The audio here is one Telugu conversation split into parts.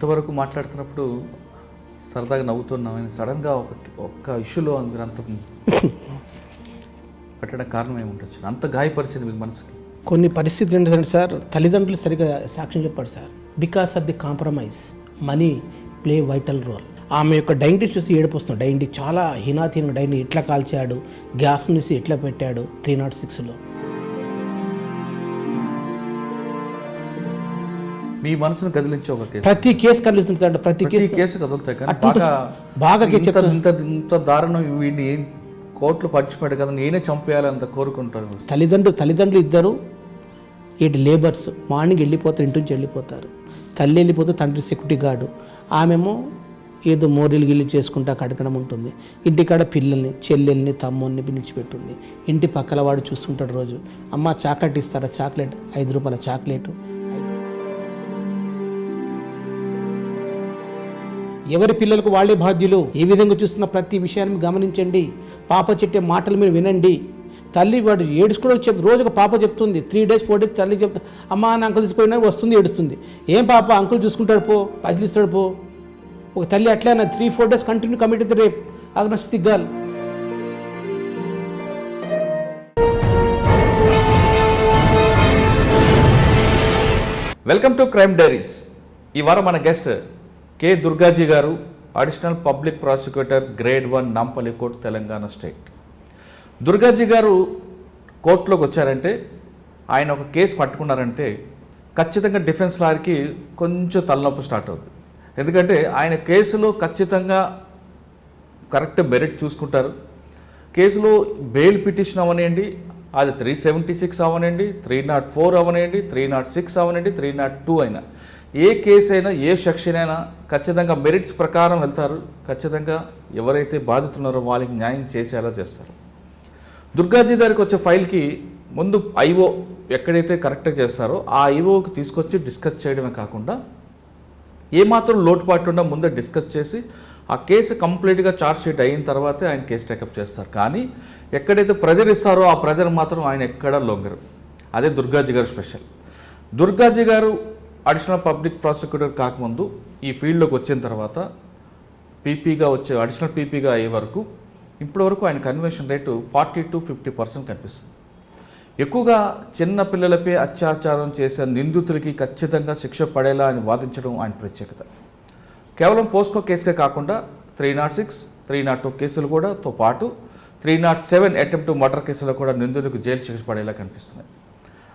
ఇంతవరకు మాట్లాడుతున్నప్పుడు సరదాగా నవ్వుతున్నాం. సడన్గా ఒక్క ఇష్యూలో మీరు అంత పెట్టడం కారణం ఏముండొచ్చు? అంత గాయపరిచింది మీకు మనసుకి? కొన్ని పరిస్థితులు ఏంటంటే సార్, తల్లిదండ్రులు సరిగా సాక్ష్యం చెప్పాడు sir. Because of the compromise money play vital role. ఆమె యొక్క డైనింగ్ చూసి ఏడుపు వస్తుంది. డైనింగ్ చాలా హీనాతీన డైనింగ్ ఎట్లా కాల్చాడు, గ్యాస్ తీసి ఎట్లా పెట్టాడు 306లో. మీ మనసును కదిలించే ఒక కేసు. ప్రతి కేసు కదిలిస్తుంటాడు. ప్రతి కేసు కదులుతాయి. కానీ బాగా ఇంత దారుణం వీడిని కోర్టులో పడిచిపెట్టాడు కదా, నేనే చంపేయాలంత కోరుకుంటారు తల్లిదండ్రులు ఇద్దరు ఇటు లేబర్స్. మార్నింగ్ వెళ్ళిపోతారు, ఇంటి నుంచి వెళ్ళిపోతారు. తల్లి వెళ్ళిపోతే తండ్రి సెక్యూరిటీ గార్డు, ఆమెమో ఏదో మోరీలు గిల్లి చేసుకుంటా కడకడం ఉంటుంది. ఇంటికాడ పిల్లల్ని, చెల్లెల్ని, తమ్ముల్ని పిలిచిపెట్టుంది. ఇంటి పక్కల వాడు చూస్తుంటాడు రోజు. అమ్మ చాక్లెట్ ఇస్తారా? చాక్లెట్ 5 రూపాయల చాక్లెట్. ఎవరి పిల్లలకు వాళ్ళే బాధ్యులు. ఏ విధంగా చూస్తున్న ప్రతి విషయాన్ని గమనించండి. పాప చెప్పే మాటలు మీరు వినండి. తల్లి వాడు ఏడుచుకోవడం రోజుగా పాప చెప్తుంది. 3 days 4 days తల్లి చెప్తా, అమ్మ నా అంకుల్ తీసిపోయినా వస్తుంది, ఏడుస్తుంది. ఏం పాప, అంకుల్ చూసుకుంటాడు పో, పైసలు ఇస్తాడు పో. ఒక తల్లి అట్లా 3-4 days continue commit rape against the girl. Welcome to crime diaries. ఈ వారం మన గెస్ట్ కె దుర్గాజీ గారు, additional public prosecutor grade 1 Nampally court, Telangana state. Durgaji గారు కోర్టులోకి వచ్చారంటే, ఆయన ఒక కేసు పట్టుకున్నారంటే ఖచ్చితంగా డిఫెన్స్ లాయర్కి కొంచెం తలనొప్పి స్టార్ట్ అవుతుంది. ఎందుకంటే ఆయన కేసులో ఖచ్చితంగా కరెక్ట్ మెరిట్ చూసుకుంటారు. కేసులో బెయిల్ పిటిషన్ అవనండి, అది 376 అవనండి, 304 అవనండి, 306 అవనండి, 302 అయినా, ఏ కేసు అయినా, ఏ సెక్షన్ అయినా ఖచ్చితంగా మెరిట్స్ ప్రకారం వెళ్తారు. ఖచ్చితంగా ఎవరైతే బాధితున్నారో వాళ్ళకి న్యాయం చేసేలా చేస్తారు. దుర్గాజీ గారికి వచ్చే ఫైల్కి ముందు ఐఓ ఎక్కడైతే కరెక్ట్గా చేస్తారో ఆ ఐఓకి తీసుకొచ్చి డిస్కస్ చేయడమే కాకుండా ఏమాత్రం లోటుపాటు ఉన్నా ముందే డిస్కస్ చేసి ఆ కేసు కంప్లీట్గా ఛార్జ్ షీట్ అయిన తర్వాతే ఆయన కేసు టేకప్ చేస్తారు. కానీ ఎక్కడైతే ప్రెజర్ ఇస్తారో ఆ ప్రెజర్ మాత్రం ఆయన ఎక్కడా లొంగరు. అదే దుర్గాజీ గారు స్పెషల్. దుర్గాజీ గారు అడిషనల్ పబ్లిక్ ప్రాసిక్యూటర్ కాకముందు ఈ ఫీల్డ్లోకి వచ్చిన తర్వాత పీపీగా వచ్చే అడిషనల్ పీపీగా అయ్యే వరకు ఇప్పటివరకు ఆయన కన్వర్షన్ రేటు 40 to 50% కనిపిస్తుంది. ఎక్కువగా చిన్న పిల్లలపై అత్యాచారం చేసే నిందితులకి ఖచ్చితంగా శిక్ష పడేలా ఆయన వాదించడం ఆయన ప్రత్యేకత. కేవలం పోస్కో కేసుకే కాకుండా 306, 302 కేసులు కూడా తో పాటు 307 అటెంప్ట్ మర్డర్ కేసులో కూడా నిందితులకు జైలు శిక్ష పడేలా కనిపిస్తున్నాయి.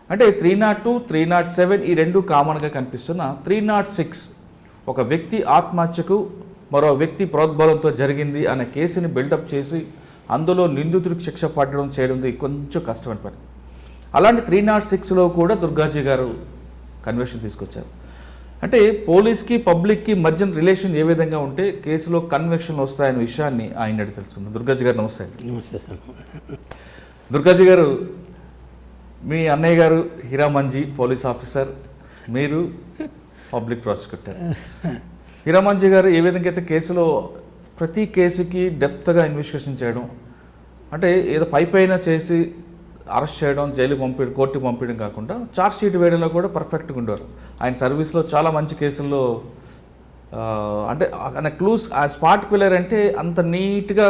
అంటే 302, 307 ఈ రెండు కామన్గా కనిపిస్తున్న 306 ఒక వ్యక్తి ఆత్మహత్యకు మరో వ్యక్తి ప్రోద్బలంతో జరిగింది అనే కేసుని బిల్డప్ చేసి అందులో నిందితుడికి శిక్ష పడడం చేయడం కొంచెం కష్టమైన పని. అలాంటి 306లో కూడా దుర్గాజీ గారు కన్విక్షన్ తీసుకొచ్చారు. అంటే పోలీస్కి పబ్లిక్కి మధ్య రిలేషన్ ఏ విధంగా ఉంటే కేసులో కన్విక్షన్లు వస్తాయనే విషయాన్ని ఆయన అడిగి తెలుసుకుందాం. దుర్గాజీ గారు నమస్తే. నమస్తే సార్. దుర్గాజీ గారు, మీ అన్నయ్య గారు హీరామంజీ పోలీస్ ఆఫీసర్, మీరు పబ్లిక్ ప్రాసిక్యూటర్. హీరామంజీ గారు ఏ విధంగా అయితే కేసులో ప్రతి కేసుకి డెప్త్గా ఇన్వెస్టిగేషన్ చేయడం, అంటే ఏదో పైన చేసి అరెస్ట్ చేయడం, జైలు పంపించడం, కోర్టుకి పంపించడం కాకుండా ఛార్జ్ షీట్ వేయడంలో కూడా పర్ఫెక్ట్గా ఉండేవారు. ఆయన సర్వీస్లో చాలా మంచి కేసుల్లో అంటే ఆయన క్లూస్, ఆ స్పాట్ పిల్లర్ అంటే అంత నీట్గా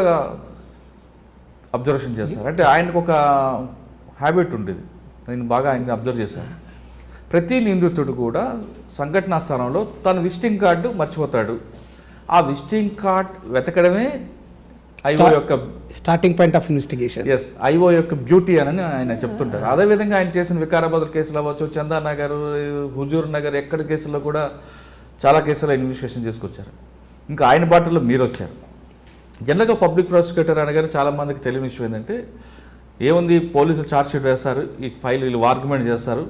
అబ్జర్వేషన్ చేస్తారు. అంటే ఆయనకు ఒక హ్యాబిట్ ఉండేది, నేను బాగా ఆయన్ని అబ్జర్వ్ చేశాను. ప్రతి నిందితుడు కూడా సంఘటనా స్థలంలో తన విజిటింగ్ కార్డు మర్చిపోతాడు. ఆ విజిటింగ్ కార్డ్ వెతకడమే ఐఓ యొక్క starting point of investigation. Yes, IO యొక్క బ్యూటీ అని ఆయన చెప్తుంటారు. అదేవిధంగా ఆయన చేసిన వికారాబాద్ కేసులు అవ్వచ్చు, చందానగర్, హుజూర్ నగర్, ఎక్కడ కేసుల్లో కూడా చాలా కేసుల్లో ఇన్వెస్టిగేషన్ చేసుకొచ్చారు. ఇంకా ఆయన బాటలో మీరు వచ్చారు. జనరల్గా పబ్లిక్ ప్రాసిక్యూటర్ అనగానే చాలామందికి తెలియని విషయం ఏంటంటే, ఏముంది పోలీసులు ఛార్జ్ షీట్ వేస్తారు, ఈ ఫైల్ వీళ్ళు ఆర్గ్యుమెంట్ చేస్తారు,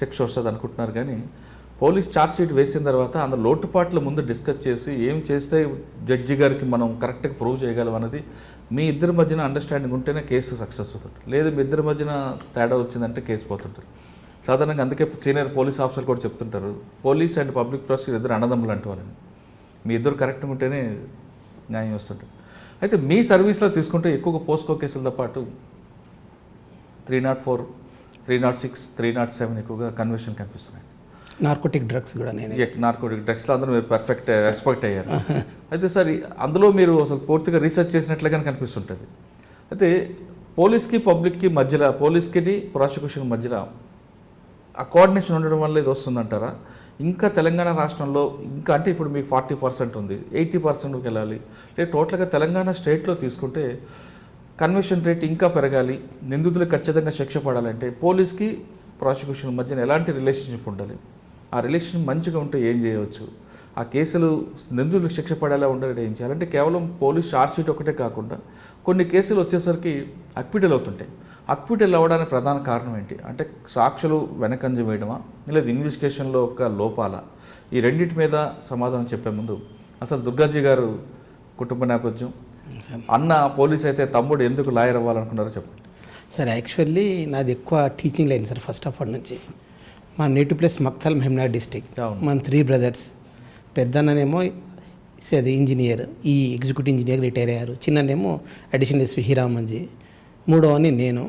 శిక్ష వస్తుంది అనుకుంటున్నారు. కానీ పోలీస్ ఛార్జ్ షీట్ వేసిన తర్వాత అందులో లోటుపాట్లు ముందు డిస్కస్ చేసి ఏం చేస్తే జడ్జి గారికి మనం కరెక్ట్గా ప్రూవ్ చేయగలం అన్నది మీ ఇద్దరి మధ్యన అండర్స్టాండింగ్ ఉంటేనే కేసు సక్సెస్ అవుతుంది. లేదు మీ ఇద్దరి మధ్యన తేడా వచ్చిందంటే కేసు పోతుంటారు. సాధారణంగా అందుకే సీనియర్ పోలీస్ ఆఫీసర్ కూడా చెప్తుంటారు, పోలీస్ అండ్ పబ్లిక్ ప్రాసిక్యూటర్ ఇద్దరు అన్నదమ్ములు అంటారని. మీ ఇద్దరు కరెక్ట్గా ఉంటేనే న్యాయం వస్తుంటుంది. అయితే మీ సర్వీస్లో తీసుకుంటే ఎక్కువగా పోస్కో కేసులతో పాటు 304, 306, 307 ఎక్కువగా కన్విక్షన్ కనిపిస్తున్నాయి. నార్కోటిక్ డ్రగ్స్ కూడా నేను నార్కోటిక్ డ్రగ్స్లో అందరూ మీరు పర్ఫెక్ట్ ఎక్స్పర్ట్ అయ్యారు. అయితే సార్ అందులో మీరు అసలు పూర్తిగా రీసెర్చ్ చేసినట్లుగానే కనిపిస్తుంటుంది. అయితే పోలీస్కి పబ్లిక్కి మధ్యలో, పోలీస్కి ప్రాసిక్యూషన్ మధ్యలో ఆ కోఆర్డినేషన్ ఉండడం వల్ల ఇది వస్తుందంటారా? ఇంకా తెలంగాణ రాష్ట్రంలో ఇంకా అంటే ఇప్పుడు మీకు 40% ఉంది, 80%కి వెళ్ళాలి. అంటే టోటల్గా తెలంగాణ స్టేట్లో తీసుకుంటే కన్విక్షన్ రేట్ ఇంకా పెరగాలి, నిందితులకు ఖచ్చితంగా శిక్ష పడాలంటే పోలీస్కి ప్రాసిక్యూషన్ మధ్యన ఎలాంటి రిలేషన్షిప్ ఉండాలి? ఆ రిలేషన్ మంచిగా ఉంటే ఏం చేయవచ్చు? ఆ కేసులు నిందితులకు శిక్ష పడేలా ఉండాలంటే ఏం చేయాలంటే కేవలం పోలీస్ ఛార్జ్షీట్ ఒకటే కాకుండా కొన్ని కేసులు వచ్చేసరికి అక్విటల్ అవుతుంటాయి. అక్విటల్ అవ్వడానికి ప్రధాన కారణం ఏంటి? అంటే సాక్షులు వెనకంజ వేయడమా, లేదా ఇన్వెస్టిగేషన్లో ఒక లోపాల? ఈ రెండింటి మీద సమాధానం చెప్పే ముందు అసలు దుర్గాజీ గారు కుటుంబ నేపథ్యం, అన్న పోలీస్ అయితే తమ్ముడు ఎందుకు లాయర్ అవ్వాలనుకున్నారో చెప్పండి. సార్ యాక్చువల్లీ నాది ఎక్కువ teaching line sir. First of all నుంచి మా నేటివ్ ప్లేస్ మక్తల్ మహమ్నాడ్ డిస్టిక్. మనం 3 బ్రదర్స్. పెద్దన్ననేమో అది ఇంజనీర్, ఈ ఎగ్జిక్యూటివ్ ఇంజనీర్ రిటైర్ అయ్యారు. చిన్ననేమో అడిషనల్ ఎస్పీ హీరామన్జీ. మూడవని నేను.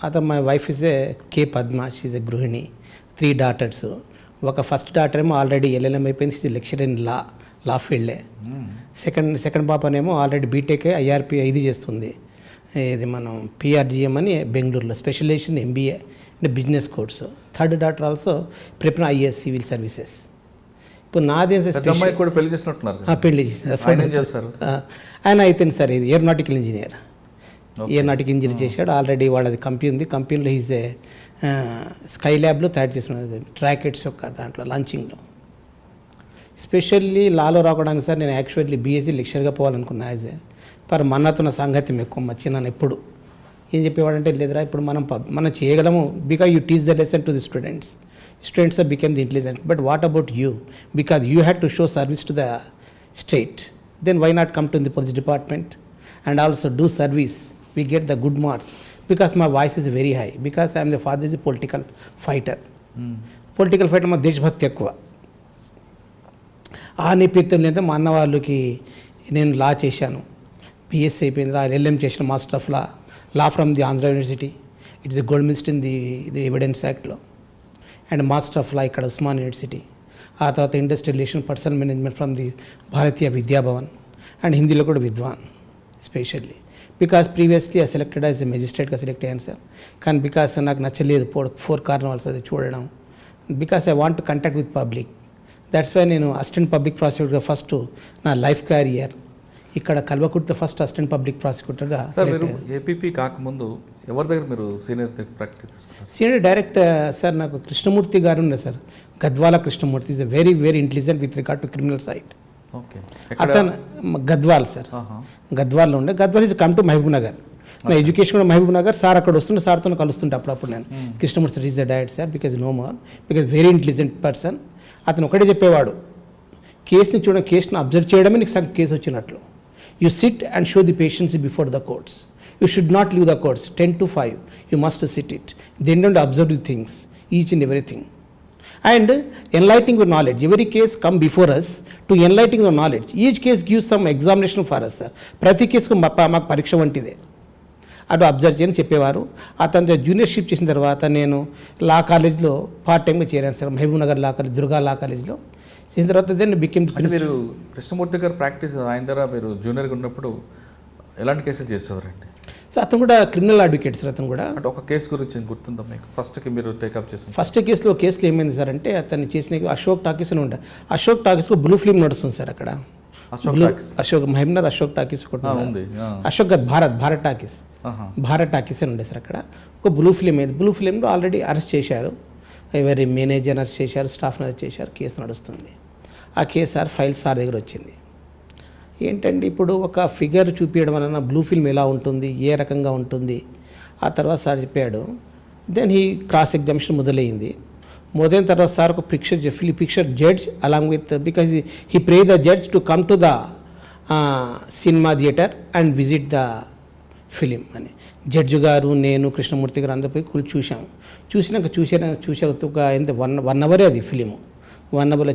అతను my wife is A K Padma, she's a గృహిణి. 3 డాటర్స్. ఒక ఫస్ట్ డాటర్ ఏమో ఆల్రెడీ ఎల్ఎల్ఎం అయిపోయింది, షీజ్ లెక్చర్ ఇన్ లా ఫీల్డే. సెకండ్ పాపనేమో ఆల్రెడీ బీటెక్ ఐఆర్పి ఇది చేస్తుంది, ఇది మనం పిఆర్జిఎం అని బెంగళూరులో, స్పెషలైజేషన్ ఎంబీఏ అంటే business course. Third daughter also prepare IAS civil services. ఇప్పుడు నాదే కూడా పెళ్లి చేసినట్టున్నారు. పెళ్లి చేస్తారు ఆయన. అయితే సార్ ఇది ఏరోనాటికల్ ఇంజనీర్. ఏరోనాటికల్ ఇంజనీర్ చేశాడు. ఆల్రెడీ వాళ్ళది కంపెనీ ఉంది. కంపెనీలో ఈజ్ ఏ స్కై ల్యాబ్లో తయారు చేసిన ట్రాకెట్స్ యొక్క దాంట్లో లాంచింగ్లో. స్పెషల్లీ లాలో రావడానికి సార్ నేను యాక్చువల్లీ బీఎస్సీ లెక్చర్గా పోవాలనుకున్నా యాజ్ ఏ. పర్ మన్నతున్న సాంగత్యం ఎక్కువ మచ్చినాను ఎప్పుడు. ఏం చెప్పేవాడంటే లేదురా ఇప్పుడు మనం చేయగలము, because you teach the lesson to the students. Students have become the intelligent. But what about you? Because you had to show service to the state. Then why not come to the police department and also do service? We get the good marks. Because my voice is very high. Because I am the father is a political fighter. Political fighter మా దేశభక్తి ఎక్కువ. ఆ నేపథ్యంలో మా అన్న వాళ్ళకి నేను లా చేశాను. పిఎస్సీ అయిపోయింది, ఎల్ఎం చేసిన master of law from the Andhra university. It's a gold medallist in the evidence యాక్ట్లో. అండ్ మాస్టర్ ఆఫ్ లా ఇక్కడ ఉస్మాన్ యూనివర్సిటీ. ఆ తర్వాత industrial relation, personal management from the Bharatiya Vidya Bhavan. And హిందీలో కూడా విద్వాన్ specially. Because previously uh selected as a మెజిస్ట్రేట్గా సెలెక్ట్ అయ్యాను సార్. కానీ బికాస్ నాకు నచ్చలేదు 4 కార్నవాల్స్ అది చూడడం. Because I want to contact with public. That's why నేను అసిస్టెంట్ పబ్లిక్ ప్రాసిక్యూటర్గా ఫస్ట్ నా లైఫ్ క్యారియర్ ఇక్కడ కల్వకుర్తిలో ఫస్ట్ అసిస్టెంట్ పబ్లిక్ ప్రాసిక్యూటర్గా. ఏపీపీ కాకముందు ఎవరి దగ్గర మీరు సీనియర్ ప్రాక్టీస్ తీసుకున్నారు? సీనియర్ డైరెక్టర్ సార్ నాకు కృష్ణమూర్తి గారు ఉన్నారు sir. Gadwal Krishnamurthy is very very intelligent with regard to criminal side. అతను గద్వాల్ సార్, గద్వాల్లో ఉండే. Gadwal is come to Mahbubnagar. నా ఎడ్యుకేషన్ కూడా మహబూబ్ నగర్. సార్ అక్కడ వస్తుండే, సార్తో కలుస్తుంటే అప్పుడప్పుడు నేను. Krishnamurthy is the director sir, because no more, because very intelligent person. అతను ఒకటే చెప్పేవాడు, కేసుని చూడ, కేసుని అబ్జర్వ్ చేయడమే నీకు సగం కేసు వచ్చినట్లు. You sit and show the patience before the courts. You should not leave the courts 10 to 5. You must sit it. Then don't observe the things, each and everything. And enlightening your knowledge. Every case come before us to enlightening your knowledge. Each case gives some examination for us, sir. ప్రతి కేసుకు మాకు పరీక్ష వంటిదే. అటు అబ్జర్వ్ చేయని చెప్పేవారు. అతను జూనియర్షిప్ చేసిన తర్వాత నేను లా కాలేజ్లో పార్ట్ టైంగా చేరాను sir. Mahbubnagar law college, Durga law కాలేజ్లో చేసిన తర్వాత దెన్ బికెమ్. మీరు కృష్ణమూర్తి గారు ప్రాక్టీస్ ఆయన దగ్గర మీరు జూనియర్గా ఉన్నప్పుడు ఎలాంటి కేసులు చేసేవారండి? సార్ అతను కూడా క్రిమినల్ అడ్వకేట్ సార్. అతను కూడా అంటే ఒక కేసు గురించి గుర్తుందా మీకు? ఫస్ట్కి మీరు టేకప్ చేసిన ఫస్ట్ కేసులో ఏమైంది సార్ అంటే, అతన్ని చేసిన అశోక్ టాకీస్ అని ఉండే. అశోక్ టాకీస్లో బ్లూ ఫిల్మ్ నడుస్తుంది సార్ అక్కడ. అశోక్ మహబూబ్నగర్ అశోక్ టాకీస్ ఒకటి ఉంది. అశోక్ భారత్ టాకీస్, భారత్ టాకీస్ అని ఉండే సార్ అక్కడ. ఒక బ్లూ ఫిలిం అయింది. బ్లూ ఫిలింలో ఆల్రెడీ అరెస్ట్ చేశారు. ఎవరి మేనేజర్ అరెస్ట్ చేశారు, స్టాఫ్ని అరెస్ట్ చేశారు. కేసు నడుస్తుంది. ఆ కేసు సార్ ఫైల్ సార్ దగ్గర వచ్చింది. ఏంటంటే ఇప్పుడు ఒక ఫిగర్ చూపించడం వలన బ్లూ ఫిల్మ్ ఎలా ఉంటుంది, ఏ రకంగా ఉంటుంది, ఆ తర్వాత సార్ చెప్పాడు. దెన్ హీ క్రాస్ ఎగ్జామినేషన్ మొదలైంది. మొదలైన తర్వాత సార్ ఒక picture judge along with, because he pray the judge to come to the cinema theatre and visit the film అని. జడ్జి గారు, నేను, కృష్ణమూర్తి గారు అందరూ పోయి చూసాము. చూశారు ఒక ఎంత 1 అవరే అది ఫిలిము. 1 అవర్లో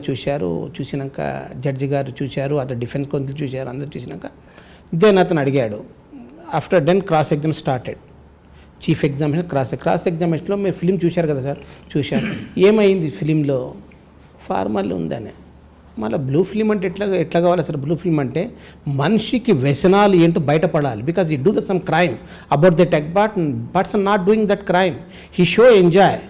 చూసినాక జడ్జి గారు చూశారు, అతను డిఫెన్స్ కౌన్సిల్ చూశారు, అందరూ చూసినాక దెన్ అతను అడిగాడు. After then cross exam started. Chief examination, cross ఎగ్జామినేషన్లో మీరు ఫిలిం చూశారు కదా సార్? చూశాను. ఏమైంది ఫిలింలో ఫార్మల్ ఉందనే. మళ్ళీ బ్లూ ఫిల్మ్ అంటే ఎట్లా కావాలి అసలు? బ్లూ ఫిల్మ్ అంటే మనిషికి వ్యసనాలు ఏంటో బయటపడాలి. బికాజ్ ఈ do the sum crime about that act, but person not doing that crime, he show enjoy.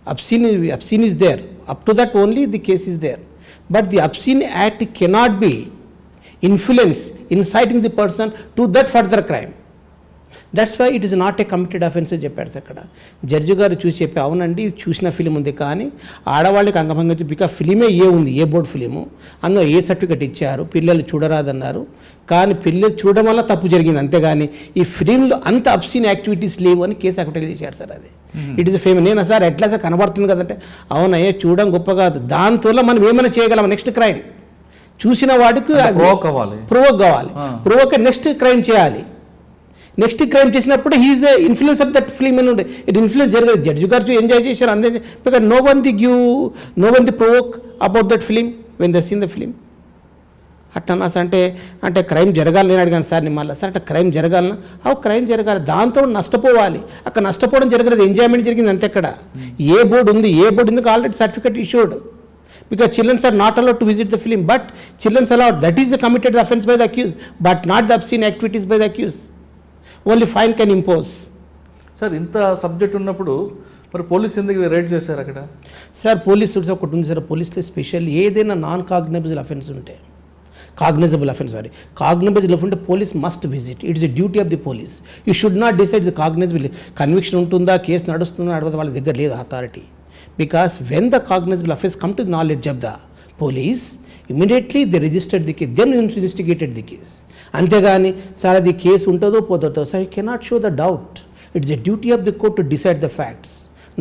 obscene is there, up to that only the case is there, but the obscene act cannot be influence inciting the person to that further crime. That's why it is not a committed offence అని చెప్పారు అక్కడ. జడ్జి గారు చూసి చెప్పి అవునండి ఇది చూసిన ఫిలిం ఉంది, కానీ ఆడవాళ్ళకి అంగభంగం చెప్పి ఇక ఫిలిమే ఉంది, ఏ బోర్డు ఫిలిము, అందులో ఏ సర్టిఫికెట్ ఇచ్చారు, పిల్లలు చూడరాదన్నారు, కానీ పిల్లలు చూడడం వల్ల తప్పు జరిగింది, అంతేగాని ఈ ఫిలింలో అంత అబ్సీన్ యాక్టివిటీస్ లేవు అని కేసు అక్విటల్ చేశారు సార్. అది ఇట్ ఈస్ ఫేమస్. నేను సార్ ఎట్లా సార్ కనబడుతుంది కదంటే అవునయ్యే చూడడం గొప్ప కాదు, దాంతో మనం ఏమైనా చేయగలం, నెక్స్ట్ క్రైమ్ చూసిన వాడికి ప్రొవోక్ కావాలి, ప్రొవోక్ నెక్స్ట్ క్రైమ్ చేయాలి. నెక్స్ట్ క్రైమ్ చేసినప్పుడు he's the influence of that film అని ఉండే. ఇట్ ఇన్ఫ్లుయెన్స్ జరగదు. జడ్జి గారు ఎంజాయ్ చేశారు అంతే, because no one the provoke about that film when the scene the film. అట్టన్నా సార్ అంటే క్రైమ్ జరగాలని నేను అడిగాను సార్ మళ్ళీ, సార్ అంటే క్రైమ్ జరగాలన్నా, క్రైమ్ జరగాలి, దాంతో నష్టపోవాలి. అక్కడ నష్టపోవడం జరగలేదు, ఎంజాయ్మెంట్ జరిగింది అంతే. అక్కడ ఏ బోర్డు ఉంది, already certificate issued, because children are not allowed to visit the film, but children are allowed. That is the committed offence by the accused, but not the obscene activities by the accused. Only fine can impose. Sir ఇంత సబ్జెక్ట్ ఉన్నప్పుడు మరి పోలీస్ ఎందుకు రైడ్ చేశారు అక్కడ? సార్ పోలీస్ ఒకటి ఉంది సార్, పోలీసులో స్పెషల్ ఏదైనా నాన్ కాగ్నైజబుల్ అఫెన్స్ ఉంటే, కాగ్నైజబుల్ ఉంటే police must visit. It's a duty of the police. You should not decide the cognisable. Conviction ఉంటుందా, కేసు నడుస్తుందా నడవదా వాళ్ళ దగ్గర లేదు authority. Because when the cognizable offence come to the knowledge of the police, immediately they registered the case, then investigated the case. అంతేగాని సార్ అది కేసు ఉంటుందో పోతుందో సార్, you cannot show the doubt. It's a duty of the court to decide the facts,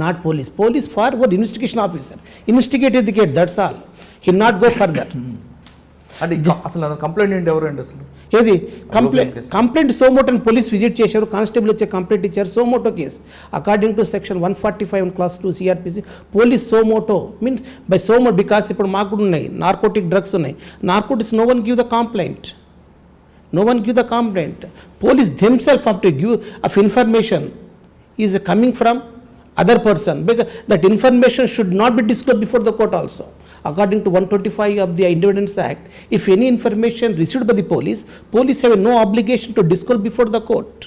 not police. Police further investigation officer, investigated the case, that's all. He not go further. అంటే అసలు కంప్లైంట్ ఏంటి ఎవరండి అసలు? ఏది కంప్లైంట్ సోమోటో అని పోలీస్ విజిట్ చేశారు, కానిస్టేబుల్ వచ్చే కంప్లైంట్ ఇచ్చారు, suo motu case according to section 145 clause 2 CrPC. Police suo motu means by suo, because ఇప్పుడు మాకు కూడా ఉన్నాయి నార్కోటిక్ డ్రగ్స్ ఉన్నాయి, narcotics no one give the complaint, police themselves have to give of information is coming from other person, because that information should not be disclosed before the court also. According to 125 of the Independence Act, if any information received by the police have no obligation to disclose before the court.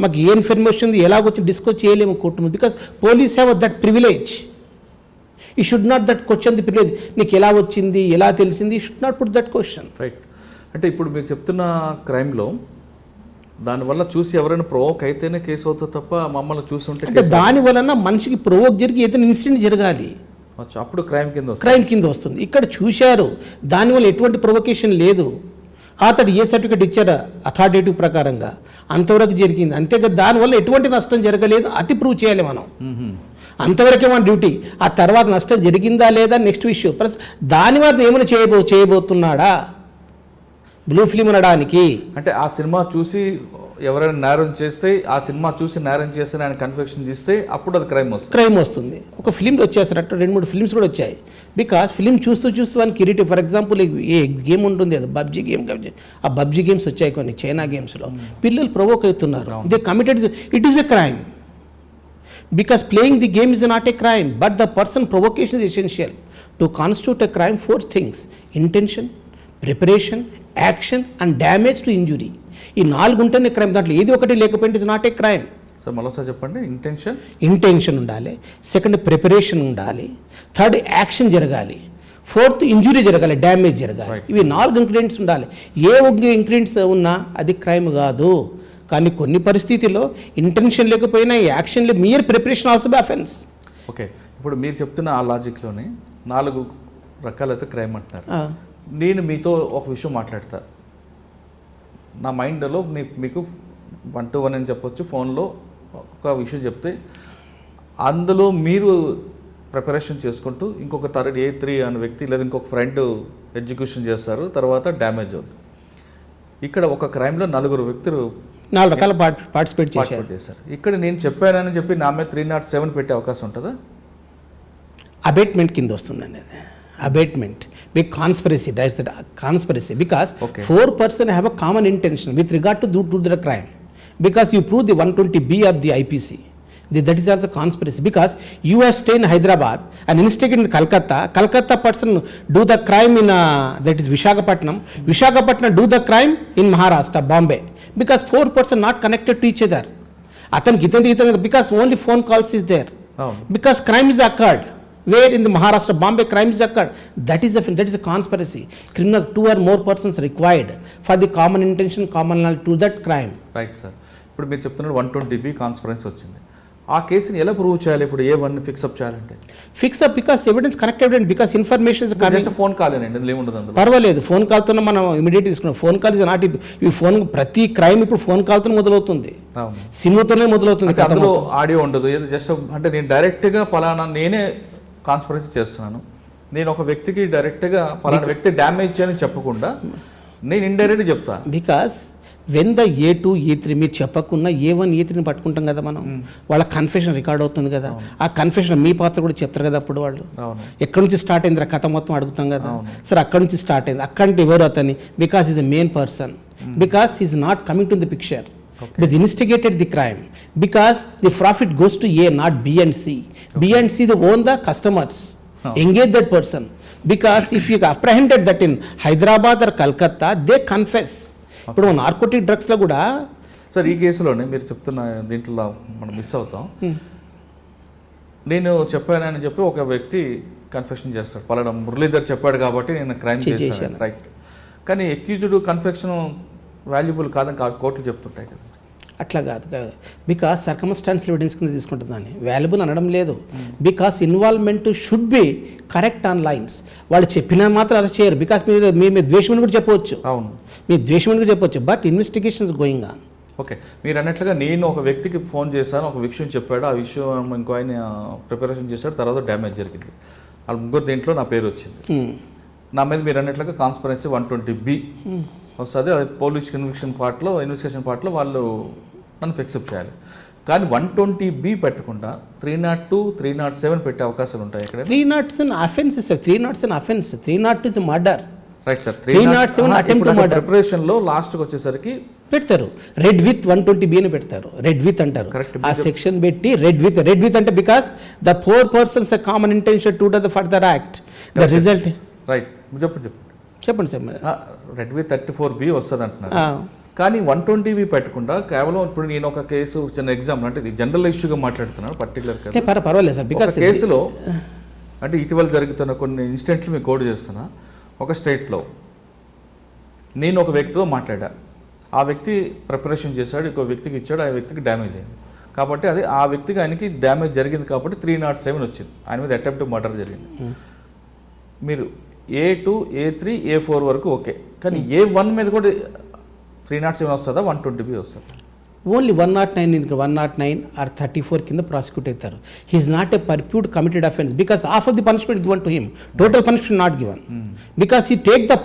మాకు ఏ ఇన్ఫర్మేషన్ ఎలాగొచ్చి డిస్కస్ చేయలేము court, because police have that privilege. You should not that question the privilege, నీకు ఎలా వచ్చింది, ఎలా తెలిసింది, you should not put that question. Right. అంటే ఇప్పుడు మీరు చెప్తున్న క్రైమ్లో దానివల్ల చూసి ఎవరైనా ప్రొవోక్ అయితేనే కేసు అవుతుంది తప్ప మమ్మల్ని చూస్తుంటే, అంటే దాని వలన మనిషికి ప్రొవోక్ జరిగి ఏదైనా ఇన్సిడెంట్ జరగాలి, అప్పుడు క్రైమ్ కింద వస్తుంది. ఇక్కడ చూశారు, దానివల్ల ఎటువంటి ప్రొవొకేషన్ లేదు, అతడు ఏ సర్టిఫికేట్ ఇచ్చారా అథారిటేటివ్ ప్రకారంగా అంతవరకు జరిగింది, అంతేగా దానివల్ల ఎటువంటి నష్టం జరగలేదు, అతి ప్రూవ్ చేయాలి మనం, అంతవరకే మన డ్యూటీ. ఆ తర్వాత నష్టం జరిగిందా లేదా నెక్స్ట్ విషయం. ప్లస్ దాని వల్ల ఏమైనా చేయబోతున్నాడా బ్లూ ఫిలిం అనడానికి. అంటే ఆ సినిమా చూసి ఎవరైనా నేరం చేస్తే, ఆ సినిమా చూసి నేరం చేస్తే ఆయన కన్ఫెక్షన్ చేస్తే అప్పుడు అది క్రైమ్ వస్తుంది. ఒక ఫిలింలు వచ్చేసారు అట్లా 2-3 ఫిలిమ్స్ కూడా వచ్చాయి. బికాస్ ఫిలిం చూస్తూ వానికి creative. For example A game ఉంటుంది అది పబ్జీ గేమ్, ఆ పబ్జీ గేమ్స్ వచ్చాయి కొన్ని చైనా గేమ్స్లో, పిల్లలు ప్రొవోక్ అవుతున్నారు, they committed, it is a crime. Because playing the game is not a crime, but the person provocation is essential to constitute a crime. 4 things: intention, preparation, action and damage to injury. ఈ 4 ఉంటేనే క్రైమ్. దాంట్లో ఏది ఒకటి లేకపోతే it's not a crime. Sir మరోసారి చెప్పండి. ఇంటెన్షన్ ఉండాలి, సెకండ్ ప్రిపరేషన్ ఉండాలి, థర్డ్ యాక్షన్ జరగాలి, ఫోర్త్ ఇంజురీ జరగాలి, డ్యామేజ్ జరగాలి. ఇవి 4 ఇంగ్రీడియంట్స్ ఉండాలి. ఏ ఒక్క ఇంగ్రీడియంట్స్ ఉన్నా అది క్రైమ్ కాదు. కానీ కొన్ని పరిస్థితుల్లో ఇంటెన్షన్ లేకపోయినా action mere preparation also be offence. Okay, ఇప్పుడు మీరు చెప్తున్న ఆ లాజిక్లోనే 4 రకాలైతే క్రైమ్ అంటున్నారు. నేను మీతో ఒక విషయం మాట్లాడతా, నా మైండ్లో మీకు 1-to-1 అని చెప్పొచ్చు, ఫోన్లో ఒక విషయం చెప్తే అందులో మీరు ప్రిపరేషన్ చేసుకుంటూ ఇంకొక థర్డ్ A3 అనే వ్యక్తి లేదా ఇంకొక ఫ్రెండ్ ఎగ్జిక్యూషన్ చేస్తారు, తర్వాత డ్యామేజ్ అవుతుంది. ఇక్కడ ఒక క్రైమ్లో 4 వ్యక్తులు 4 రకాల పార్టిసిపేట్ చేశారు. ఇక్కడ నేను చెప్పానని చెప్పి నా మీద 307 పెట్టే అవకాశం ఉంటుందా? అబేట్మెంట్ కింద వస్తుందండి అది. Abatement, big conspiracy, that's the conspiracy, because 4 persons have a common intention with regard to do the crime, because you prove the 120B of the IPC, That is also conspiracy because you have stayed in Hyderabad and instigated in Calcutta person do the crime in that is Visakhapatnam do the crime in Maharashtra, Bombay, because 4 person not connected to each other. Because only phone calls is there. Oh. Because crime is occurred. Where in the Maharashtra, Bombay, crime is occurred. That is a conspiracy. Criminal 2 or more persons required for the common intention, common knowledge to that crime. Right sir. ఇప్పుడు మీరు చెప్తున్నారు 120B కాన్స్పరెన్సీ వచ్చింది. ఆ కేసుని ఎలా ప్రూవ్ చేయాలి? ఇప్పుడు A1 ఫిక్సప్ చేయాలంటే Fix up because evidence connected and because information is coming. Just phone call అండి, అందులో ఏముండదు అందులో. పర్వాలేదు, ఫోన్ కాల్తో మనం ఇమీడియట్ తీసుకున్నాం. ఫోన్ కాల్ ఇస్ నాట్ ఈ ఫోన్ ప్రతి క్రైమ్ ఇప్పుడు ఫోన్ కాల్తో మొదలవుతుంది, అవును. సిమ్తోనే మొదలవుతుంది. అంటే అందులో ఆడియో ఉండదు, ఏదో జస్ట్ అంటే నేను డైరెక్ట్గా పలానా నేనే కాన్స్పరెన్సీ చేస్తున్నాను, నేను ఒక వ్యక్తికి డైరెక్ట్గా పలానా వ్యక్తి డ్యామేజ్ చేయని చెప్పకుండా నేను ఇండైరెక్ట్గా చెప్తా. Because when the A2 A3 మీరు చెప్పకుండా A1 A3ని పట్టుకుంటాం కదా మనం, వాళ్ళ కన్ఫెషన్ రికార్డ్ అవుతుంది కదా, ఆ కన్ఫెషన్ మీ పాత్ర కూడా చెప్తారు కదా అప్పుడు వాళ్ళు. ఎక్కడి నుంచి స్టార్ట్ అయింది కథ మొత్తం అడుగుతాం కదా, సరే అక్కడి నుంచి స్టార్ట్ అయింది, అక్కడి ఎవరు అతని, because is the main person, because is not coming to the picture. They instigated the crime because the profit goes to A, not B and C. B and C they own the customers. Engage that person because if you apprehended that in Hyderabad or Calcutta, they confess. ఇప్పుడు నార్కోటిక్ డ్రగ్స్ లో కూడా సార్ ఈ కేసులోనే మీరు చెప్తున్న దీంట్లో మనం మిస్ అవుతాం. నేను చెప్పానని చెప్పి ఒక వ్యక్తి కన్ఫెషన్ చేస్తాడు, పలానా మురళీధర్ చెప్పాడు కాబట్టి నేను క్రైమ్ చేశాను, రైట్. కానీ అక్యూజ్డ్ కన్ఫెషన్ వాల్యుబుల్ కాదని కోర్టులు చెప్తుంటాయి కదా. అట్లా కాదు బికాస్ సర్కమ్స్టాన్షియల్ ఎవిడెన్స్ కింద తీసుకుంటుంది దాన్ని, వాల్యుబుల్ అనడం లేదు. Because involvement should be correct on lines. వాళ్ళు చెప్పినా మాత్రం అలా చేయరు, బికాస్ మీ ద్వేషం కూడా చెప్పవచ్చు, అవును మీ ద్వేషం కూడా చెప్పవచ్చు, but investigations going on. Okay, మీరు అన్నట్లుగా నేను ఒక వ్యక్తికి ఫోన్ చేశాను, ఒక విషయం చెప్పాడు, ఆ విషయం ఇంకో ఆయన ప్రిపరేషన్ చేశాడు, తర్వాత డ్యామేజ్ జరిగింది, వాళ్ళ ముగ్గురు దీంట్లో నా పేరు వచ్చింది, నా మీద మీరు అన్నట్లుగా కాన్స్పరెన్సీ 120B వస్తుంది. అది పోలీస్ ఇన్వెస్టిగేషన్ పార్ట్లో వాళ్ళు నన్ను ఫిక్సప్ చేయాలి. కానీ 120B పెట్టకుండా 302, 307 పెట్టే అవకాశాలు ఉంటాయి ఇక్కడ. 307 offence sir, 307 offence, 302 is murder, right sir. 307 attempt to murder. ప్రిపరేషన్లో లాస్ట్కి వచ్చేసరికి పెడతారు రెడ్ విత్ 120B అని పెడతారు, రెడ్ విత్ అంటారు ఆ సెక్షన్ పెట్టి రెడ్ విత్ అంటే because the 4 persons common intention to the further act the result. Right, చెప్పండి సార్. రెడ్ విత్ 34B వస్తుంది అంటున్నారు, కానీ 120B పెట్టకుండా కేవలం ఇప్పుడు నేను ఒక కేసు చిన్న ఎగ్జాంపుల్, అంటే ఇది జనరల్ ఇష్యూగా మాట్లాడుతున్నాను, పర్టికులర్ పర్వాలేదు సార్. బికాస్ కేసులో అంటే ఇటీవల జరుగుతున్న కొన్ని ఇన్సిడెంట్లు మీకు కోడ్ చేస్తున్నా. ఒక స్టేట్లో నేను ఒక వ్యక్తితో మాట్లాడా, ఆ వ్యక్తి ప్రిపరేషన్ చేశాడు, ఇంకో వ్యక్తికి ఇచ్చాడు, ఆ వ్యక్తికి డ్యామేజ్ అయింది, కాబట్టి అది ఆ వ్యక్తికి ఆయనకి డ్యామేజ్ జరిగింది కాబట్టి 307 వచ్చింది, ఆయన మీద అటెంప్ట్ మర్డర్ జరిగింది. మీరు A2, A3, A4 వరకు ఓకే, కానీ A1 మీద కూడా 307 వస్తుందా, 120B వస్తుందా? ఓన్లీ 109 ఆర్ 34 కింద ప్రాసిక్యూట్ అవుతారు. He's not a perpetrate committed offence because half of the punishment given to him, total punishment not given, because he take the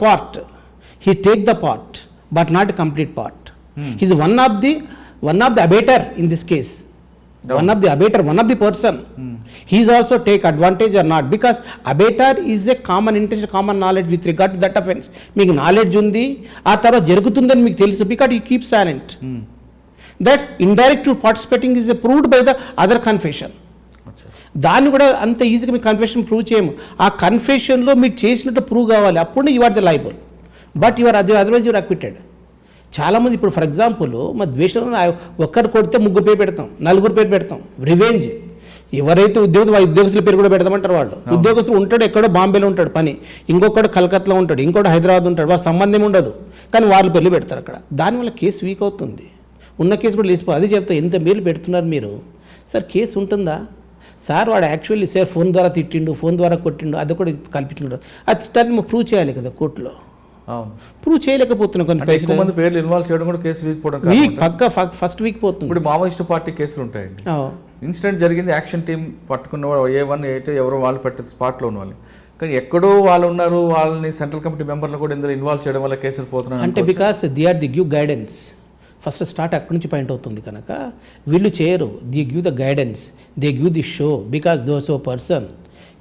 part but not a complete part. He's one of the abettor in this case, one of the person. He is also take advantage or not, because abater is a common intention, common knowledge with regard to that offense. మీకు నాలెడ్జ్ ఉంది, ఆ తర్వాత జరుగుతుందని మీకు తెలుసు, because you keep silent. That's indirect participating is proved by the other confession. దాన్ని కూడా అంత ఈజీగా మీ కన్ఫెషన్ ప్రూవ్ చేయము, ఆ కన్ఫెషన్లో మీరు చేసినట్టు ప్రూవ్ కావాలి, అప్పుడు you are the liable, but your otherwise your acquitted. చాలామంది ఇప్పుడు ఫర్ ఎగ్జాంపుల్ మా ద్వేషంలో ఒక్కరు కొడితే 3 పేరు పెడతాం, 4 పేరు పెడతాం, రివెంజ్. ఎవరైతే ఉద్యోగస్తుల పేరు కూడా పెడతామంటారు వాళ్ళు. ఉద్యోగస్తులు ఉంటాడు ఎక్కడో బాంబేలో ఉంటాడు పని, ఇంకొకడు కలకత్తాలో ఉంటాడు, ఇంకోటి హైదరాబాద్ ఉంటాడు, వాళ్ళ సంబంధం ఉండదు, కానీ వాళ్ళు పెళ్లి పెడతారు అక్కడ. దానివల్ల కేసు వీక్ అవుతుంది, ఉన్న కేసు కూడా లేచిపోయి. అది చెప్తా, ఎంత మేలు పెడుతున్నారు మీరు సార్, కేసు ఉంటుందా సార్? వాడు యాక్చువల్లీ సార్ ఫోన్ ద్వారా తిట్టిండు, ఫోన్ ద్వారా కొట్టిండు, అది కూడా కల్పించిండు, అది తిట్టాన్ని ప్రూవ్ చేయాలి కదా కోర్టులో. ప్రూవ్ చేయలేకపోతున్నాం, కొన్ని మంది పేర్లు ఇన్వాల్వ్ చేయడం కూడా కేసు వీక్ పక్కా ఫస్ట్ వీక్ పోతుంది. ఇప్పుడు మావోయిస్ట్ పార్టీ కేసులు ఉంటాయండి, ఇన్సిడెంట్ జరిగింది, యాక్షన్ టీం పట్టుకున్న A1, A2 ఎవరో వాళ్ళు పెట్టారు స్పాట్లో ఉన్న వాళ్ళు, కానీ ఎక్కడో వాళ్ళు ఉన్నారు, వాళ్ళని సెంట్రల్ కమిటీ మెంబర్లు కూడా ఇందులో ఇన్వాల్వ్ చేయడం వల్ల కేసులు పోతున్నాయి అంటే because they are the give guidance. First start అక్కడి నుంచి పాయింట్ అవుతుంది కనుక వీళ్ళు చేయరు, they give the guidance, they give the show, because those ఓ person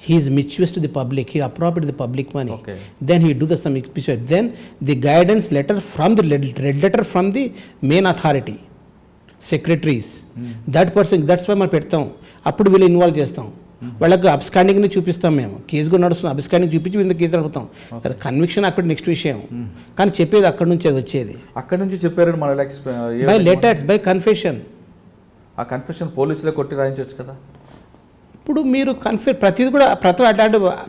he is mischievous to the public, he appropriated the public money, okay. Then he do the some mischief, then the guidance letter from the red letter from the main authority, secretaries, that person, that's why మనం పెడతాం. అప్పుడు వీళ్ళు ఇన్వాల్వ్ చేస్తాం. వాళ్ళకు అబ్స్కాండింగ్ని చూపిస్తాం, మేము కేసు కూడా నడుస్తాం, అబ్స్కాండింగ్ చూపించి వీళ్ళకి కేసు నడుపుతాం. కన్విక్షన్ అక్కడ నెక్స్ట్ విషయం, కానీ చెప్పేది అక్కడ నుంచి అది వచ్చేది. అక్కడ నుంచి చెప్పారు మన బై లెటర్స్, బై కన్ఫెషన్. ఆ కన్ఫెషన్ పోలీసులే కొట్టి రాయించవచ్చు కదా. ఇప్పుడు మీరు ప్రతిది కూడా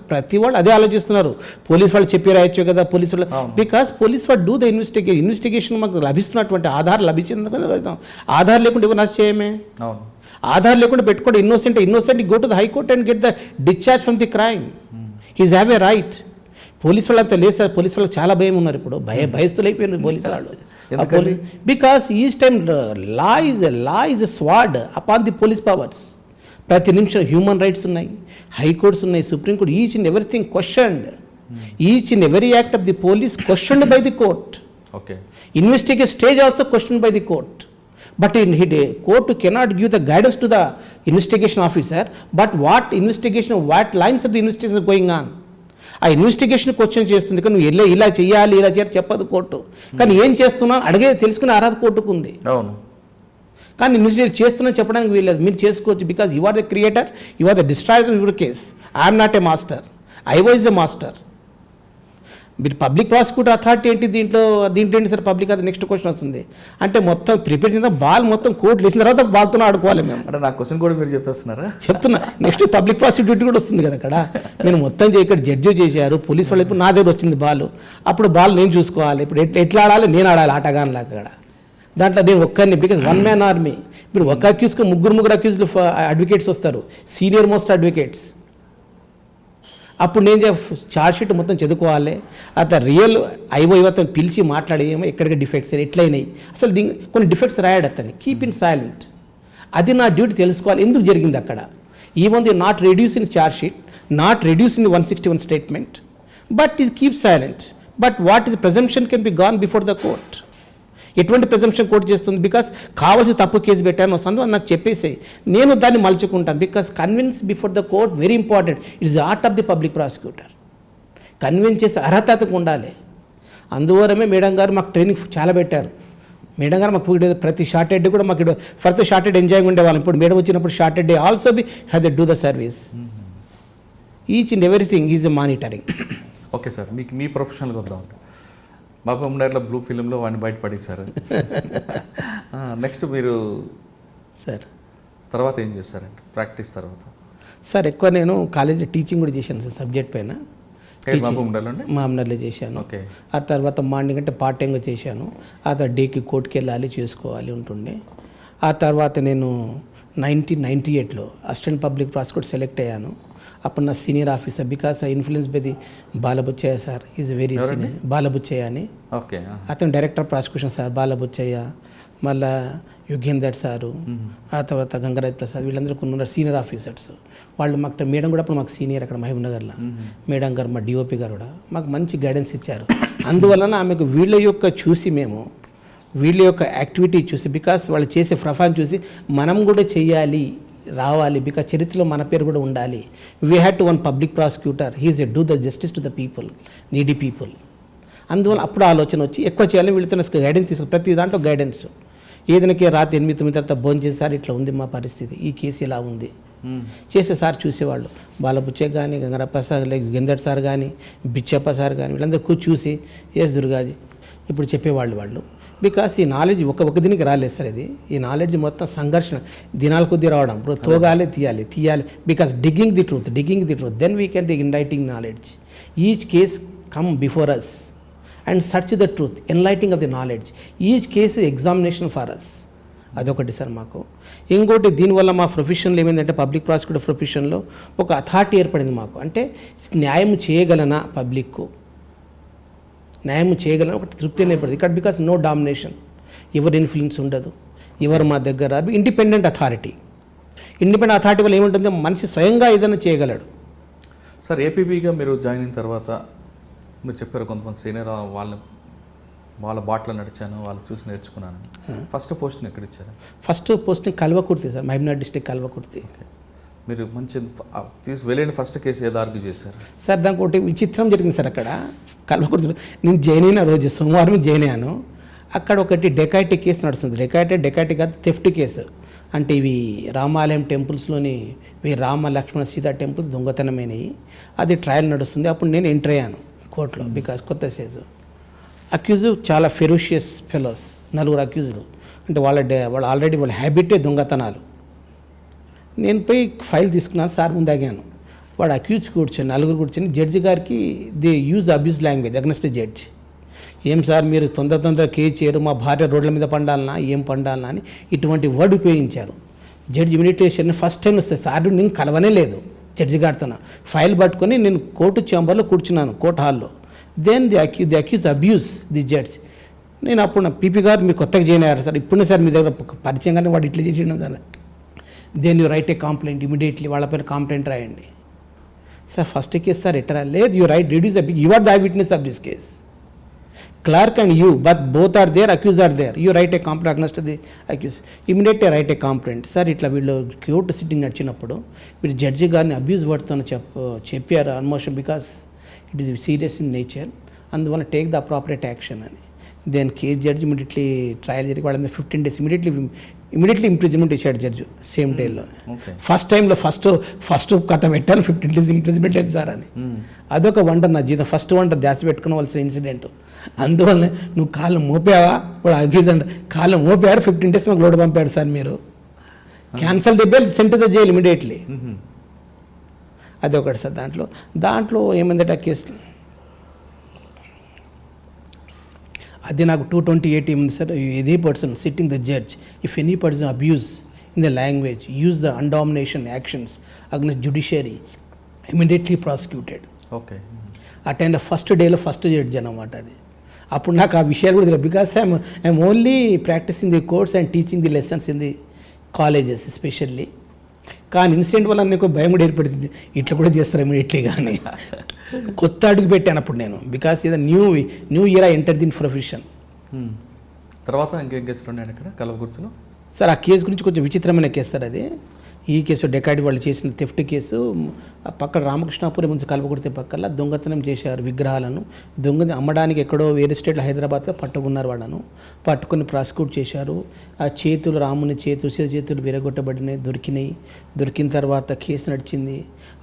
ప్రతి వాళ్ళు అదే ఆలోచిస్తున్నారు. పోలీస్ వాళ్ళు చెప్పి రాయొచ్చు కదా, పోలీస్ వాళ్ళు, బికాస్ పోలీస్ వాళ్ళు డూ ద ఇన్వెస్టిగేషన్ మాకు లభిస్తున్నటువంటి ఆధార్ లభించింది కదా పెడతాం. ఆధార్ లేకుండా ఎవరు నచ్చ చేయమే, అవును. ఆధార్ లేకుండా పెట్టుకోండి. Innocent go to the high court and get the discharge from the crime. He's have a right. Police వాళ్ళంతా లేదు సార్, పోలీస్ వాళ్ళకి చాలా భయం ఉన్నారు ఇప్పుడు, భయస్తులు అయిపోయినారు పోలీసు వాళ్ళు. Because each time law is a sword upon the police powers. ప్రతి నిమిషం హ్యూమన్ రైట్స్ ఉన్నాయి, హైకోర్ట్స్ ఉన్నాయి, supreme court, each and everything questioned. Each and every act of the police questioned by the court. Okay. Investigation stage also questioned by the court. But court cannot give the guidance to the investigation officer, but what lines of the investigation is going on. ఆ ఇన్వెస్టిగేషన్ క్వశ్చన్ చేస్తుంది, కానీ నువ్వు ఇలా చేయాలి చెప్పదు కోర్టు. కానీ ఏం చేస్తున్నా అడిగే తెలుసుకునే అర్హత కోర్టుకు ఉంది. అవును. కానీ ఇన్వెస్టిగేట్ చేస్తున్నా చెప్పడానికి వీల్లేదు. మీరు చేసుకోవచ్చు, because you are the creator, you are the destroyer of your case. I'm not a master, I was a master. మీరు పబ్లిక్ ప్రాసిక్యూటర్ అథారిటీ ఏంటి దీంట్లో ఏంటి సార్ పబ్లిక్, అది నెక్స్ట్ క్వశ్చన్ వస్తుంది. అంటే మొత్తం ప్రిపేర్ చేసిన బాల్ మొత్తం కోర్టు వేసిన తర్వాత బాల్తో ఆడుకోవాలి మేము. అంటే నా క్వశ్చన్ కూడా మీరు చెప్పేస్తున్నారా? చెప్తున్నా, నెక్స్ట్ పబ్లిక్ ప్రాసిక్యూటర్ కూడా వస్తుంది కదా అక్కడ. నేను మొత్తం ఇక్కడ జడ్జి చేశారు, పోలీస్ వాళ్ళు, ఇప్పుడు నా దగ్గర వచ్చింది బాల్, అప్పుడు బాల్ నేను చూసుకోవాలి. ఇప్పుడు ఎట్లా ఆడాలి, నేను ఆడాలి ఆటగానిలా అక్కడ. దాంట్లో నేను ఒక్కరిని, బికాజ్ వన్ మ్యాన్ ఆర్మీ. ఇప్పుడు ఒక అక్యూజ్కి ముగ్గురు అక్యూజ్లు అడ్వకేట్స్ వస్తారు, సీనియర్ మోస్ట్ అడ్వకేట్స్. అప్పుడు నేను ఛార్జ్ షీట్ మొత్తం చదువుకోవాలి, అతను రియల్ అతను పిలిచి మాట్లాడేమో ఎక్కడికి డిఫెక్ట్స్ ఎట్లయినాయి, అసలు కొన్ని డిఫెక్ట్స్ రాయాడు అతన్ని, కీప్ ఇన్ సైలెంట్. అది నా డ్యూటీ తెలుసుకోవాలి ఎందుకు జరిగింది అక్కడ. Even the not reduce in charge sheet, not reduce in 161 statement, but ఇది keep silent. But what is presumption can be gone before the court. ఎటువంటి ప్రెజంప్షన్ కోర్టు చేస్తుంది, బికాస్ కావాల్సి తప్పు కేసు పెట్టాను సందర్భం నాకు చెప్పేసి నేను దాన్ని మలుచుకుంటాను. Because convince before the court very important. It's art of the public prosecutor. Convince చేసే అర్హత అతనికి ఉండాలి. అందువలనే మేడం గారు మాకు ట్రైనింగ్ చాలా పెట్టారు. మేడం గారు మాకు ప్రతి షార్టెడ్ కూడా మాకు ఫస్ట్ షార్టెడ్ ఎంజాయింగ్ ఉండేవాళ్ళం. ఇప్పుడు మేడం వచ్చినప్పుడు shorted day also be have the do the service. Each and everything is a monitoring. Okay sir, మీకు మీ ప్రొఫెషనల్గా వద్దాం. మహబూబ్నగర్లో బ్లూ ఫిలింలో వాడిని బయటపడేశారు. నెక్స్ట్ మీరు సార్ తర్వాత ఏం చేస్తారండి ప్రాక్టీస్ తర్వాత? సార్ ఎక్కువ నేను కాలేజీ టీచింగ్ కూడా చేశాను సార్, సబ్జెక్ట్ పైన. మహబూబ్నగర్లో చేశాను. ఓకే. ఆ తర్వాత మార్నింగ్ అంటే పార్ట్ టైంగా చేశాను. ఆ తర్వాత డేకి కోర్టుకి వెళ్ళాలి, చేసుకోవాలి ఉంటుండే. ఆ తర్వాత నేను 1998లో అసిస్టెంట్ పబ్లిక్ ప్రాసిక్యూటర్ సెలెక్ట్ అయ్యాను. అప్పుడు నా senior officer, because I influence by the Balabuchaiah sir, is very senior. Balabuchaiah అని, ఓకే, అతను డైరెక్టర్ ప్రాసిక్యూషన్ సార్ బాలబుచ్చయ్య, మళ్ళా యుగేందర్ సారు, ఆ తర్వాత గంగరాజ్ ప్రసాద్, వీళ్ళందరూ కొన్ని సీనియర్ ఆఫీసర్స్. వాళ్ళు మాకు మేడం కూడా అప్పుడు మాకు సీనియర్ అక్కడ మహబూబ్నగర్లో. మేడం గారు, మా డిఓపి గారు కూడా మాకు మంచి గైడెన్స్ ఇచ్చారు. అందువలన ఆమెకు వీళ్ళ యొక్క చూసి మేము వీళ్ళ యొక్క యాక్టివిటీ చూసి, బికాస్ వాళ్ళు చేసే ప్రొఫైల్ చూసి మనం కూడా చెయ్యాలి, రావాలి, బికాస్ చరిత్రలో మన పేరు కూడా ఉండాలి. We had to one public prosecutor, he's a do the justice to the people, needy people. అందువల్ల అప్పుడు ఆలోచన వచ్చి ఎక్కువ చేయాలని వీళ్ళతో గైడెన్స్ తీసుకు, ప్రతి దాంట్లో గైడెన్స్. ఏదైనా రాత్రి 8-9 తర్వాత భోజనం చేసేసారి ఇట్లా ఉంది మా పరిస్థితి, ఈ కేసు ఇలా ఉంది చేసే సార్ చూసేవాళ్ళు. బాలబుచ్చయ్య కానీ, గంగరప్రసాద్, యుగేందర్ సార్ కానీ, బిచ్చప్ప సార్ కానీ, వీళ్ళందరూ చూసి ఎస్ దుర్గాజీ ఇప్పుడు చెప్పేవాళ్ళు వాళ్ళు. బికాస్ ఈ నాలెడ్జ్ ఒక దీనికి రాలేదు సార్. ఇది ఈ నాలెడ్జ్ మొత్తం సంఘర్షణ దినాల కొద్దీ రావడం, ఇప్పుడు తోగాలి, తీయాలి. Because digging the truth, then we can the enlightening knowledge. Each case come before us and search the truth, enlightening of the knowledge. Each case examination for us. అదొకటి సార్ మాకు. ఇంకోటి దీనివల్ల మా ప్రొఫెషన్లో ఏమైందంటే, పబ్లిక్ ప్రాసిక్యూటర్ ప్రొఫెషన్లో ఒక అథారిటీ ఏర్పడింది మాకు. అంటే న్యాయం చేయగలనా, పబ్లిక్కు న్యాయం చేయగలని ఒక తృప్తి ఏర్పడింది ఇక్కడ. బికాస్ నో డామినేషన్, ఎవరి ఇన్ఫ్లుయెన్స్ ఉండదు, ఎవరు మా దగ్గర. ఇండిపెండెంట్ అథారిటీ వల్ల ఏముంటుంది, మనిషి స్వయంగా ఏదైనా చేయగలడు. సార్, ఏపీబీగా మీరు జాయిన్ అయిన తర్వాత మీరు చెప్పారు కొంతమంది సీనియర్ వాళ్ళ బాటలో నడిచాను, వాళ్ళు చూసి నేర్చుకున్నాను. ఫస్ట్ పోస్టింగ్ ఎక్కడ ఇచ్చారు? First posting Kalwakurthy sir, Mahabubnagar district Kalwakurthy. మీరు మంచి వెళ్ళిన ఫస్ట్ కేసు ఏదో ఆర్గ్యూ చేశారు సార్? దానికి ఒకటి విచిత్రం జరిగింది సార్. అక్కడ కల్వకుర్తి నేను జాయిన్ అయిన రోజు సోమవారం జాయిన్ అయ్యాను. అక్కడ ఒకటి డెకాయిటీ కేసు నడుస్తుంది. డెకాయిటీ కాదు, థెఫ్ట్ కేసు. అంటే ఇవి రామాలయం టెంపుల్స్లోని రామ లక్ష్మణ సీతా టెంపుల్స్ దొంగతనమైనవి. అది ట్రయల్ నడుస్తుంది. అప్పుడు నేను ఎంటర్ అయ్యాను కోర్టులో, బికాస్ కొత్త సేజు. అక్యూజ్ చాలా ఫెరోషియస్ ఫెలోస్, 4 అక్యూజ్లు. అంటే వాళ్ళు ఆల్రెడీ వాళ్ళ హ్యాబిటే దొంగతనాలు. నేను పోయి ఫైల్ తీసుకున్నాను, సార్ ముందు ఆగాను. వాడు అక్యూజ్ కూర్చొని 4 కూర్చొని జడ్జి గారికి they use abuse language against judge. ఏం సార్ మీరు తొందర కేసు చేయరు, మా భార్య రోడ్ల మీద పండాలన్నా ఏం పండాలన్నా అని ఇటువంటి వర్డ్ ఉపయోగించారు. జడ్జి ఇమిడిటేషన్ ఫస్ట్ టైం వస్తే సార్ నేను కలవనే లేదు జడ్జి గారితో. ఫైల్ పట్టుకొని నేను కోర్టు ఛాంబర్లో కూర్చున్నాను, కోర్టు హాల్లో. Then the accuse abuse the judge. నేను అప్పుడు నా పీపీ గారు మీరు కొత్తగా జాయిన్ అయ్యారు సార్, ఇప్పుడే సార్ మీ దగ్గర పరిచయం కానీ వాడు ఇట్లా చేసిండు sir. Then you write a complaint immediately, వాళ్ళపైన కంప్లైంట్ రాయండి. సార్ ఫస్ట్ కేసు సార్ ఎట్లా లేదు, you write reduce you are the eye witness of this case, clerk and you, but both are there, accuse are there, you write a complaint against the accuse, immediately write a complaint. Sir ఇట్లా వీళ్ళు కోర్టు సిట్టింగ్ నడిచినప్పుడు వీళ్ళు జడ్జి గారిని అబ్యూజ్ వర్డ్తో చెప్పారు almost, because it is serious in nature, అందువల్ల టేక్ ద అప్రాపరేట్ యాక్షన్ అని. Then case judge immediately trial జరిగి వాళ్ళ 15 days ఇమీడియట్లీ ఇంప్రిజన్మెంట్ ఇచ్చాడు జడ్జి సేమ్ డేలో. ఫస్ట్ టైంలో ఫస్ట్ కథ పెట్టాను 15 days ఇంప్రిజన్మెంట్ అయింది సార్ అని. అదొక వండర్ నా జీవితం, ఫస్ట్ వండర్ దాచి పెట్టుకోవాల్సిన ఇన్సిడెంట్. అందువల్ల నువ్వు కాళ్ళు మోపావా, వాడు అగ్యూజ్ అంటే కాళ్ళు మోపారు, 15 days మాకు లోడ్ పంపాడు సార్, మీరు cancel the bail, sent the jail immediately. అదొకటి సార్. దాంట్లో ఏమైందట ఆ కేసు, అది నాకు 228 ఏముంది sir. Any person sitting the judge if any person abuse in the language use the అన్డామినేషన్ actions against judiciary immediately prosecuted. Okay, attain the first డేలో ఫస్ట్ జడ్జ్ అనమాట అది. అప్పుడు నాకు ఆ విషయాలు కూడా తెలియదు, because I'm only practising the course and teaching the lessons in the colleges especially. కానీ ఇన్సిడెంట్ వల్ల నాకు భయం కూడా ఏర్పడుతుంది, ఇట్లా కూడా చేస్తారు ఇమీడియట్లీ. కానీ కొత్త అడుగు పెట్టాను అప్పుడు నేను, బికాస్ ఇది new year I enter the profession. తర్వాత ఇంకేం కేసులు ఉన్నాయండి ఇక్కడ కల్వకుర్తిలో? సార్ ఆ కేసు గురించి కొంచెం విచిత్రమైన కేసు సార్ అది. ఈ కేసు డెకాయిటీ వాళ్ళు చేసిన థెఫ్ట్ కేసు. పక్కన రామకృష్ణాపురం నుంచి కల్వకుర్తి పక్కల దొంగతనం చేశారు విగ్రహాలను. అమ్మడానికి ఎక్కడో వేరే స్టేట్లో హైదరాబాద్లో పట్టుకున్నారు వాళ్ళను. పట్టుకొని ప్రాసిక్యూట్ చేశారు. ఆ చేతులు, రాముని చేతులు విరగొట్టబడినాయి, దొరికిన తర్వాత కేసు నడిచింది.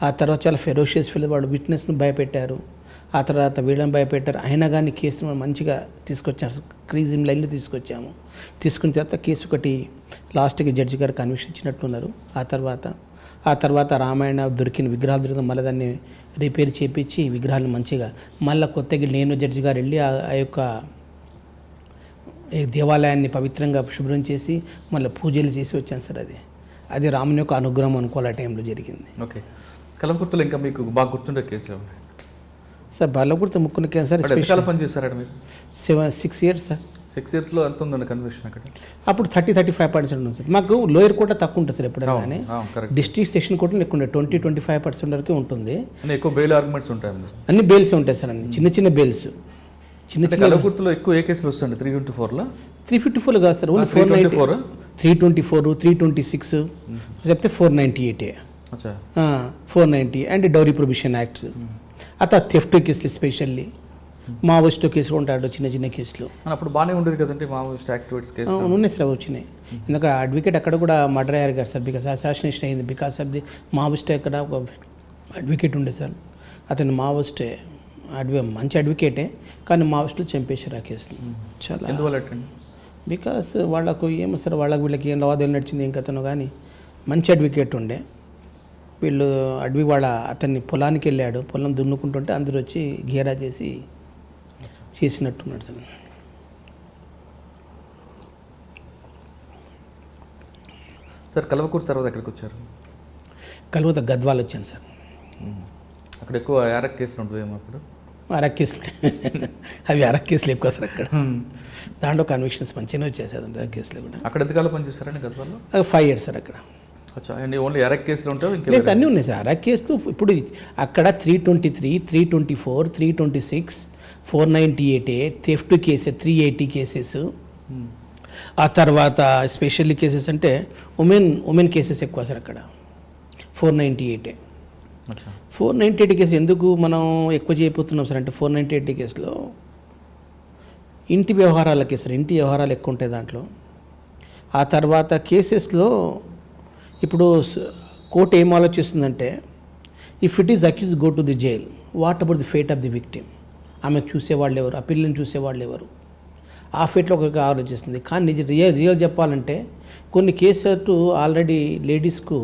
ఆ తర్వాత చాలా ఫెరోషియస్ ఫీల్, వాళ్ళు విట్నెస్ను భయపెట్టారు. ఆ తర్వాత వీళ్ళని భయపెట్టారు. అయినా కానీ కేసును మనం మంచిగా తీసుకొచ్చారు, క్రీజింగ్ లైన్లో తీసుకున్న తర్వాత కేసు ఒకటి లాస్ట్కి జడ్జి గారు కన్విక్షన్ ఇచ్చినట్లున్నారు. ఆ తర్వాత రామాయణ విగ్రహాలు దొరికిన మళ్ళీ దాన్ని రిపేర్ చేయించి విగ్రహాలు మంచిగా మళ్ళీ కొత్తగా నేను జడ్జి గారు వెళ్ళి ఆ యొక్క దేవాలయాన్ని పవిత్రంగా శుభ్రం చేసి మళ్ళీ పూజలు చేసి వచ్చాను సార్. అది రాముని యొక్క అనుగ్రహం అనుకోవాలి ఆ టైంలో జరిగింది. ఓకే, కల్వకుర్తిలో ఇంకా మీకు బాగా గుర్తుండే కేసులు ఉన్నాయి సార్? బల్లకుర్తి ముక్కున కేసు సార్. పని చేస్తారండి మీరు? 6 years సార్. 6 yearsలో ఎంత ఉందండి కన్విక్షన్ అక్కడ? అప్పుడు 30-35% ఉంది సార్. మాకు లోయర్ కోట తక్కువ ఉంటుంది సార్ ఎప్పుడైనా, కానీ డిస్ట్రిక్ట్ సెషన్ కోర్టులో ఎక్కువ ఉండే 20-25% వరకే ఉంటుంది. ఎక్కువ బెయిల్ ఆర్గ్యుమెంట్స్ ఉంటాయి, అన్ని బెయిల్స్ ఉంటాయి సార్, అన్ని చిన్న బెయిల్స్. కల్వకుర్తిలో ఎక్కువ ఏ కేసులు వస్తాయండి? 324లో? 354 కాదు సార్, ఓన్లీ 494, 324, 326 చెప్తే 498, 490 అండ్ డౌరీ ప్రొహిబిషన్ యాక్ట్స్. అత థెఫ్ట్ కేసులు ఎస్పెషల్లీ మావోయిస్ట్ కేసులు ఉంటాడు, చిన్న కేసులు. అప్పుడు బాగానే ఉండేది కదండి మావోయిస్ట్ యాక్టివిటీస్ కేసు? ఉన్నాయి సార్, వచ్చినాయి. ఎందుకంటే అడ్వకేట్ అక్కడ కూడా మర్డర్ అయ్యారు కదా సార్, బికాస్ అసాసినేషన్ అయింది బికాస్ ఆఫ్ ది మావోయిస్ట్. అక్కడ ఒక అడ్వకేట్ ఉండే సార్, అతను మావోయిస్టే, మంచి అడ్వకేటే, కానీ మావోయిస్టులు చంపేశారు ఆ కేసులు. చాలా ఎందువల్ల? బికాస్ వాళ్ళకు ఏమో సార్, వీళ్ళకి ఏం లావాదేవీలు నడిచింది ఏం కథనో, కానీ మంచి అడ్వకేట్ ఉండే. వీళ్ళు అతన్ని పొలానికి వెళ్ళాడు, పొలం దున్నుకుంటుంటే అందరూ వచ్చి గేరా చేసినట్టున్నాడు సార్. సార్ కల్వకుర్తి తర్వాత ఎక్కడికి వచ్చారు? కల్వకుర్తి గద్వాల్ వచ్చాను సార్. అక్కడ ఎక్కువ అరక్ కేసులు ఉంటుందేమో అప్పుడు? అరక్ కేసులు అవి అరక్ కేసులు ఎక్కువ సార్ అక్కడ. దాంట్లో కన్విక్షన్స్ మంచిగానే వచ్చేసారు ఆ కేసులు కూడా. అక్కడ ఎంతకాలం పనిచేస్తారండి గద్వాల్లో? 5 years సార్ అక్కడ. ఓన్లీ అరక్ కేసులు ఉంటాయి? లేదు, అన్నీ ఉన్నాయి సార్ అరక్ కేసులు. ఇప్పుడు అక్కడ 323, 324, 326, 498 థెఫ్ట్ కేసు, 380 కేసెస్. ఆ తర్వాత స్పెషల్లీ కేసెస్ అంటే ఉమెన్ కేసెస్ ఎక్కువ సార్ అక్కడ. 498. 498 కేసు ఎందుకు మనం ఎక్కువ చేయబోతున్నాం సార్ అంటే, 498 కేసులో ఇంటి వ్యవహారాలకి సార్, ఇంటి వ్యవహారాలు ఎక్కువ ఉంటాయి దాంట్లో. ఆ తర్వాత కేసెస్లో ఇప్పుడు కోర్టు ఏం ఆలోచిస్తుందంటే, if it is accuse go to the jail, what about the fate of the victim? ఆమెకు చూసేవాళ్ళు ఎవరు, ఆ పిల్లల్ని చూసేవాళ్ళు ఎవరు? ఆ ఫేట్లో ఒక ఆలోచిస్తుంది. కానీ రియల్ చెప్పాలంటే కొన్ని కేసులు ఆల్రెడీ లేడీస్కు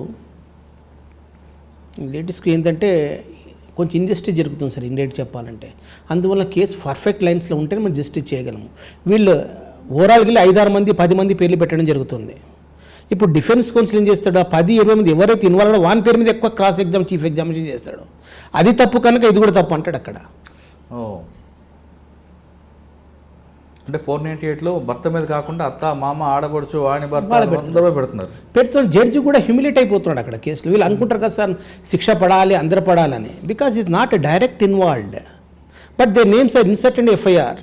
ఏంటంటే కొంచెం ఇంజస్టిస్ జరుగుతుంది సార్, ఇండైరెక్ట్ చెప్పాలంటే. అందువల్ల కేసు పర్ఫెక్ట్ లైన్స్లో ఉంటేనే మనం జస్టిస్ చేయగలము. వీళ్ళు ఓవరాల్గా 5-6 మంది 10 మంది పేర్లు పెట్టడం జరుగుతుంది. ఇప్పుడు డిఫెన్స్ కౌన్సిల్ ఏం చేస్తాడు, ఆ 10-20 మంది ఎవరైతే ఇన్వాల్వ్ అయ్యాడో వాని పేరు మీద ఎక్కువ క్రాస్ ఎగ్జామ్, చీఫ్ ఎగ్జామినేషన్ చేస్తాడు. అది తప్పు కనుక ఇది కూడా తప్పు అంటాడు అక్కడ. అంటే 498లో భర్త మీద కాకుండా అత్త, మామ, ఆడపడుచు, వాని భర్త అందరూ పెడుతున్నారు. జడ్జి కూడా హ్యూమిలేట్ అయిపోతున్నాడు అక్కడ కేసులో. వీళ్ళు అనుకుంటారు కదా సార్ శిక్ష పడాలి, అందరూ పడాలని. Because is not direct involved, but they names are insert and FIR.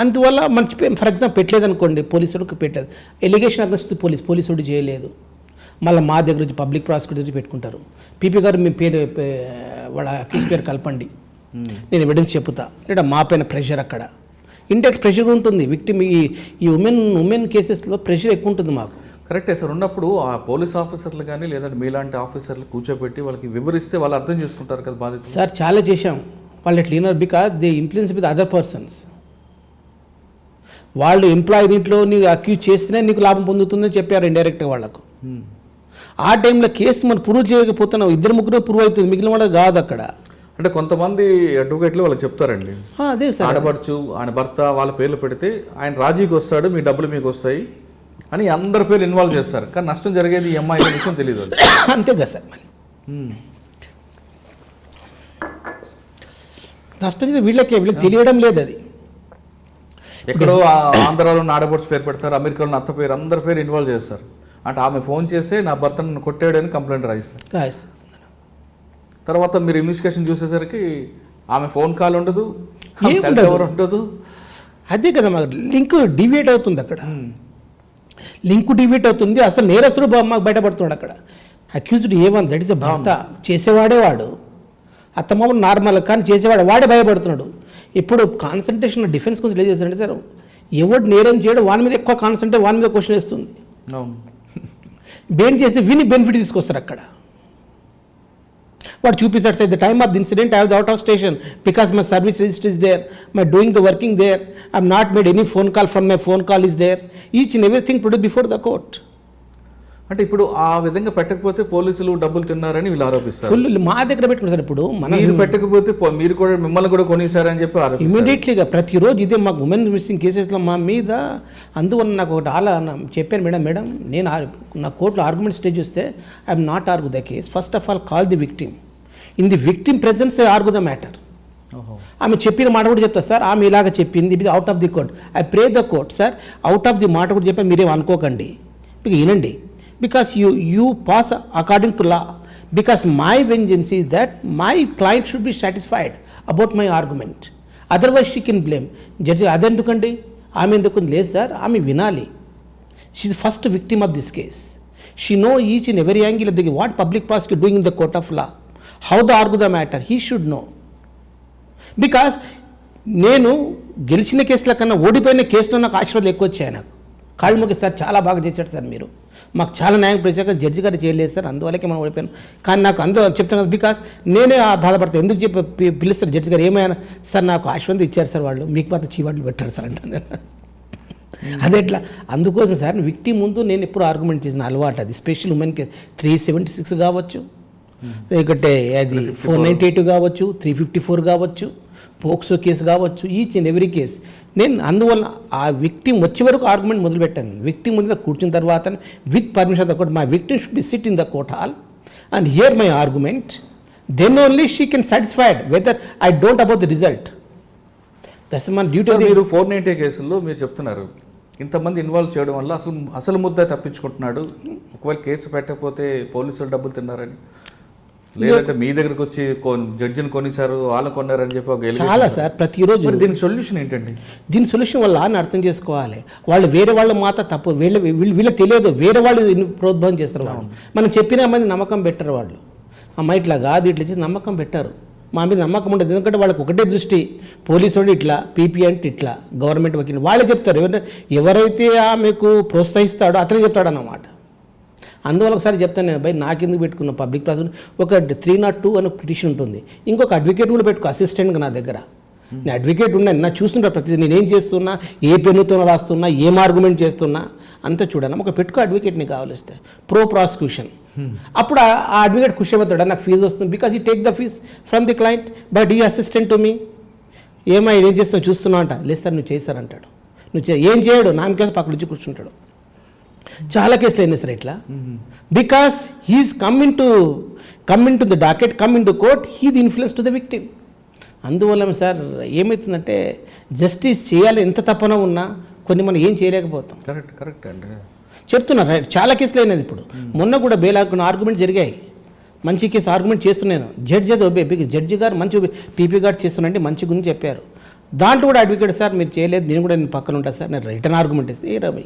అందువల్ల మంచి ఫర్ ఎగ్జాంపుల్ పెట్టలేదు అనుకోండి, పోలీసుడికి పెట్టలేదు, ఎలిగేషన్ అగెన్స్ట్ పోలీసుడు చేయలేదు, మళ్ళీ మా దగ్గర నుంచి పబ్లిక్ ప్రాసిక్యూటర్ పెట్టుకుంటారు. పీపీ గారు మీ పేరు వాళ్ళ అక్యూజ్ పేరు కలపండి, నేను ఎవిడెన్స్ చెప్తా, లేదా మా పైన ప్రెషర్. అక్కడ ఇండైరెక్ట్ ప్రెషర్ ఉంటుంది విక్టిమ్. ఈ ఉమెన్ కేసెస్లో ప్రెషర్ ఎక్కువ ఉంటుంది మాకు. కరెక్టే సార్. ఉన్నప్పుడు ఆ పోలీస్ ఆఫీసర్లు కానీ లేదంటే మీలాంటి ఆఫీసర్లు కూర్చోబెట్టి వాళ్ళకి వివరిస్తే వాళ్ళు అర్థం చేసుకుంటారు కదా బాధ్యత. సార్ చాలా చేశాం, వాళ్ళు cleaner because they influence with other persons. వాళ్ళు ఎంప్లాయీ దీంట్లో నీకు అక్యూజ్ చేస్తేనే నీకు లాభం పొందుతుందని చెప్పారు ఇండైరెక్ట్గా వాళ్ళకు. ఆ టైంలో కేసు మనం ప్రూవ్ చేయకపోతున్నాం, 2-3 ప్రూవ్ అవుతుంది, మిగిలిన వాళ్ళకి కాదు అక్కడ. అంటే కొంతమంది అడ్వకేట్లు వాళ్ళకి చెప్తారండి, అదే సార్, ఆడపడుచు, ఆయన భర్త వాళ్ళ పేర్లు పెడితే ఆయన రాజీకి వస్తాడు, మీ డబ్బులు మీకు వస్తాయి అని అందరి పేర్లు ఇన్వాల్వ్ చేస్తారు. కానీ నష్టం జరిగేది ఈ అమ్మాయి విషయం తెలియదు. అంతే కదా సార్. మరి నష్టం వీళ్ళకి తెలియడం లేదు. అది ఎక్కడో ఆంధ్రాలో ఆడపడుచు పేరు పెడతారు, అమెరికాలో అత్త పేరు, అందరి పేరు ఇన్వాల్వ్ చేస్తారు. అంటే ఆమె ఫోన్ చేస్తే నా భర్త నన్ను కొట్టాడని కంప్లైంట్ రాయిస్తారు. తర్వాత మీరు ఇన్వెస్టిగేషన్ చూసేసరికి ఆమె ఫోన్ కాల్ ఉండదు, ఉండదు. అదే కదా మాకు లింక్ డివియేట్ అవుతుంది అక్కడ. లింక్ డివియేట్ అవుతుంది, అసలు నేరస్తుడు మాకు బయటపడుతున్నాడు అక్కడ. అక్యూజ్డ్ ఏమన్ దట్ ఇస్ భర్త, చేసేవాడే వాడు, అత్తమామ నార్మల్, కానీ చేసేవాడు వాడే భయపడుతున్నాడు. ఇప్పుడు కాన్సన్ట్రేషన్ డిఫెన్స్ కోసం ఏం చేస్తారంటే సార్, ఎవడు నేరం చేయడం వాని మీద ఎక్కువ కాన్సన్ట్రేట్, వాని మీద క్వశ్చన్ వేస్తుంది. బెయిన్ చేసి విని బెనిఫిట్ తీసుకొస్తారు అక్కడ. వాడు చూపిస్తాడు sir, the time of the incident I was out of station because my service register is there, my doing the working there, I am not made any phone call from my phone call is there, each and everything produce before the court. అంటే ఇప్పుడు ఆ విధంగా పెట్టకపోతే పోలీసులు డబ్బులు తిన్నారని వీళ్ళు ఆరోపిస్తారు. ఫుల్ మా దగ్గర పెట్టుకున్నారు సార్. ఇప్పుడు మీరు పెట్టకపోతే మీరు కూడా మిమ్మల్ని కూడా కొనేసారని చెప్పి ఇమీడియట్లీగా ప్రతిరోజు ఇదే మాకు ఉమెన్ మిస్సింగ్ కేసెస్లో మా మీద. అందువల్ల నాకు ఒకటి చెప్పాను, మేడం నేను నా కోర్టులో ఆర్గ్యుమెంట్ స్టేజ్ వస్తే I'm not argue the case, first of all call the victim, in the victim presence argue the matter. ఆమె చెప్పిన మాట కూడా చెప్తా సార్, ఆమె ఇలాగ చెప్పింది, ఇది out of the court, I pray the court sir, out of the మాట కూడా చెప్పాను, మీరేం అనుకోకండి, మీకు వినండి. Because you pass according to law, because my vengeance is that my client should be satisfied about my argument, otherwise she can blame. Judge adendukandi aame enduku లేదు సార్, ఆమె వినాలి. She is the first victim of this case. She know each and every angle of the what public prosecutor doing in the court of law, how to argue the matter, he should know. Because నేను గెలిచిన కేసుల కన్నా ఓడిపోయిన కేసులో నాకు ఆశీర్వాదాలు ఎక్కువ వచ్చాయి. నాకు కాళ్ళు మొక్కి సార్ చాలా బాగా చేశాడు సార్, మీరు మాకు చాలా న్యాయం ప్రచాక జడ్జి గారు చేయలేదు సార్, అందువల్లకే మనం ఓడిపోయాను. కానీ నాకు అందులో చెప్తాను కదా, బికాస్ నేనే బాధపడతాను. ఎందుకు చెప్పి పిలుస్తారు జడ్జి గారు, ఏమైనా సార్ నాకు ఆశీర్వాదం ఇచ్చారు సార్, వాళ్ళు మీకు మాత్రం చీవాట్లు పెట్టారు సార్ అంటే. అదే ఎట్లా, అందుకోసం సార్ విక్టిమ్ ముందు నేను ఎప్పుడు ఆర్గ్యుమెంట్ చేసిన అలవాటు అది. స్పెషల్ ఉమెన్కి 376 కావచ్చు, లేకపోతే అది 498 కావచ్చు, 354 కావచ్చు, పోక్సో కేసు కావచ్చు, ఈచ్ అండ్ ఎవ్రీ కేసు నేను అందువల్ల ఆ విక్టిమ్ వచ్చే వరకు ఆర్గ్యుమెంట్ మొదలుపెట్టాను. విక్టిమ్ ముందు కూర్చున్న తర్వాత with permission the court, my victim should be sit in the court hall and hear my argument, then only she can satisfied whether I don't about the result. That's my duty. మీరు 498 కేసుల్లో మీరు చెప్తున్నారు ఇంతమంది ఇన్వాల్వ్ చేయడం వల్ల అసలు ముద్ద తప్పించుకుంటున్నాడు, ఒకవేళ కేసు పెట్టకపోతే పోలీసులు డబ్బులు తిన్నారని, లేదంటే మీ దగ్గరకు వచ్చి జడ్జిని కొనిసారు, వాళ్ళు కొన్నారని చెప్పి చాలా సార్ ప్రతిరోజు. దీనికి సొల్యూషన్ ఏంటండి? దీని సొల్యూషన్ వాళ్ళ అని అర్థం చేసుకోవాలి. వాళ్ళు వేరే వాళ్ళ మాట తప్పు, వీళ్ళకి తెలియదు, వేరే వాళ్ళు ప్రోద్బలం చేస్తారు. వాళ్ళు మనం చెప్పిన మంది నమ్మకం పెట్టరు, వాళ్ళు అమ్మాయి ఇట్లా కాదు ఇట్లా చేసి నమ్మకం పెట్టారు. మా మీద నమ్మకం ఉండదు. ఎందుకంటే వాళ్ళకి ఒకటే దృష్టి, పోలీసు వాడు ఇట్లా, పీపీ అంటే ఇట్లా, గవర్నమెంట్ వకీల్ వాళ్ళే చెప్తారు. ఎవరైతే ఆమెకు ప్రోత్సహిస్తాడో అతనే చెప్తాడు అన్నమాట. అందువల్ల ఒకసారి చెప్తాను నేను, భయ్ నాకెందుకు పెట్టుకున్న పబ్లిక్ ప్రాసిక్యూటర్ ఒక 302 అని పిటిషన్ ఉంటుంది, ఇంకొక అడ్వకేట్ కూడా పెట్టుకో అసిస్టెంట్గా నా దగ్గర. నేను అడ్వకేట్ ఉన్నాను, నా చూస్తుంటారు ప్రతి నేనేం చేస్తున్నా, ఏ పెన్నుతో రాస్తున్నా, ఏం ఆర్గ్యుమెంట్ చేస్తున్నా అంతా చూడాలి. ఒక పెట్టుకో అడ్వకేట్ నీకు కావాలిస్తే, ప్రో ప్రాసిక్యూషన్. అప్పుడు ఆ అడ్వకేట్ ఖుషి అవుతాడు, నాకు ఫీజు వస్తుంది, because he take the fees from the client but he assistant to me. ఏమై ఏం చేస్తావు చూస్తున్నావు అంట, లేదు సార్ నువ్వు చేశారంటాడు. ఏం చేయడు, నామకేసి పక్కన నుంచి కూర్చుంటాడు. చాలా కేసులు అయినా సరే ఇట్లా, because he's coming to the docket, coming to court, he the influence to the victim. అందువల్ల సార్ ఏమవుతుందంటే జస్టిస్ చేయాలి ఎంత తప్పన ఉన్నా కొన్ని మనం ఏం చేయలేకపోతాం. కరెక్ట్ అండి చెప్తున్నా, చాలా కేసులు అయినది. ఇప్పుడు మొన్న కూడా బెయిల్ ఆర్గ్యుమెంట్ జరిగాయి, మంచి కేసు ఆర్గ్యుమెంట్ చేస్తున్నాను, జడ్జి గారు మంచి పీపీ గారు చేస్తున్నాంటే మంచి గురించి చెప్పారు. దాంట్లో కూడా అడ్వకేట్ సార్ మీరు చేయలేదు, నేను కూడా నేను పక్కన ఉంటాను సార్, నేను రిటర్న్ ఆర్గ్యుమెంట్ ఇస్తే ఏ రవి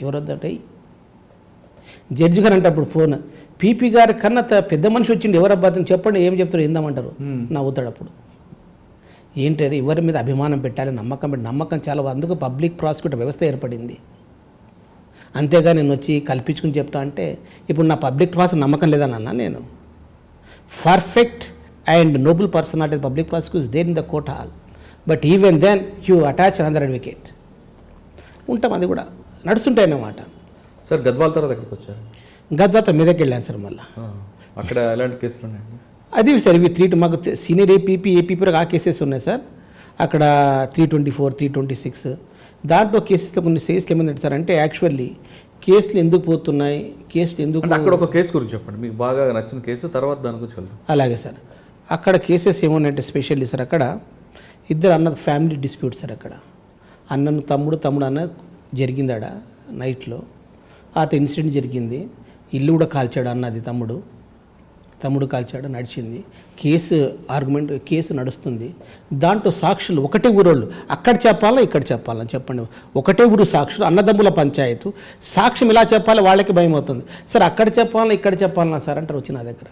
ఎవరు వద్దంటే జడ్జి గారు అంటే అప్పుడు ఫోన్, పీపీ గారి కన్నా పెద్ద మనిషి వచ్చిండి, ఎవరు అబ్బాయి చెప్పండి, ఏం చెప్తారు ఏందామంటారు, నవ్వుతాడు. అప్పుడు ఏంటంటే ఎవరి మీద అభిమానం పెట్టాలి, నమ్మకం చాలా, అందుకు పబ్లిక్ ప్రాసిక్యూటర్ వ్యవస్థ ఏర్పడింది. అంతేగా నేను వచ్చి కల్పించుకుని చెప్తా అంటే, ఇప్పుడు నా పబ్లిక్ ప్రాసిక్యూటర్ నమ్మకం లేదని అన్నా నేను. Perfect and noble personality public prosecutor there in the court hall, but even then you attach another advocate ఉంటాం. అది కూడా నడుస్తుంటాయి అన్నమాట. సార్ గద్వాల తర్వాత ఎక్కడికి వచ్చారు? గద్వాల మీదకి వెళ్ళాను సార్. మళ్ళీ అక్కడ ఎలాంటి కేసులు ఉన్నాయండి? అది సార్ ఇవి 3 మాకు సీనియర్ ఏపీపీ ఆ కేసెస్ ఉన్నాయి సార్. అక్కడ 324, 326 దాంట్లో కేసెస్లో కొన్ని కేసులు ఏమైందంటే సార్, అంటే యాక్చువల్లీ కేసులు ఎందుకు పోతున్నాయి, కేసులు ఎందుకు, అక్కడ ఒక కేసు గురించి చెప్పండి, మీకు బాగా నచ్చిన కేసు, తర్వాత దాని గురించి వెళ్దాం. అలాగే సార్. అక్కడ కేసెస్ ఏమన్నాయంటే స్పెషల్లీ సార్, అక్కడ ఇద్దరు అన్న ఫ్యామిలీ డిస్ప్యూట్ సార్. అక్కడ అన్నను తమ్ముడు అన్న జరిగింది ఆడ నైట్లో. ఇన్సిడెంట్ జరిగింది, ఇల్లు కూడా కాల్చాడు అన్నది, తమ్ముడు కాల్చాడు, నడిచింది కేసు నడుస్తుంది. దాంట్లో సాక్షులు ఒకటే ఊరోళ్ళు, అక్కడ చెప్పాలా ఇక్కడ చెప్పాలా చెప్పండి, ఒకటే ఊరు సాక్షులు, అన్నదమ్ముల పంచాయతీ, సాక్ష్యం ఇలా చెప్పాలి వాళ్ళకి భయం అవుతుంది. సార్ అక్కడ చెప్పాలా ఇక్కడ చెప్పాలన్నా సార్ అంటారు వచ్చి నా దగ్గర.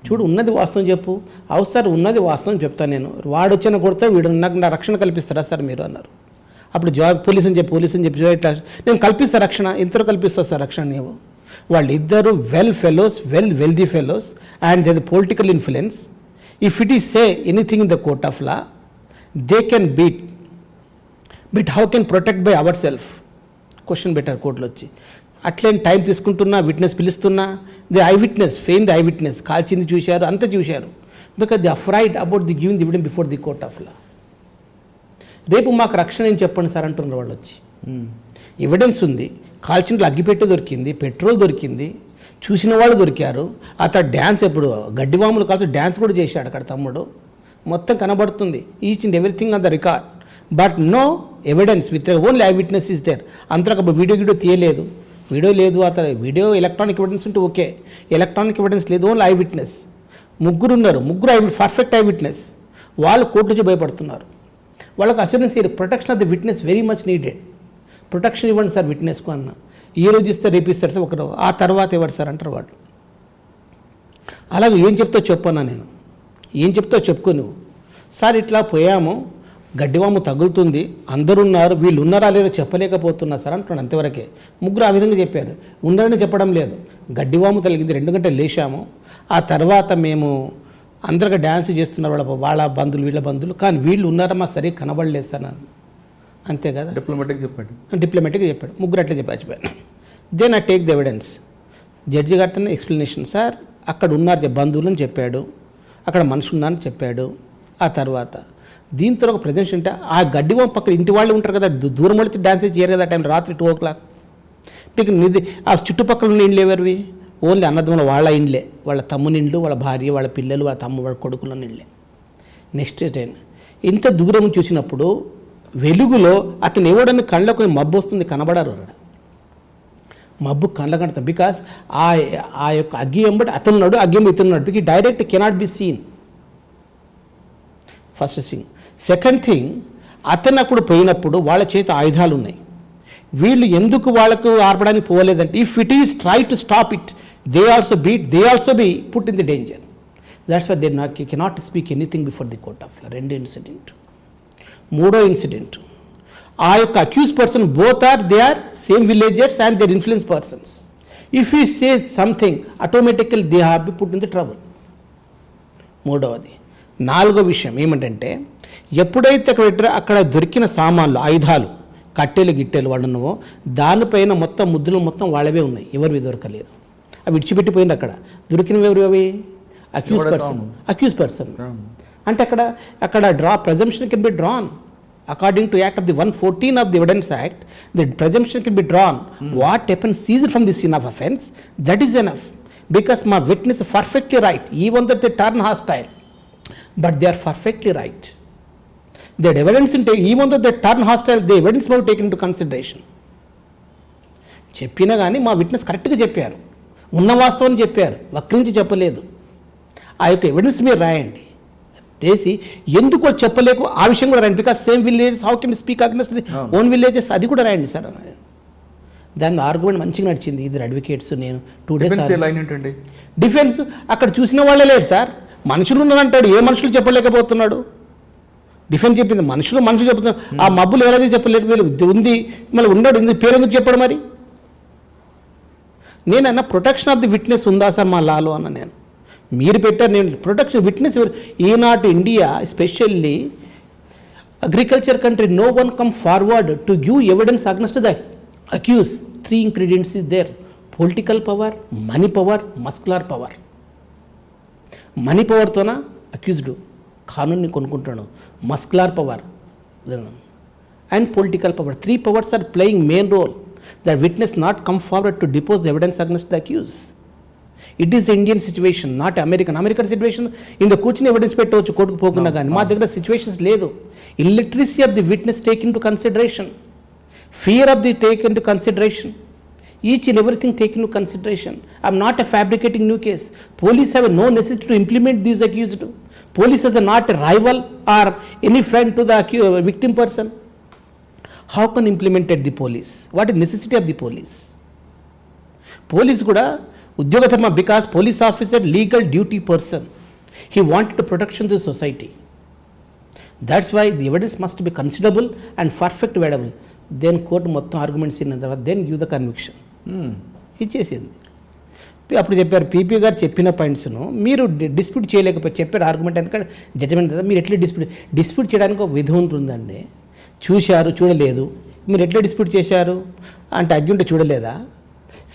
చూడు ఉన్నది వాస్తవం చెప్పు, అవు సార్ ఉన్నది వాస్తవం చెప్తాను నేను, వాడు వచ్చిన కొడితే వీడు నాకు నా రక్షణ కల్పిస్తారా సార్ మీరు అన్నారు. అప్పుడు జవాబు పోలీసుని చెప్పి ఇట్లా నేను కల్పిస్తా రక్షణ, ఎంతలో కల్పిస్తావు సార్ రక్షణ నీవు. వాళ్ళిద్దరూ wealthy fellows and they political influence. If it is say anything in the court of law they can but how can protect by our self question పెట్టారు కోర్టులో వచ్చి. అట్లేం టైం తీసుకుంటున్నా, విట్నెస్ పిలుస్తున్నా, ది ఐ విట్నెస్ కాల్చింది చూశారు, అంతా చూశారు, because the afraid about the giving the evidence before the court of లా. రేపు మాకు రక్షణ ఏం చెప్పండి సార్ అంటున్నారు వాళ్ళు వచ్చి. ఎవిడెన్స్ ఉంది, కాల్చిన అగ్గిపెట్టె దొరికింది, పెట్రోల్ దొరికింది, చూసిన వాళ్ళు దొరికారు. అతను డ్యాన్స్ ఎప్పుడు గడ్డివాములు కాల్చి డ్యాన్స్ కూడా చేశాడు అక్కడ తమ్ముడు, మొత్తం కనబడుతుంది, each and everything on the record. But no evidence with only eye witness is there. అంతకు వీడియో తీయలేదు, వీడియో లేదు, అతను వీడియో ఎలక్ట్రానిక్ ఎవిడెన్స్ ఉంటే ఓకే, ఎలక్ట్రానిక్ ఎవిడెన్స్ లేదు, ఓన్లీ ఐ విట్నెస్. ముగ్గురు పర్ఫెక్ట్ ఐ విట్నెస్. వాళ్ళు కోర్టు నుంచి భయపడుతున్నారు. వాళ్ళకి assurance protection of the witness very much needed. Protection ఇవ్వండి సార్ విట్నెస్కు అన్న, ఈ రోజు ఇస్తే రేపు ఇస్తారు సార్ ఒకరు, ఆ తర్వాత ఎవరు సార్ అంటారు వాళ్ళు. అలాగే ఏం చెప్తావు చెప్పన్నా నేను, ఏం చెప్తావు చెప్పుకో నువ్వు. సార్ ఇట్లా పోయాము, గడ్డివాము తగులుతుంది, అందరూ ఉన్నారు, వీళ్ళు ఉన్నారా లేదో చెప్పలేకపోతున్నా సార్ అంటున్నాడు. అంతవరకే. ముగ్గురు ఆ విధంగా చెప్పారు, ఉన్నారని చెప్పడం లేదు. గడ్డివాము తగిలింది, 2 గంటలు లేచాము, ఆ తర్వాత మేము అందరిగా డ్యాన్స్ చేస్తున్నారు వాళ్ళ బంధువులు వీళ్ళ బంధువులు, కానీ వీళ్ళు ఉన్నారా మాకు సరిగ్గా కనబడలేదు సార్ నన్ను. అంతే కదా, డిప్లొమాటిక్గా చెప్పాడు. ముగ్గురు అట్లా చెప్పాను. Then I take the evidence. Judge గారితో ఎక్స్ప్లెనేషన్, సార్ అక్కడ ఉన్నారు బంధువులని చెప్పాడు, అక్కడ మనుషులు ఉన్నారని చెప్పాడు. ఆ తర్వాత దీంతో ఒక ప్రజెంట్ అంటే ఆ గడ్డివాము పక్కన ఇంటి వాళ్ళు ఉంటారు కదా, దూరం వెళితే డ్యాన్స్ చేయరు కదా టైం, రాత్రి 2 o'clock. మీకు నిధి ఆ చుట్టుపక్కల ఉన్న ఇండ్లు ఎవరివి? ఓన్లీ అన్నదమ్ముల వాళ్ళ ఇండ్లే, వాళ్ళ తమ్ముని ఇండ్లు, వాళ్ళ భార్య, వాళ్ళ పిల్లలు, వాళ్ళ వాళ్ళ కొడుకుల ఇండ్లే. నెక్స్ట్ టైం ఇంత దూరం చూసినప్పుడు వెలుగులో అతను ఎవడని కళ్ళకు మబ్బు వస్తుంది, కనబడారు. మబ్బు కళ్ళ కడతాం, బికాస్ ఆ యొక్క అగ్గి ఎంబడి అతనున్నాడు, అగ్గి ఇతనున్నాడు, because direct cannot be seen. First thing. Second thing, అతను అక్కడ పోయినప్పుడు వాళ్ళ చేత ఆయుధాలు ఉన్నాయి. వీళ్ళు ఎందుకు వాళ్ళకు ఆర్పడానికి పోలేదంటే, if it is try to stop it, they also be put in the danger. That's why they cannot speak anything before the court of law. రెండో ఇన్సిడెంట్. మూడో ఇన్సిడెంట్, ఆ యొక్క accuse person both are they are same villagers and their influence persons. If you say something automatically they have be put in the trouble. మూడవది. నాలుగో విషయం ఏమిటంటే, ఎప్పుడైతే అక్కడ దొరికిన సామాన్లు, ఆయుధాలు, కట్టెలు గిట్టెలు వాడున్నావో దానిపైన మొత్తం ముద్దులు మొత్తం వాళ్ళవే ఉన్నాయి, ఎవరివి దొరకలేదు. అవి విడిచిపెట్టిపోయింది. అక్కడ దొరికినవి ఎవరు? అవి అక్యూజ్ పర్సన్. అంటే అక్కడ presumption can be drawn. According to Act of the 114 of the Evidence Act, the presumption can be drawn. What happened seized from the scene of offence, that is enough. Because my witness is perfectly right, even though they turn hostile, but they are perfectly right. That evidence, even though they turn hostile, the evidence was taken into consideration. చెప్పినా కానీ మా విట్నెస్ కరెక్ట్గా చెప్పారు, ఉన్న వాస్తవం చెప్పారు, వక్రించి చెప్పలేదు. ఆ యొక్క ఎవిడెన్స్ మీరు రాయండి, చేసి ఎందుకు చెప్పలేకు ఆ విషయం కూడా రాయండి. Because same villages, how can speak against the own villages, అది కూడా రాయండి సార్. దాని ఆర్గ్యుమెంట్ మంచిగా నడిచింది. ఇద్దరు అడ్వకేట్స్, నేను 2 days. డిఫెన్స్ అక్కడ చూసిన వాళ్ళే లేరు సార్. మనుషులు ఉన్నారంటాడు, ఏ మనుషులు చెప్పలేకపోతున్నాడు? డిఫెన్స్ చెప్పింది మనుషులు చెప్తున్నారు. ఆ మబ్బులు ఎలాగే చెప్పలేదు, వీళ్ళు ఉంది మళ్ళీ ఉన్నాడు, పేరు ఎందుకు చెప్పాడు మరి? నేనన్నా ప్రొటెక్షన్ ఆఫ్ ది విట్నెస్ ఉందా సార్ మా లాలో అన్న. నేను మీరు పెట్టారు, నేను ప్రొటెక్షన్ విట్నెస్. ఈనాటి India especially agriculture country, no one come forward to give evidence against the accuse. 3 ingredients is there: political power, money power, muscular power. Money పవర్తోన అక్యూజ్డ్ కానూన్ని కొనుక్కుంటాడు, muscular power and political power. 3 powers are playing main role. The witness not come forward to depose the evidence against the accused. It is Indian situation, not American situation. In the కూర్చుని ఎవిడెన్స్ పెట్టవచ్చు కోర్టుకు పోకుండా, కానీ మా దగ్గర సిచ్యువేషన్స్ లేదు. Illiteracy of the witness take in to consideration, fear of the take in to consideration, each and everything taken into consideration. I am not fabricating new case. Police have no necessity to implement these accused. Police is not a rival or any friend to the victim person. How can implemented the police? What is necessity of the police? Police kuda udyogathama, because police officer legal duty person, he wanted to protection to the society. That's why the evidence must be considerable and perfect available. Then court మొత్తం ఆర్గ్యుమెంట్స్ ఇన్న తర్వాత దెన్ గివ్ ద కన్విక్షన్ ఇచ్చేసింది. అప్పుడు చెప్పారు పీపీ గారు చెప్పిన పాయింట్స్ను మీరు డిస్ప్యూట్ చేయలేకపోతే చెప్పారు ఆర్గ్యుమెంట్ అనుక జడ్జిమెంట్ కదా, మీరు ఎట్లా డిస్ప్యూట్ చేయడానికి ఒక విధి ఉంటుందండి. చూశారు, చూడలేదు, మీరు ఎట్లా డిస్ప్యూట్ చేశారు అంటే అగ్యుంటే చూడలేదా?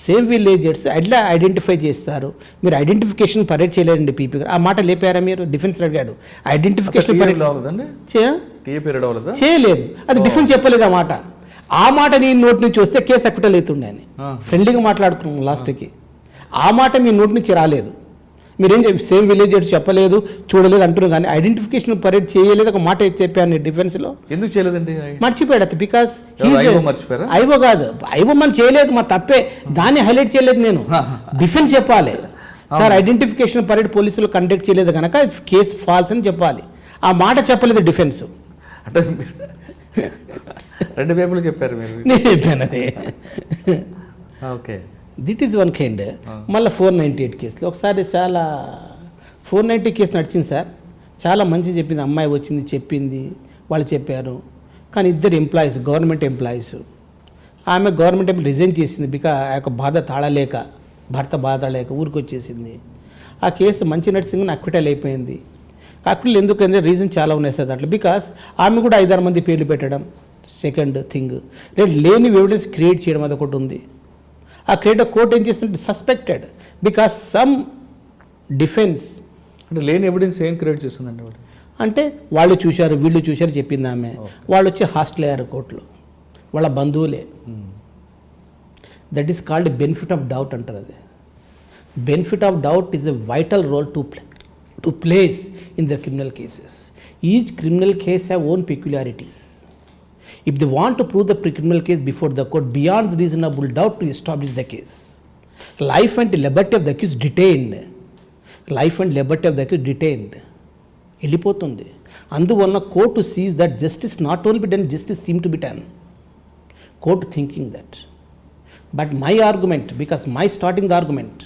సేమ్ విలేజర్స్ ఎట్లా ఐడెంటిఫై చేస్తారు? మీరు ఐడెంటిఫికేషన్ పరేడ్ చేయలేదండి పీపీ గారు. ఆ మాట లేపారా మీరు? డిఫెన్స్ అడిగాడు ఐడెంటిఫికేషన్ చేయలేదు, అది డిఫెన్స్ చెప్పలేదు ఆ మాట. ఆ మాట నీ నోటి నుంచి వస్తే కేసు అక్విటల్ అవుతుండే అని ఫ్రెండ్లీగా మాట్లాడుకున్నాం లాస్ట్కి. ఆ మాట మీ నోటి నుంచి రాలేదు, మీరేం సేమ్ విలేజర్స్ చెప్పలేదు, చూడలేదు అంటున్నారు, కానీ ఐడెంటిఫికేషన్ పరేడ్ చేయలేదు ఒక మాట చెప్పాను డిఫెన్స్లో. ఎందుకు చేయలేదండి? మర్చిపోయాడు అది. బికాస్ ఐవో కాదు, ఐవో మనం చేయలేదు, మా తప్పే, దాన్ని హైలైట్ చేయలేదు నేను. డిఫెన్స్ చెప్పాలి సార్, ఐడెంటిఫికేషన్ పరేడ్ పోలీసులు కండక్ట్ చేయలేదు కనుక కేసు ఫాల్స్ అని చెప్పాలి. ఆ మాట చెప్పలేదు డిఫెన్స్. అంటే 2 పేపర్లు చెప్పారు మీరు? నేను చెప్పాను అది. Okay, that is one kind. మళ్ళీ 498 కేసులో ఒకసారి చాలా 490 కేసు నడిచింది సార్. చాలా మంచి చెప్పింది, అమ్మాయి వచ్చింది చెప్పింది, వాళ్ళు చెప్పారు. కానీ 2 ఎంప్లాయీస్, గవర్నమెంట్ ఎంప్లాయీస్, ఆమె గవర్నమెంట్ ఎంప్లాయీ రిజైన్ చేసింది. బికాజ్ ఆ యొక్క బాధ తాళలేక, భర్త బాధ తాళలేక ఊరికి వచ్చేసింది. ఆ కేసు మంచి నడిచింది, అక్విటల్ అయిపోయింది. అక్విటల్ ఎందుకంటే రీజన్ చాలా ఉన్నాయి సార్ దాంట్లో. బికాస్ ఆమె కూడా 5-6 మంది పేర్లు పెట్టడం సెకండ్ థింగ్, లేని ఎవిడెన్స్ క్రియేట్ చేయడం అదొకటి ఉంది. ఆ క్రియేట్ కోర్ట్ ఏం చేస్తుంటే సస్పెక్టెడ్ బికాస్ సమ్ డిఫెన్స్. అంటే లేని ఎవిడెన్స్ ఏం క్రియేట్ చేస్తుందండి అంటే వాళ్ళు చూశారు, వీళ్ళు చూశారు చెప్పింది ఆమె. వాళ్ళు వచ్చి హాస్టల్ అయ్యారు కోర్టులో, వాళ్ళ బంధువులే. That is called benefit of doubt అంటారు. అది benefit of doubt is a vital role to place in their criminal cases. Each criminal case have own peculiarities. If they want to prove the criminal case before the court beyond reasonable doubt to establish the case, life and liberty of the accused detained, వెళ్ళిపోతుంది. అందువల్ల court seize that justice not only be done, justice seem to be done. Court thinking that. But my argument, because my starting the argument,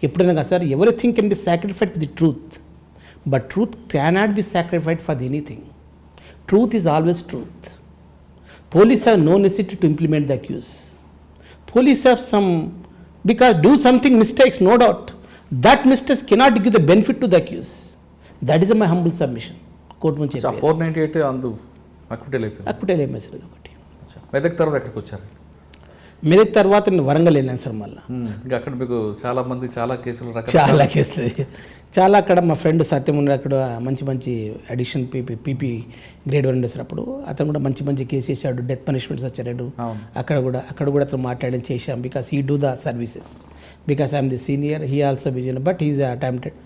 ఎప్పుడైనా కదా sir, everything can be sacrificed to the truth. But truth cannot be sacrificed for anything. Truth is always truth. Police have no necessity to implement the accused. Police have some, because do something mistakes, no doubt. That mistakes cannot give the benefit to the accused. That is my humble submission. Court నుంచి 498 అందు అక్విటల్ అయిపోయింది. అక్విటల్ ఏమేసారు ఒకటి. మెదక్ తర్వాత ఎక్కడికి వచ్చారు? మెదక్ తర్వాత నేను వరంగల్ వెళ్ళాను సార్ మళ్ళీ. ఇంకా అక్కడ మీకు చాలా మంది చాలా కేసులు చాలా కేసులు చాలా అక్కడ మా ఫ్రెండ్ సత్యం ఉండే అక్కడ మంచి మంచి అడిషన్ పీపీ గ్రేడ్ 1 ఉండేసారు అప్పుడు. అతను కూడా మంచి మంచి కేసు చేశాడు, డెత్ పనిష్మెంట్స్ వచ్చాడు. అక్కడ కూడా అతను మాట్లాడడం చేశాం. Because he do the services, because I'm the senior, he also vision, but he's attempted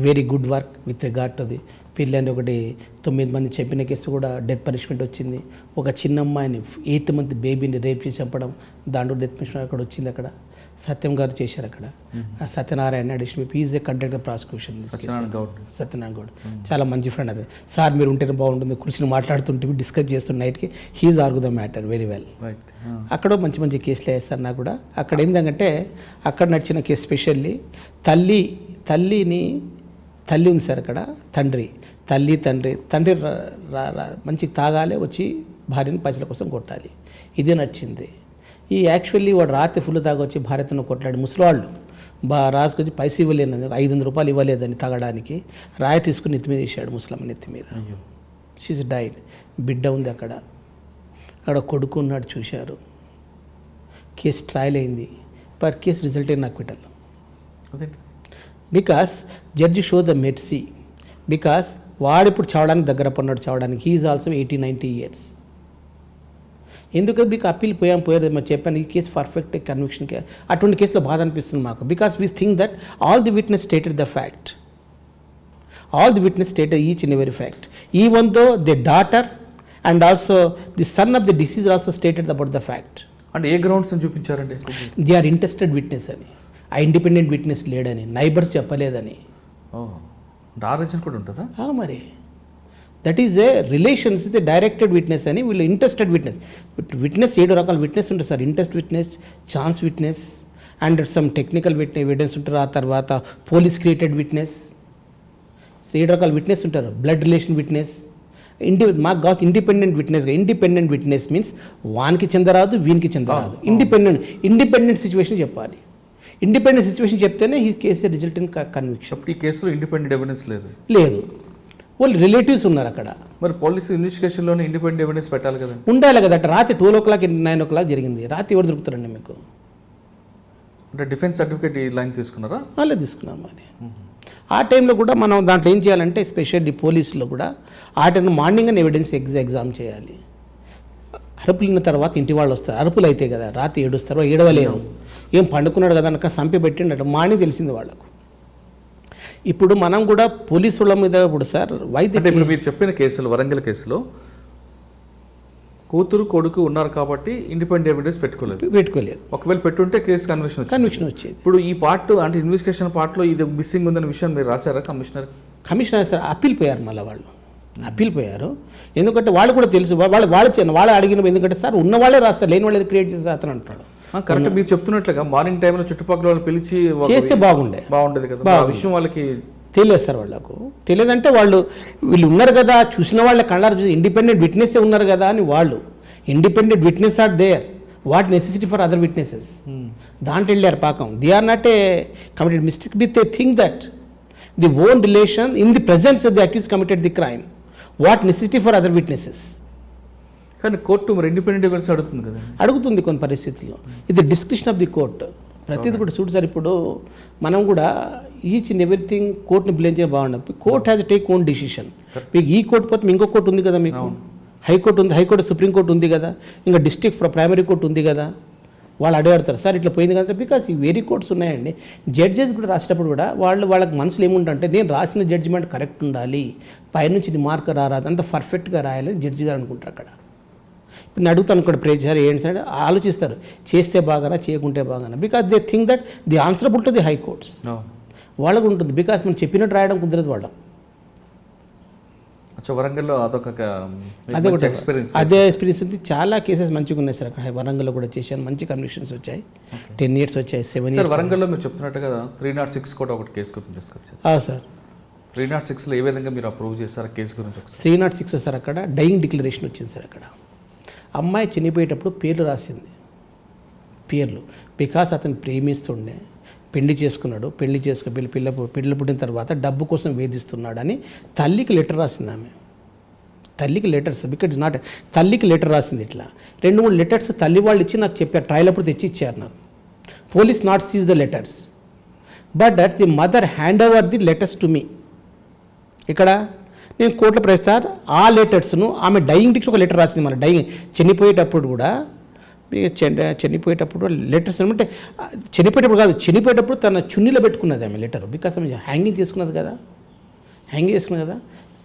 very good work with regard to the పిల్లని. ఒకటి 9 మంది చెప్పిన కేసు కూడా డెత్ పనిష్మెంట్ వచ్చింది. ఒక చిన్న అమ్మాయిని 8th month బేబీని రేప్ చేసి చంపడం, దాంట్లో డెత్ పనిష్మెంట్ అక్కడ వచ్చింది. అక్కడ సత్యం గారు చేశారు అక్కడ. Satyanarayana additional is a conductor prosecution. Satyanarayana Goud చాలా మంచి ఫ్రెండ్. అదే సార్ మీరు ఉంటేనే బాగుంటుంది, కూర్చుని మాట్లాడుతుంటే డిస్కస్ చేస్తున్న నైట్కి he's argue the matter very well. అక్కడ మంచి మంచి కేసులు వేస్తారు నాకు కూడా. అక్కడ ఏంటంటే అక్కడ నడిచిన కేసు స్పెషల్లీ తల్లి ఉంది సార్ అక్కడ, తండ్రి మంచి తాగాలి, వచ్చి భార్యను పైసల కోసం కొట్టాలి, ఇదే నచ్చింది. ఈ యాక్చువల్లీ వాడు రాత్రి ఫుల్ తాగొచ్చి భార్యతో కొట్లాడి ముసలివాళ్ళు రాసుకొచ్చి పైస ఇవ్వలేదని, 500 రూపాయలు ఇవ్వలేదని తాగడానికి రాయి తీసుకుని నెత్తి మీద వేసాడు ముసలమ్మ నెత్తి మీద. She's died. బిడ్డ ఉంది అక్కడ కొడుకు ఉన్నాడు, చూశారు. కేసు ట్రయల్ అయింది, బట్ కేసు రిజల్ట్ అయిన acquittal. Because judge show the mercy, because వాడు ఇప్పుడు చావడానికి దగ్గర పడినాడు, చావడానికి. He's also 80-90 years. ఎందుకంటే మీకు అప్పీల్ పోయేది మేము చెప్పాను. ఈ కేసు పర్ఫెక్ట్ కన్విక్షన్. అటువంటి కేసులో బాధ అనిపిస్తుంది మాకు, because we think that all the witness stated the fact. Each and every fact. Even though the daughter and also the son of the disease also stated about the fact. అంటే ఏ గ్రౌండ్స్ అని చూపించారండి? దే ఆర్ ఇంట్రెస్టెడ్ విట్నెస్ అని, ఆ ఇండిపెండెంట్ విట్నెస్ లేడని, నైబర్స్ చెప్పలేదని. రీజన్ కూడా ఉంటుందా? మరి దట్ ఈజ్ ఏ రిలేషన్స్ ఇది డైరెక్టెడ్ విట్నెస్ అని, వీళ్ళు ఇంట్రెస్టెడ్ విట్నెస్ 7 రకాల విట్నెస్ ఉంటుంది sir. Interest witness, chance witness and some technical evidence ఉంటారు. ఆ తర్వాత పోలీస్ క్రియేటెడ్ విట్నెస్, 7 రకాల విట్నెస్ ఉంటారు. బ్లడ్ రిలేషన్ విట్నెస్, మాకు కావచ్చు ఇండిపెండెంట్ విట్నెస్ మీన్స్ వానికి చెందరాదు, వీనికి చెందరాదు. ఇండిపెండెంట్ సిచ్యువేషన్ చెప్పాలి. ఇండిపెండెంట్ సిచ్యువేషన్ చెప్తేనే ఈ కేసు రిజల్ట్ ఇన్ కన్విక్షన్. ఈ కేసులో ఇండిపెండెంట్ ఎవిడెన్స్ లేదు. వాళ్ళు రిలేటివ్స్ ఉన్నారు అక్కడ. మరి పోలీసు ఇన్వెస్టిగేషన్లోనే ఇండిపెండెంట్ ఎవిడెన్స్ పెట్టాలి కదా? ఉండాలి కదా. రాత్రి 12 o'clock 9 o'clock జరిగింది. రాత్రి ఎవరు దొరుకుతారండి మీకు? అంటే డిఫెన్స్ సర్టిఫికేట్ ఈ లైన్ తీసుకున్నారా? వాళ్ళే తీసుకున్నాం. మరి ఆ టైంలో కూడా మనం దాంట్లో ఏం చేయాలంటే స్పెషల్లీ పోలీసులో కూడా ఆ టైంలో మార్నింగ్ అని ఎవిడెన్స్ ఎగ్జామ్ చేయాలి. అరుపులు విన్న తర్వాత ఇంటి వాళ్ళు వస్తారు. అరుపులు అయితే కదా రాత్రి ఏడుస్తారో ఏడవలేరు. ఏం పండుకున్నాడు కదా అన్న సంపి పెట్టిండట మార్నింగ్ తెలిసింది వాళ్ళకు. ఇప్పుడు మనం కూడా పోలీసు వాళ్ళ మీద ఇప్పుడు సార్ ఇప్పుడు మీరు చెప్పిన కేసులు, వరంగల్ కేసులో కూతురు కొడుకు ఉన్నారు కాబట్టి ఇండిపెండెంట్ ఎవిడెన్స్ పెట్టుకోలేదు. ఒకవేళ పెట్టుంటే కేసు కన్విక్షన్ వచ్చేది. ఇప్పుడు ఈ పార్ట్ అంటే ఇన్వెస్టిగేషన్ పార్ట్లో ఇది మిస్సింగ్ ఉందనే విషయం మీరు రాశారా కమిషనర్ సార్? అప్పీల్ పోయారు. మళ్ళీ వాళ్ళు అప్పీల్ పోయారు. ఎందుకంటే వాళ్ళు కూడా తెలుసు, వాళ్ళు అడిగిన, ఎందుకంటే సార్ ఉన్న వాళ్ళే రాస్తారు, లేని వాళ్ళే క్రియేట్ చేస్తే అతను అంటాడు. కరెక్ట్. మీరు చెప్తున్నట్లుగా మార్నింగ్ టైంలో చుట్టుపక్కల వాళ్ళు పిలిచి చేస్తే బాగుండేది కదా. విషయం వాళ్ళకి తెలియదు సార్. వాళ్ళకు తెలియదంటే వీళ్ళు ఉన్నారు కదా, చూసిన వాళ్ళ కళ్ళారు చూసి ఇండిపెండెంట్ విట్నెస్ ఉన్నారు కదా అని వాళ్ళు. Independent witness are there, what necessity for other witnesses దాంట్లో వెళ్ళారు పాకం. They are not a committed mistake with they think that the own relation in the presence of the accuse committed the crime, what necessity for other witnesses. కానీ కోర్టు మరి ఇండిపెండెంట్ ఎవిడెన్స్ అడుగుతుంది కదా? అడుగుతుంది కొన్ని పరిస్థితుల్లో. ఇది డిస్క్రిప్షన్ ఆఫ్ ది కోర్ట్. ప్రతిదీ కూడా చూడు సార్. ఇప్పుడు మనం కూడా ఈచ్ అండ్ ఎవ్రీథింగ్ కోర్టుని బ్లేమ్ చేయ బాగుండదు. Court has take own decision. మీకు ఈ కోర్టు పోతే ఇంకో కోర్టు ఉంది కదా, మీకు హైకోర్టు ఉంది, హైకోర్టు సుప్రీంకోర్టు ఉంది కదా, ఇంకా డిస్ట్రిక్ట్ ప్రైమరీ కోర్టు ఉంది కదా. వాళ్ళు అడగాడతారు సార్ ఇట్లా పోయింది కదా, బికాస్ ఈ వేరీ కోర్ట్స్ ఉన్నాయండి. జడ్జెస్ కూడా రాసేటప్పుడు కూడా వాళ్ళకి మనసులో ఏముంటుందంటే నేను రాసిన జడ్జిమెంట్ కరెక్ట్ ఉండాలి, పైనుంచి నీ మార్క్ రారాదు, అంత పర్ఫెక్ట్గా రాయాలని జడ్జి గారు అనుకుంటారు అక్కడ. నేను అడుగుతాను కూడా ప్రే సార్ ఏంటి సార్ ఆలోచిస్తారు, చేస్తే బాగానా చేయకుంటే బాగానా, because they think that the answerable to the high courts. వాళ్ళకు ఉంటుంది, బికాస్ మనం చెప్పినట్టు రాయడం కుదరదు వాళ్ళం. వరంగల్లో అదే ఎక్స్పీరియన్స్ ఉంది. చాలా కేసెస్ మంచిగా ఉన్నాయి సార్ అక్కడ. వరంగల్లో కూడా చేశాను, మంచి కన్విక్షన్స్ వచ్చాయి. 10 years వచ్చాయి, 7 years. వరంగల్లో మీరు చెప్తున్నట్టుగా 306 కూడా ఒకటి కేసు గురించి సార్ 306లో ఏ విధంగా మీరు అప్రూవ్ చేశారు కేసు గురించి ఒకసారి? 306 సార్ అక్కడ డైయింగ్ డిక్లరేషన్ వచ్చింది సార్. అక్కడ అమ్మాయి చనిపోయేటప్పుడు పేర్లు రాసింది, పేర్లు. బికాస్ అతను ప్రేమిస్తుండే, పెళ్లి చేసుకున్నాడు, పిల్ల పుట్టిన తర్వాత డబ్బు కోసం వేధిస్తున్నాడని తల్లికి లెటర్ రాసింది ఆమె. తల్లికి లెటర్స్, బికాజ్ నాట్ తల్లికి లెటర్ రాసింది. ఇట్లా 2-3 లెటర్స్ తల్లి వాళ్ళు ఇచ్చి నాకు చెప్పారు, ట్రయల్ అప్పుడు తెచ్చి ఇచ్చారు నాకు. Police not seize the letters, but that the mother hand over the letters to me. ఇక్కడ నేను కోర్టులో ప్రవేశిస్తారు ఆ లెటర్స్ను ఆమె డైయింగ్ డిక్స్ ఒక లెటర్ రాసింది. మన చనిపోయేటప్పుడు కూడా చనిపోయేటప్పుడు లెటర్స్ అంటే చనిపోయేటప్పుడు కాదు, చనిపోయేటప్పుడు తన చున్నీలో పెట్టుకున్నది ఆమె లెటర్. బికాస్ ఆమె హ్యాంగింగ్ చేసుకున్నది కదా,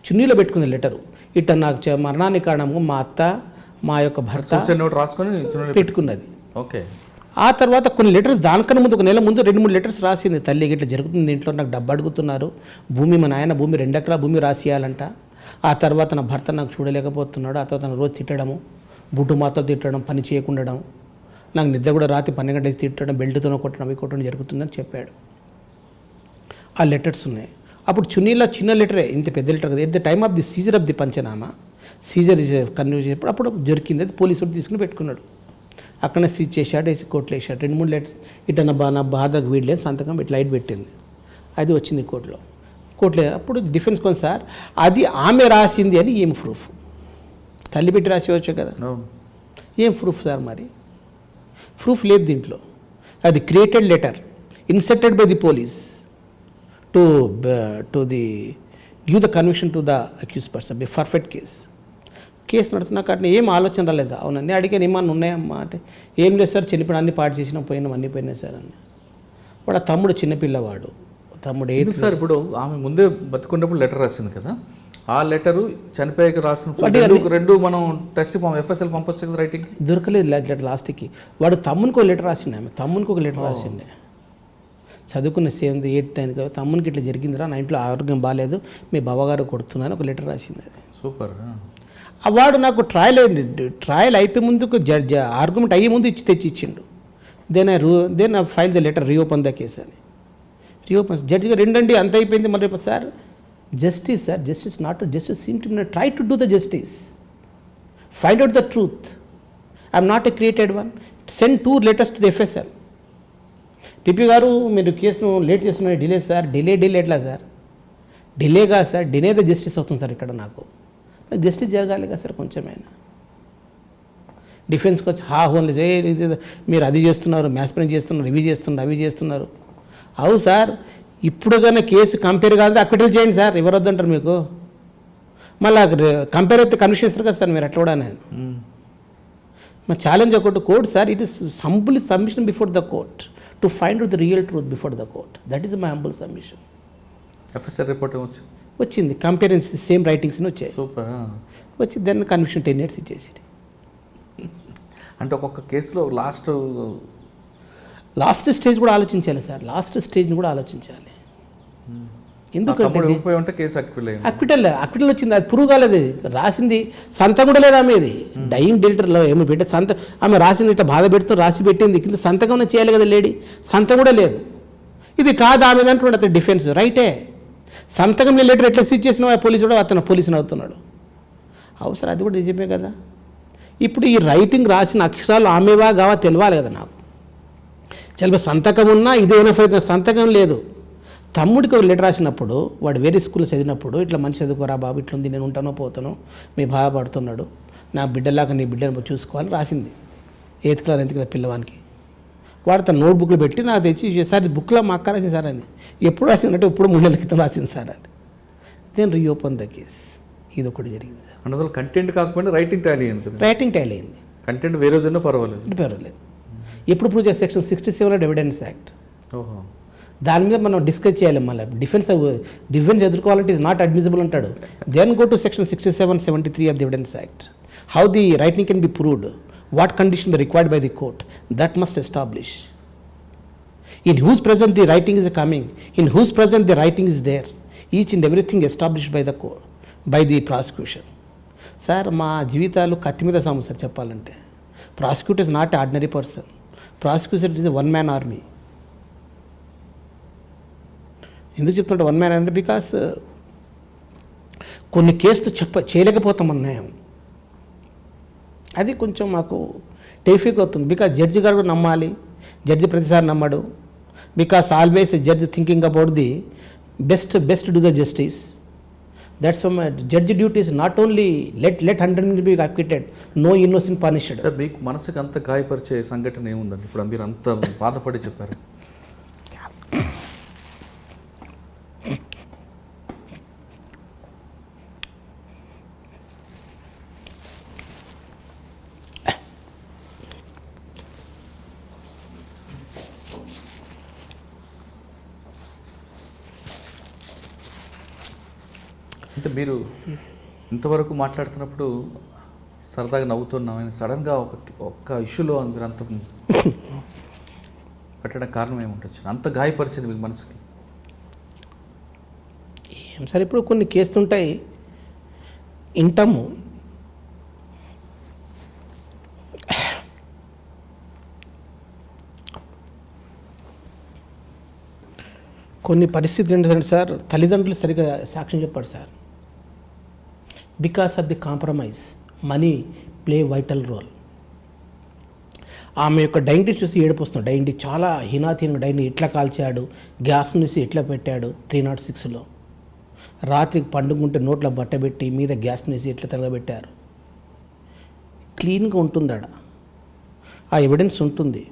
చున్నీలో పెట్టుకున్నది లెటరు. ఇట్లా నాకు మరణానికి కారణము మా అత్త, మా యొక్క భర్త రాసుకొని పెట్టుకున్నది. ఓకే. ఆ తర్వాత కొన్ని లెటర్స్ దానికన్నా ముందు 1 నెల ముందు 2-3 లెటర్స్ రాసింది తల్లికి. ఇట్లా జరుగుతుంది ఇంట్లో, నాకు డబ్బు అడుగుతున్నారు, భూమి మా నాయన భూమి 2 ఎకరాల భూమి రాసియాలంట. ఆ తర్వాత నా భర్త నాకు చూడలేకపోతున్నాడు. ఆ తర్వాత రోజు తిట్టడము, బుడ్డు మాతో తిట్టడం, పని చేయకుండడం, నాకు నిద్ర కూడా రాత్రి 12 గంటలకి తిట్టడం, బెల్ట్తో కొట్టడం, అవి కొట్టడం జరుగుతుందని చెప్పాడు. ఆ లెటర్స్ ఉన్నాయి. అప్పుడు చున్నీలో చిన్న లెటరే, ఇంత పెద్ద లెటర్ కదా. At the time of the seizure of the panchanama, seizure is convene చేసినప్పుడు అప్పుడు దొరికింది. అది పోలీసు తీసుకుని పెట్టుకున్నాడు. అక్కడనే సీజ్ చేశాడు, వేసి కోర్టులో వేసాడు. 2-3 లెటర్స్ ఇట్లా నా బాధకు వీడలేదు సంతకం ఇట్లా లైట్ పెట్టింది. అది వచ్చింది కోర్టులో. అప్పుడు డిఫెన్స్ కొంచెం సార్ అది ఆమె రాసింది అని ఏం ప్రూఫ్? తల్లి పెట్టి రాసేవచ్చు కదా, ఏం ప్రూఫ్ సార్? మరి ప్రూఫ్ లేదు దీంట్లో. అది created letter intercepted by the police to the give the conviction to the accuse person by perfect case నడుస్తున్నాక అట్లా ఏం ఆలోచన రాలేదు. అవునండి అడిగాను, ఏమన్నా ఉన్నాయమ్మా అంటే ఏం లేదు సార్, చనిపోయిన అన్ని పాటు చేసినా పోయినాం, అన్నీ పోయినాయి సార్ అని. వాడు తమ్ముడు చిన్నపిల్లవాడు, తమ్ముడు ఏది సార్. ఇప్పుడు ఆమె ముందే బతుకున్నప్పుడు లెటర్ రాసింది కదా, ఆ లెటరు చనిపోయాక రాసిన రెండు మనం టెస్ట్ ఎఫ్ఎస్ఎల్ పంపొచ్చు కదా రైటింగ్? దొరకలేదు లెటర్ లాస్ట్కి. వాడు తమ్మునికి ఒక లెటర్ రాసిండే, ఆమె తమ్మునికి ఒక లెటర్ రాసిండే. చదువుకున్న 7th 8th 9th కదా, తమ్మునికి ఇట్లా జరిగిందిరా, నా ఇంట్లో ఆరోగ్యం బాగాలేదు, మీ బావగారు కొడుతున్నాను ఒక లెటర్ రాసింది. అది సూపర్. వాడు నాకు ట్రయల్ అయిపోయే ముందుకు ఆర్గ్యుమెంట్ అయ్యే ముందు తెచ్చి ఇచ్చిండు. Then I file the letter, reopen the case అని. రీఓపెన్ జడ్జి గారు రెండండి అంత అయిపోయింది. మరి sir justice sir, justice not justice seem to try to do the justice, find out the truth. I'm not a created one. Send 2 letters to the FSL. TP గారు మీరు కేసును లేట్ చేస్తున్నారు, డిలే సార్. డిలే ఎట్లా సార్? డిలే కాదు సార్, డిలే ద జస్టిస్ అవుతుంది సార్. ఇక్కడ నాకు జస్టిస్ జరగాలి కదా సార్ కొంచెమైనా. డిఫెన్స్కి వచ్చి హోన్లీ మీరు అది చేస్తున్నారు, మ్యాస్ప్రెంట్ చేస్తున్నారు, అవి చేస్తున్నారు. అవు సార్, ఇప్పుడు కానీ కేసు కంపేర్ కాదు అక్విటల్ చేయండి సార్, ఎవరు వద్దంటారు మీకు? మళ్ళీ కంపేర్ అయితే కన్విక్షన్ ఇస్తారు కదా సార్ మీరు, అట్లా కూడా నేను మా ఛాలెంజ్ ఒకటి court sir, it is humble submission before the court to find out the real truth before the court. That is my humble submission. FSR report వచ్చింది, కంపేరెన్స్ సేమ్ రైటింగ్స్ అని వచ్చాయి. సూపర్. వచ్చి దాన్ని కన్విక్షన్ 10 years ఇచ్చేసి. అంటే ఒక్కొక్క కేసులో లాస్ట్ స్టేజ్ కూడా ఆలోచించాలి సార్, లాస్ట్ స్టేజ్ని కూడా ఆలోచించాలి. ఎందుకంటే కేసు అక్విటల్ వచ్చింది, అది ప్రూవ్ కాలేదు. రాసింది సంతకం కూడా లేదు ఆమె. ఇది డైయింగ్ డెలిటర్లో ఏమో పెట్టే ఆమె రాసింది ఇట్లా బాధ పెడుతూ రాసి పెట్టింది, కింద సంతకం చేయాలి కదా లేడీ, సంతకం కూడా లేదు. ఇది కాదు ఆమె అంటున్నాడు అతను డిఫెన్స్. రైటే, సంతకం లెటర్ ఎట్లా సీజ్ చేసినా పోలీసు కూడా అతను పోలీసుని అవుతున్నాడు. అవసరం అది కూడా నిజమే కదా. ఇప్పుడు ఈ రైటింగ్ రాసిన అక్షరాలు ఆమెవా కావా తెలియాలి కదా నాకు. చాలా సంతకం ఉన్నా ఇదేనా సంతకం లేదు. తమ్ముడికి ఒక లెటర్ రాసినప్పుడు వాడు వేరే స్కూల్లో చదివినప్పుడు ఇట్లా మంచి చదువుకోరా బాబు, ఇట్లుంది, నేను ఉంటానో పోతానో, మీ బాధపడుతున్నాడు, నా బిడ్డలాగా నీ బిడ్డను చూసుకోవాలని రాసింది 8th class 9th class పిల్లవానికి. వాడు తన నోట్బుక్లో పెట్టి నాకు తెచ్చి సార్ బుక్లో మా అక్క రాసింది సార్ అని. ఎప్పుడు రాసిందంటే ఇప్పుడు 3 నెలల క్రితం రాసింది సార్ అని. Then reopen the case. ఇది ఒకటి జరిగింది. అందువల్ల కంటెంట్ కాకపోయినా రైటింగ్ టాలీ అయింది. రైటింగ్ టాలీ అయింది. కంటెంట్ వేరేదన్నా పర్వాలేదు. ఎప్పుడు ప్రూవ్ చేయాలి? Section 67 evidence act. దాని మీద మనం డిస్కస్ చేయాలి. మళ్ళీ డిఫెన్స్ ఎదుర్కోవాలంటే ఈజ్ నాట్ అడ్మిసిబుల్ అంటాడు. Then go to Section 67, 73 of the evidence act. How the writing can be proved, what condition be required by the court, that must establish. In whose presence the writing is coming, in whose presence the writing is there, each and everything established by the court, by the prosecution. Sir మా జీవితాలు కత్తి మీద సాము సార్ చెప్పాలంటే. Prosecutor is not ordinary person. Prosecutor is a one man army. ఎందుకు చెప్తుంటే వన్ మ్యాన్ అంటే బికాస్ కొన్ని కేసులు చేయలేకపోతాం అన్యాయం. అది కొంచెం మాకు టెరిఫిక్ అవుతుంది. బికాజ్ జడ్జి గారు కూడా నమ్మాలి, జడ్జి ప్రతిసారి నమ్మడు. Because always judge thinking about the best do the justice. That's why judge duties not only let 100 be acquitted, no innocent punished. Sir మీకు మనసుకు అంత గాయపరిచే సంఘటన ఏముందండి? ఇప్పుడు మీరు అంత బాధపడి చెప్పారు. అంటే మీరు ఇంతవరకు మాట్లాడుతున్నప్పుడు సరదాగా నవ్వుతున్నాం, సడన్గా ఒక్క ఇష్యూలో మీరు అంత పెట్టడం కారణం ఏముండొచ్చు? అంత గాయపరిచింది మీకు మనసుకి? ఏం సార్, ఇప్పుడు కొన్ని కేసులు ఉంటాయి వింటాము. కొన్ని పరిస్థితులు ఏంటంటే సార్, తల్లిదండ్రులు సరిగా సాక్ష్యం చెప్పాడు sir. Because of the compromise money play vital role. ఆమె యొక్క డైనింగ్ చూసి ఏడుపు వస్తుంది. డైనింగ్ చాలా హీనాతీనంగా డైనింగ్ ఎట్లా కాల్చాడు, గ్యాస్ నుంచి ఎట్లా పెట్టాడు 306లో. రాత్రికి పండుకుంటే నోట్లో బట్ట పెట్టి మీద గ్యాస్ నుంచి ఎట్లా తగలబెట్టారు. క్లీన్గా ఉంటుంది ఆడ, ఆ ఎవిడెన్స్ ఉంటుంది,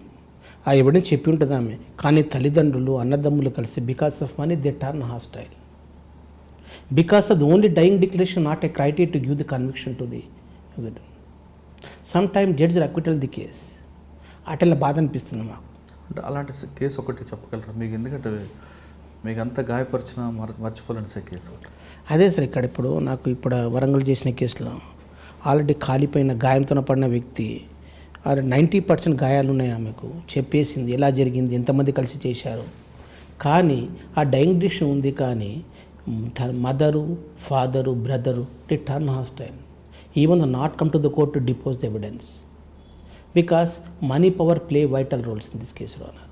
ఆ ఎవిడెన్స్ చెప్పి ఉంటుంది ఆమె. కానీ తల్లిదండ్రులు అన్నదమ్ములు కలిసి because of money they turn hostile. Because of the only dyeing declaration not a criteria to give the conviction to the some time judge acquittal the case. అట్లా బాధ అనిపిస్తుంది మాకు. అంటే అలాంటి కేసు ఒకటి చెప్పగలరా మీకు? ఎందుకంటే మీకు అంత గాయపరిచిన మర్చిపోలేని సార్ కేసు ఒకటి. అదే సార్, ఇప్పుడు వరంగల్ చేసిన కేసులో ఆల్రెడీ కాలిపోయిన గాయంతో పడిన వ్యక్తి 90% గాయాలు ఉన్నాయి ఆమెకు. చెప్పేసింది ఎలా జరిగింది, ఎంతమంది కలిసి చేశారు. కానీ ఆ డైయింగ్ డిసిషన్ ఉంది, కానీ mother, father, brother they turn hostile. Even they not come to the court to depose the evidence because money power play vital roles in this కేసులో అన్నారు.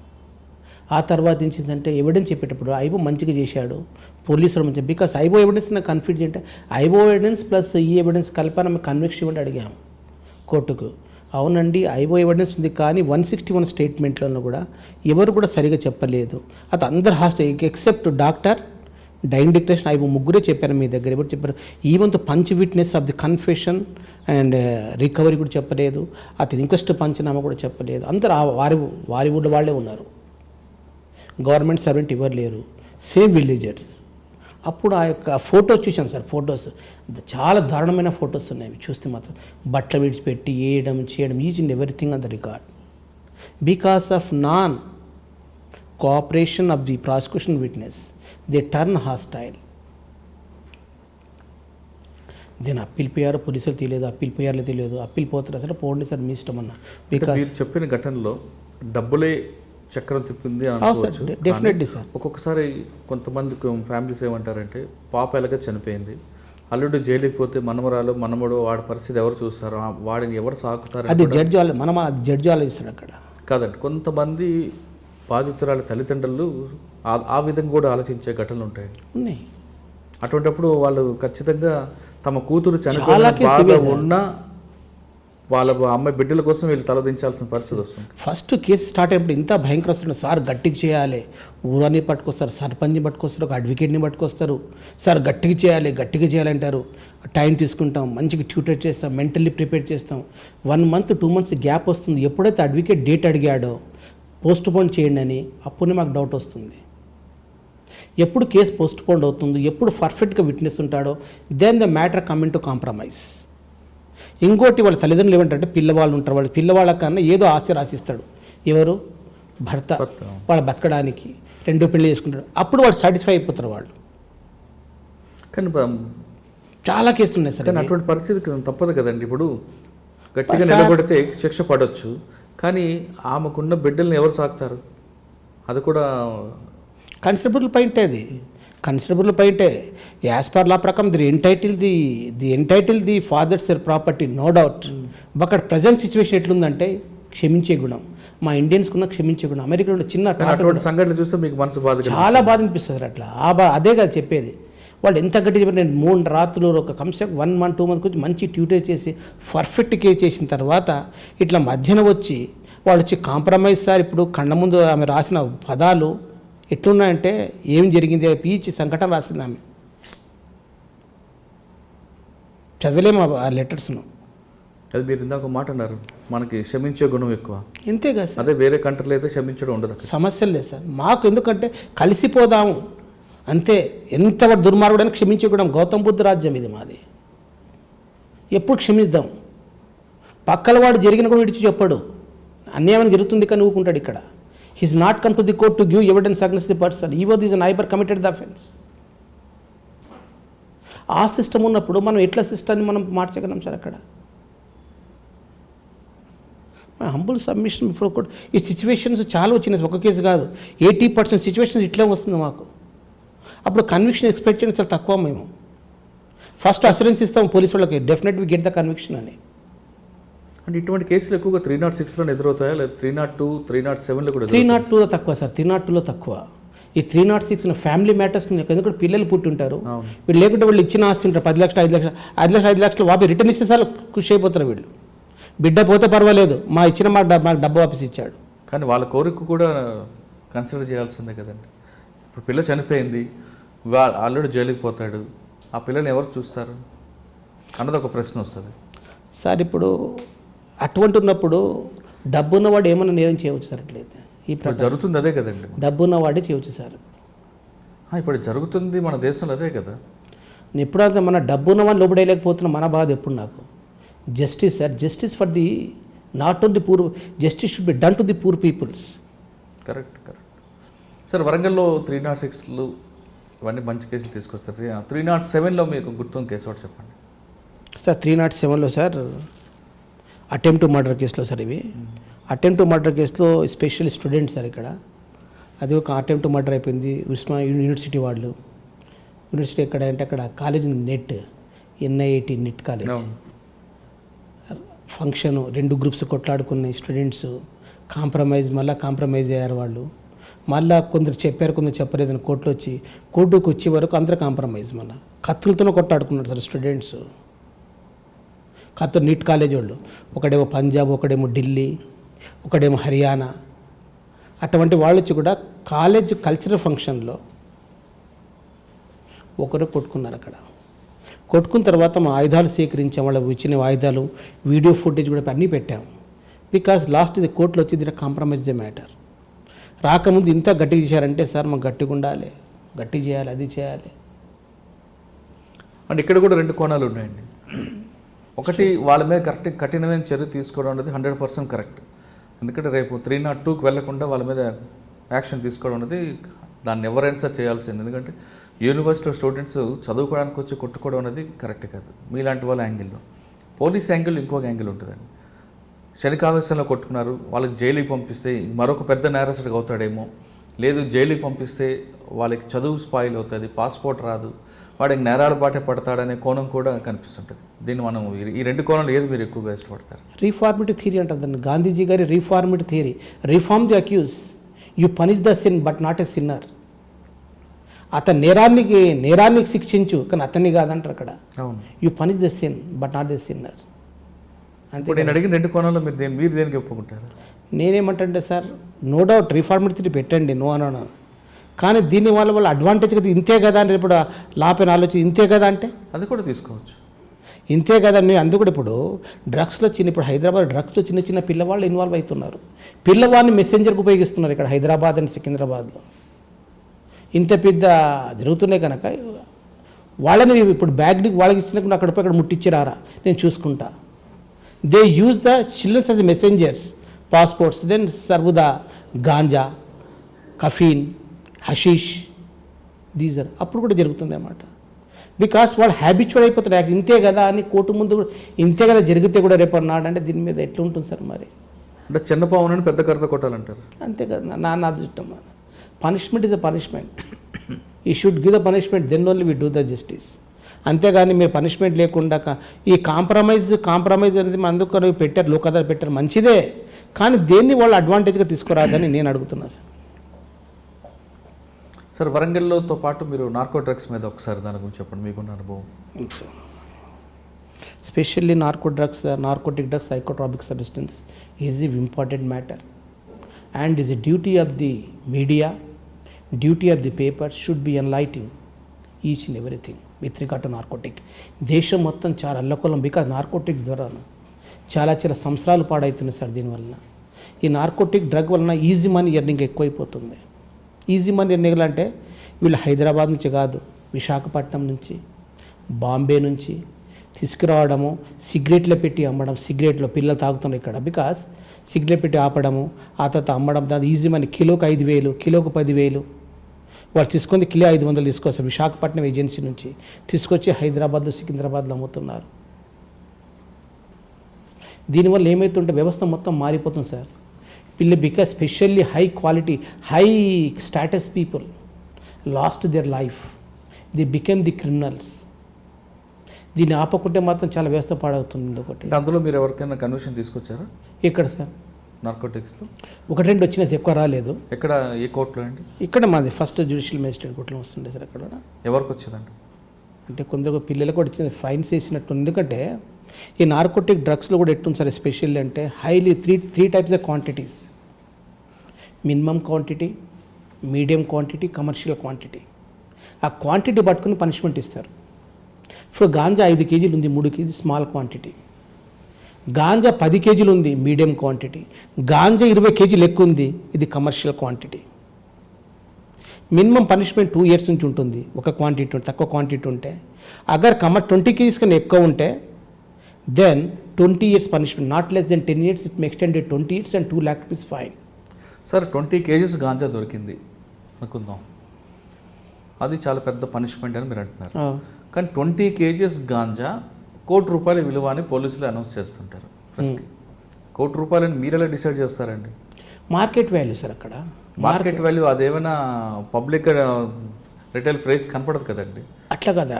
ఆ తర్వాత ఏం చేసిందంటే ఎవిడెన్స్ చెప్పేటప్పుడు ఐబో మంచిగా చేశాడు, పోలీసులు మంచిగా, బికాస్ ఐబో ఎవిడెన్స్ నాకు కన్ఫ్యూజ్ అంటే ఐబో ఎవిడెన్స్ ప్లస్ ఈ ఎవిడెన్స్ కలిపి ఆమె కన్విక్షన్ ఇవ్వండి అడిగాము కోర్టుకు. అవునండి ఐబో ఎవిడెన్స్ ఉంది, కానీ 161 స్టేట్మెంట్లను కూడా ఎవరు కూడా సరిగా చెప్పలేదు. అది అందరు hostile except doctor dying declaration ఐబో ముగ్గురే చెప్పారు మీ దగ్గర. ఎవరు చెప్పారు? Even the punch witness of the confession and recovery కూడా చెప్పలేదు. అతని ఇంక్వెస్ట్ పంచనామా కూడా చెప్పలేదు. అందరు వారి ఊళ్ళో వాళ్ళే ఉన్నారు, గవర్నమెంట్ సర్వెంట్ ఎవరు లేరు, సేమ్ విలేజర్స్. అప్పుడు ఆ యొక్క ఫొటోస్ చూసాం సార్, ఫొటోస్ చాలా దారుణమైన ఫొటోస్ ఉన్నాయి. చూస్తే మాత్రం బట్టలు విడిచిపెట్టి చేయడం each and everything on the record. Because of non cooperation of the prosecution witness they turn hostile. దీని అప్పీల్ పోయారు, పోలీసులు తెలియదు, అప్పీల్ పోయారో తెలియదు, అప్పీల్ పోతారు అసలు పోండి సార్ మీ ఇష్టం అన్న. బికాస్ మీరు చెప్పిన ఘటనలో డబ్బులే చక్రం తిప్పింది అనుకోవచ్చు. Definitely sir. ఒక్కొక్కసారి కొంతమంది ఫ్యామిలీస్ ఏమంటారంటే పాప ఎలాగ చనిపోయింది, అల్లుడు జైలుకి పోతే మనమడు వాడి పరిస్థితి ఎవరు చూస్తారు, వాడిని ఎవరు సాకుతారు? అది జడ్జి ఆలోచిస్తాడు అక్కడ కాదండి. కొంతమంది బాధితురాలి తల్లిదండ్రులు ఆ విధంగా కూడా ఆలోచించే ఘటనలు ఉన్నాయి. అటువంటిప్పుడు వాళ్ళు ఖచ్చితంగా తమ కూతురు చనిపోయిన ఉన్నా వాళ్ళ అమ్మాయి బిడ్డల కోసం వీళ్ళు తలదించాల్సిన పరిస్థితి వస్తుంది. ఫస్ట్ కేసు స్టార్ట్ అయినప్పుడు ఇంత భయంకర వస్తుంది సార్, గట్టిగా చేయాలి, ఊరాన్ని పట్టుకొస్తారు, సర్పంచ్ని పట్టుకొస్తారు, ఒక అడ్వకేట్ని పట్టుకొస్తారు, సార్ గట్టిగా చేయాలి అంటారు. టైం తీసుకుంటాం, మంచిగా ట్యూటర్ చేస్తాం, మెంటల్లీ ప్రిపేర్ చేస్తాం. 1 month 2 months గ్యాప్ వస్తుంది. ఎప్పుడైతే అడ్వకేట్ డేట్ అడిగాడో పోస్ట్ పోన్ చేయండి అని, అప్పుడే మాకు డౌట్ వస్తుంది. ఎప్పుడు కేసు పోస్ట్ పోన్ అవుతుందో, ఎప్పుడు పర్ఫెక్ట్గా విట్నెస్ ఉంటాడో, then the matter come into compromise. ఇంకోటి వాళ్ళ తల్లిదండ్రులు ఏమంటారంటే పిల్లవాళ్ళు ఉంటారు, వాళ్ళ పిల్లవాళ్ళ కన్నా ఏదో ఆశ రాసిస్తాడు ఎవరు, భర్త, వాళ్ళ బతకడానికి 2 పెళ్లి చేసుకుంటాడు. అప్పుడు వాళ్ళు సాటిస్ఫై అయిపోతారు వాళ్ళు. కానీ చాలా కేసులు ఉన్నాయి సార్. కానీ అటువంటి పరిస్థితి తప్పదు కదండి. ఇప్పుడు గట్టిగా నిలబడితే శిక్ష పడవచ్చు, కానీ ఆమెకున్న బిడ్డల్ని ఎవరు సాకుతారు? అది కూడా కన్సిడరబుల్ పాయింటే. అది కన్సిడరబుల్ పాయింటే. యాజ్ పర్ లా ప్రకారం the entitle the fathers their property, no doubt. But present situation ఎట్లుందంటే క్షమించే గుణం, మా ఇండియన్స్కి ఉన్న క్షమించే గుణం. అమెరికాలో చిన్న అటువంటి సంఘటన చూస్తే మీకు మనసు బాధ, చాలా బాధ అనిపిస్తుంది అట్లా. అదే కదా చెప్పేది. వాళ్ళు ఎంత గట్టి చెప్పారు. నేను 3 రాత్రులు ఒక కమ్సే 1 month 2 months కొంచెం మంచి ట్యూటర్ చేసి పర్ఫెక్ట్ కేస్ చేసిన తర్వాత ఇట్లా మధ్యన వచ్చి వాళ్ళు వచ్చి కాంప్రమైజ్ సార్ ఇప్పుడు కళ్ళ ముందు ఆమె రాసిన పదాలు ఎట్లున్నాయంటే ఏం జరిగింది పీచి సంకటం రాసింది ఆమె. చదవలేము ఆ లెటర్స్ను. అది మీరు ఇందాక మాట అన్నారు, మనకి క్షమించే గుణం ఎక్కువ. ఇంతే కదా సార్. అదే వేరే కంట్రీలో అయితే క్షమించడం ఉండదు. సమస్యలు లేదు సార్ మాకు. ఎందుకంటే కలిసిపోదాము అంతే. ఎంత దుర్మార్గుడని క్షమించకూడదు. గౌతమ్ బుద్ధ రాజ్యం ఇది మాది. ఎప్పుడు క్షమిద్దాం. పక్కల వాడు జరిగిన కూడా విడిచి చెప్పాడు. అన్యాయం జరుగుతుంది కానీ ఊరుకుంటాడు. ఇక్కడ he's not come to the court to give evidence against the person EO this neighbour committed the offence. ఆ సిస్టమ్ ఉన్నప్పుడు మనం ఎట్లా సిస్టమ్ని మనం మార్చగలం సార్? అక్కడ హంబుల్ సబ్మిషన్ ఇప్పుడు కూడా ఈ సిచ్యువేషన్స్ చాలా వచ్చినాయి. ఒక కేసు కాదు, 80% సిచ్యువేషన్స్ ఇట్లే వస్తుంది మాకు. అప్పుడు కన్విక్షన్ ఎక్స్పెక్ట్ చేయడం చాలా తక్కువ. మేము ఫస్ట్ అసూరెన్స్ ఇస్తాం పోలీసు వాళ్ళకి, definite we get the conviction అని. అంటే ఇటువంటి కేసులు ఎక్కువగా 306లో ఎదురవుతాయా లేదా 302, 307లో కూడా? 302లో తక్కువ సార్. 302లో తక్కువ. ఈ 306 ఫ్యామిలీ మ్యాటర్స్, ఎందుకంటే పిల్లలు పుట్టి ఉంటారు వీళ్ళు. లేకుంటే వాళ్ళు ఇచ్చిన ఆస్తి ఉంటారు 10 లక్షలు 5 లక్షలు వాపి రిటర్న్ ఇస్తే సార్ ఖుషి అయిపోతారు వీళ్ళు. బిడ్డ పోతే పర్వాలేదు, మా ఇచ్చిన మాకు డబ్బు వాపస్ ఇచ్చాడు. కానీ వాళ్ళ కోరిక కూడా కన్సిడర్ చేయాల్సిందే కదండి. ఇప్పుడు పిల్ల చనిపోయింది, ఆల్రెడీ జైలుకి పోతాడు, ఆ పిల్లని ఎవరు చూస్తారు అన్నది ఒక ప్రశ్న వస్తుంది సార్. ఇప్పుడు అటువంటి ఉన్నప్పుడు డబ్బు ఉన్నవాడు ఏమన్నా నేరం చేయవచ్చు సార్? అట్లయితే ఈ జరుగుతుంది అదే కదండి. డబ్బు ఉన్నవాడే చేయవచ్చు సార్. ఇప్పుడు జరుగుతుంది మన దేశంలో అదే కదా. ఎప్పుడంతా మన డబ్బు ఉన్నవాడిని లోబడేయలేకపోతున్నా మన బాధ ఎప్పుడు నాకు. Justice sir, justice for the not only poor, justice should be done to the poor peoples. Correct sir. వరంగల్లో 306లు ఇవన్నీ మంచి కేసులు తీసుకొస్తారు. 307లో మీకు గుర్తున్న కేసు ఒకటి చెప్పండి సార్. 307లో సార్ అటెంప్ట్ టు మర్డర్ కేసులో సార్. ఇవి అటెంప్ట్ టు మర్డర్ కేసులో స్పెషల్ స్టూడెంట్ సార్. ఇక్కడ అది ఒక అటెంప్ట్ టు మర్డర్ అయిపోయింది. ఉస్మానియా యూనివర్సిటీ వాళ్ళు. యూనివర్సిటీ ఎక్కడ అంటే అక్కడ కాలేజ్ ఉంది, NIT NIT NIT college. Function 2 groups కొట్లాడుకున్నాయి స్టూడెంట్స్. మళ్ళీ కాంప్రమైజ్ అయ్యారు వాళ్ళు. మళ్ళీ కొందరు చెప్పారు, కొందరు చెప్పలేదని కోర్టుకు వచ్చే వరకు అందరూ కాంప్రమైజ్. మళ్ళీ కత్తులతోనే కొట్లాడుకున్నారు సార్ స్టూడెంట్స్. కత్తులు నీట్ కాలేజ్ వాళ్ళు. ఒకడేమో పంజాబ్, ఒకడేమో ఢిల్లీ, ఒకడేమో హర్యానా. అటువంటి వాళ్ళు వచ్చి కూడా కాలేజ్ కల్చరల్ ఫంక్షన్లో ఒకరు కొట్టుకున్నారు. అక్కడ కొట్టుకున్న తర్వాత మా ఆయుధాలు సేకరించాం. వాళ్ళ ఇచ్చిన ఆయుధాలు, వీడియో ఫుటేజ్ కూడా అన్నీ పెట్టాము. బికాజ్ లాస్ట్ ఇది కోర్టులో వచ్చి దీని కాంప్రమైజ్ ద మ్యాటర్. రాకముందు ఇంత గట్టిగా చేశారంటే సార్ మాకు గట్టిగా ఉండాలి, గట్టి చేయాలి, అది చేయాలి. అంటే ఇక్కడ కూడా 2 కోణాలు ఉన్నాయండి. ఒకటి, వాళ్ళ మీద కఠినమైన చర్య తీసుకోవడం అనేది 100% కరెక్ట్. ఎందుకంటే రేపు 302కి వెళ్లకుండా వాళ్ళ మీద యాక్షన్ తీసుకోవడం అనేది దాన్ని ఎవరైనా సార్ చేయాల్సింది. ఎందుకంటే యూనివర్సిటీ స్టూడెంట్స్ చదువుకోవడానికి వచ్చి కొట్టుకోవడం అనేది కరెక్ట్ కాదు. మీలాంటి వాళ్ళ యాంగిల్లో పోలీస్ యాంగిల్ ఇంకొక యాంగిల్ ఉంటుందండి. శనికావేశంలో కొట్టుకున్నారు, వాళ్ళకి జైలుకి పంపిస్తే మరొక పెద్ద నేరస్తుడికి అవుతాడేమో, లేదు జైలుకి పంపిస్తే వాళ్ళకి చదువు స్పాయిల్ అవుతుంది, పాస్పోర్ట్ రాదు, వాడికి నేరాల బాటే పడతాడనే కోణం కూడా కనిపిస్తుంటుంది. దీన్ని మనం ఈ 2 కోణాలు ఏది మీరు ఎక్కువగా ఇష్టపడతారు? రీఫార్మేటివ్ థియరీ అంటుందండి గాంధీజీ గారి reformative theory. Reform the accuse, you punish the sin but not a sinner. అతని నేరాన్ని శిక్షించు కానీ అతన్ని కాదంటారు అక్కడ. You punish the sin but not the sinner. అంతే. నేను అడిగిన 2 కోణాల్లో మీరు దేనికి ఒప్పుకుంటారు? నేనేమంటే sir, no doubt reformative theory పెట్టండి, నో అన్నాను. కానీ దీని వాళ్ళ అడ్వాంటేజ్ కదా, ఇంతే కదా అని ఇప్పుడు లాపైన ఆలోచన ఇంతే కదా అంటే అది కూడా తీసుకోవచ్చు. ఇంతే కదా అని అందుకు కూడా ఇప్పుడు డ్రగ్స్లో ఇప్పుడు హైదరాబాద్ డ్రగ్స్లో చిన్న పిల్లవాళ్ళు ఇన్వాల్వ్ అవుతున్నారు. పిల్లవాడిని మెసెంజర్కి ఉపయోగిస్తున్నారు ఇక్కడ హైదరాబాద్ అండ్ సికింద్రాబాద్లో. ఇంత పెద్ద జరుగుతున్నాయి కనుక వాళ్ళని ఇప్పుడు వాళ్ళకి ఇచ్చినప్పుడు అక్కడ ముట్టించిరారా నేను చూసుకుంటా. They use the childrens as messengers, passports, then serve the ganja, caffeine, hashish, డీజర్. అప్పుడు కూడా జరుగుతుంది అన్నమాట. బికాస్ వాళ్ళు హ్యాబిచువల్ అయిపోతారు. ఇంతే కదా అని కోర్టు ముందు ఇంతే కదా జరిగితే కూడా రేపు అన్నాడు అంటే దీని మీద ఎట్లా ఉంటుంది సార్? మరి అంటే చిన్న పావునని పెద్ద కర్త కొట్టాలంటారు. అంతే కదా నా అదృష్టం. Punishment is a punishment. He should give the punishment, then only we do the justice. అంతేగాని మీరు పనిష్మెంట్ లేకుండా ఈ కాంప్రమైజ్ అనేది మన అందుకు పెట్టారు, లోకదాలు పెట్టారు, మంచిదే. కానీ దేన్ని వాళ్ళు అడ్వాంటేజ్గా తీసుకురాదని నేను అడుగుతున్నా సార్. సార్ వరంగల్లోతో పాటు మీరు నార్కో డ్రగ్స్ మీద ఒకసారి దాని గురించి చెప్పండి, మీకున్న అనుభవం. Specially narcotic drugs, psychotropic substance is a important matter and is a duty of the media, duty of the paper should be enlightening each and everything with regard to narcotic. దేశం మొత్తం చాలా అల్లకొల్లం బికాజ్ నార్కోటిక్స్ ద్వారా చాలా సంవత్సరాలు పాడవుతున్నాయి సార్. దీనివల్ల ఈ నార్కోటిక్ డ్రగ్ వలన ఈజీ మనీ ఎర్నింగ్ ఎక్కువైపోతుంది. ఈజీ మనీ ఎర్నింగ్ అంటే వీళ్ళు హైదరాబాద్ నుంచి కాదు, విశాఖపట్నం నుంచి, బాంబే నుంచి తీసుకురావడము, సిగరెట్లో పెట్టి అమ్మడం. సిగరెట్లో పిల్లలు తాగుతున్నారు ఇక్కడ బికాస్ సిగరెట్ పెట్టి ఆపడము, ఆ తర్వాత అమ్మడం. దాని ఈజీ మనీ కిలోకి 5,000, కిలోకి 10,000. వాళ్ళు తీసుకొని కిలో 500 తీసుకొస్తారు విశాఖపట్నం ఏజెన్సీ నుంచి తీసుకొచ్చి హైదరాబాద్లో, సికింద్రాబాద్లో అమ్ముతున్నారు. దీనివల్ల ఏమవుతుంటే వ్యవస్థ మొత్తం మారిపోతుంది sir. Because specially high quality, high status people lost their life, the became the criminals. దీన్ని ఆపకుంటే మాత్రం చాలా వ్యవస్థ పాడవుతుంది. ఒకటి అందులో మీరు ఎవరికైనా కన్విక్షన్ తీసుకొచ్చారా? ఎక్కడ సార్? నార్కోటిక్స్లో 1-2 వచ్చినాయి, ఎక్కువ రాలేదు. ఎక్కడ, ఏ కోర్టులో అండి? ఇక్కడ మాది ఫస్ట్ జ్యుడిషియల్ మేజిస్ట్రేట్ కోర్టులో వస్తుండే సార్. అక్కడ ఎవరికి వచ్చేదండి? అంటే కొందరు పిల్లలకు కూడా వచ్చింది, ఫైన్స్ వేసినట్టు. ఎందుకంటే ఈ నార్కోటిక్ డ్రగ్స్లో కూడా ఎట్టుంది సార్ ఎస్పెషల్లీ అంటే highly three types of quantities: minimum quantity, medium quantity, commercial quantity. ఆ క్వాంటిటీ పట్టుకుని పనిష్మెంట్ ఇస్తారు. ఇప్పుడు గాంజా 5 కేజీలు ఉంది, 3 కేజీ స్మాల్ క్వాంటిటీ. గాంజా 10 కేజీలు ఉంది, మీడియం క్వాంటిటీ. గాంజా 20 కేజీలు ఎక్కువ ఉంది, ఇది commercial quantity. Minimum punishment 2 years నుంచి ఉంటుంది ఒక క్వాంటిటీ, తక్కువ క్వాంటిటీ ఉంటే. అగర్ 20 కేజీస్ కన్నా ఎక్కువ ఉంటే then 20 years punishment. Not less then 10 years, it may extended 20 years and 2 lakh rupees fine. Sir 20 kgs ganja దొరికింది అనుకుందాం, అది చాలా పెద్ద పనిష్మెంట్ అని మీరు అంటున్నారు. కానీ 20 kgs గాంజా ₹1 కోటి విలువ అని పోలీసులు అనౌన్స్ చేస్తుంటారు. ₹1 కోటి మీరు ఎలా డిసైడ్ చేస్తారండి? Market value sir. అక్కడ మార్కెట్ వాల్యూ అదేమైనా పబ్లిక్ రిటైల్ ప్రైస్ కనపడదు కదండి. అట్లా కదా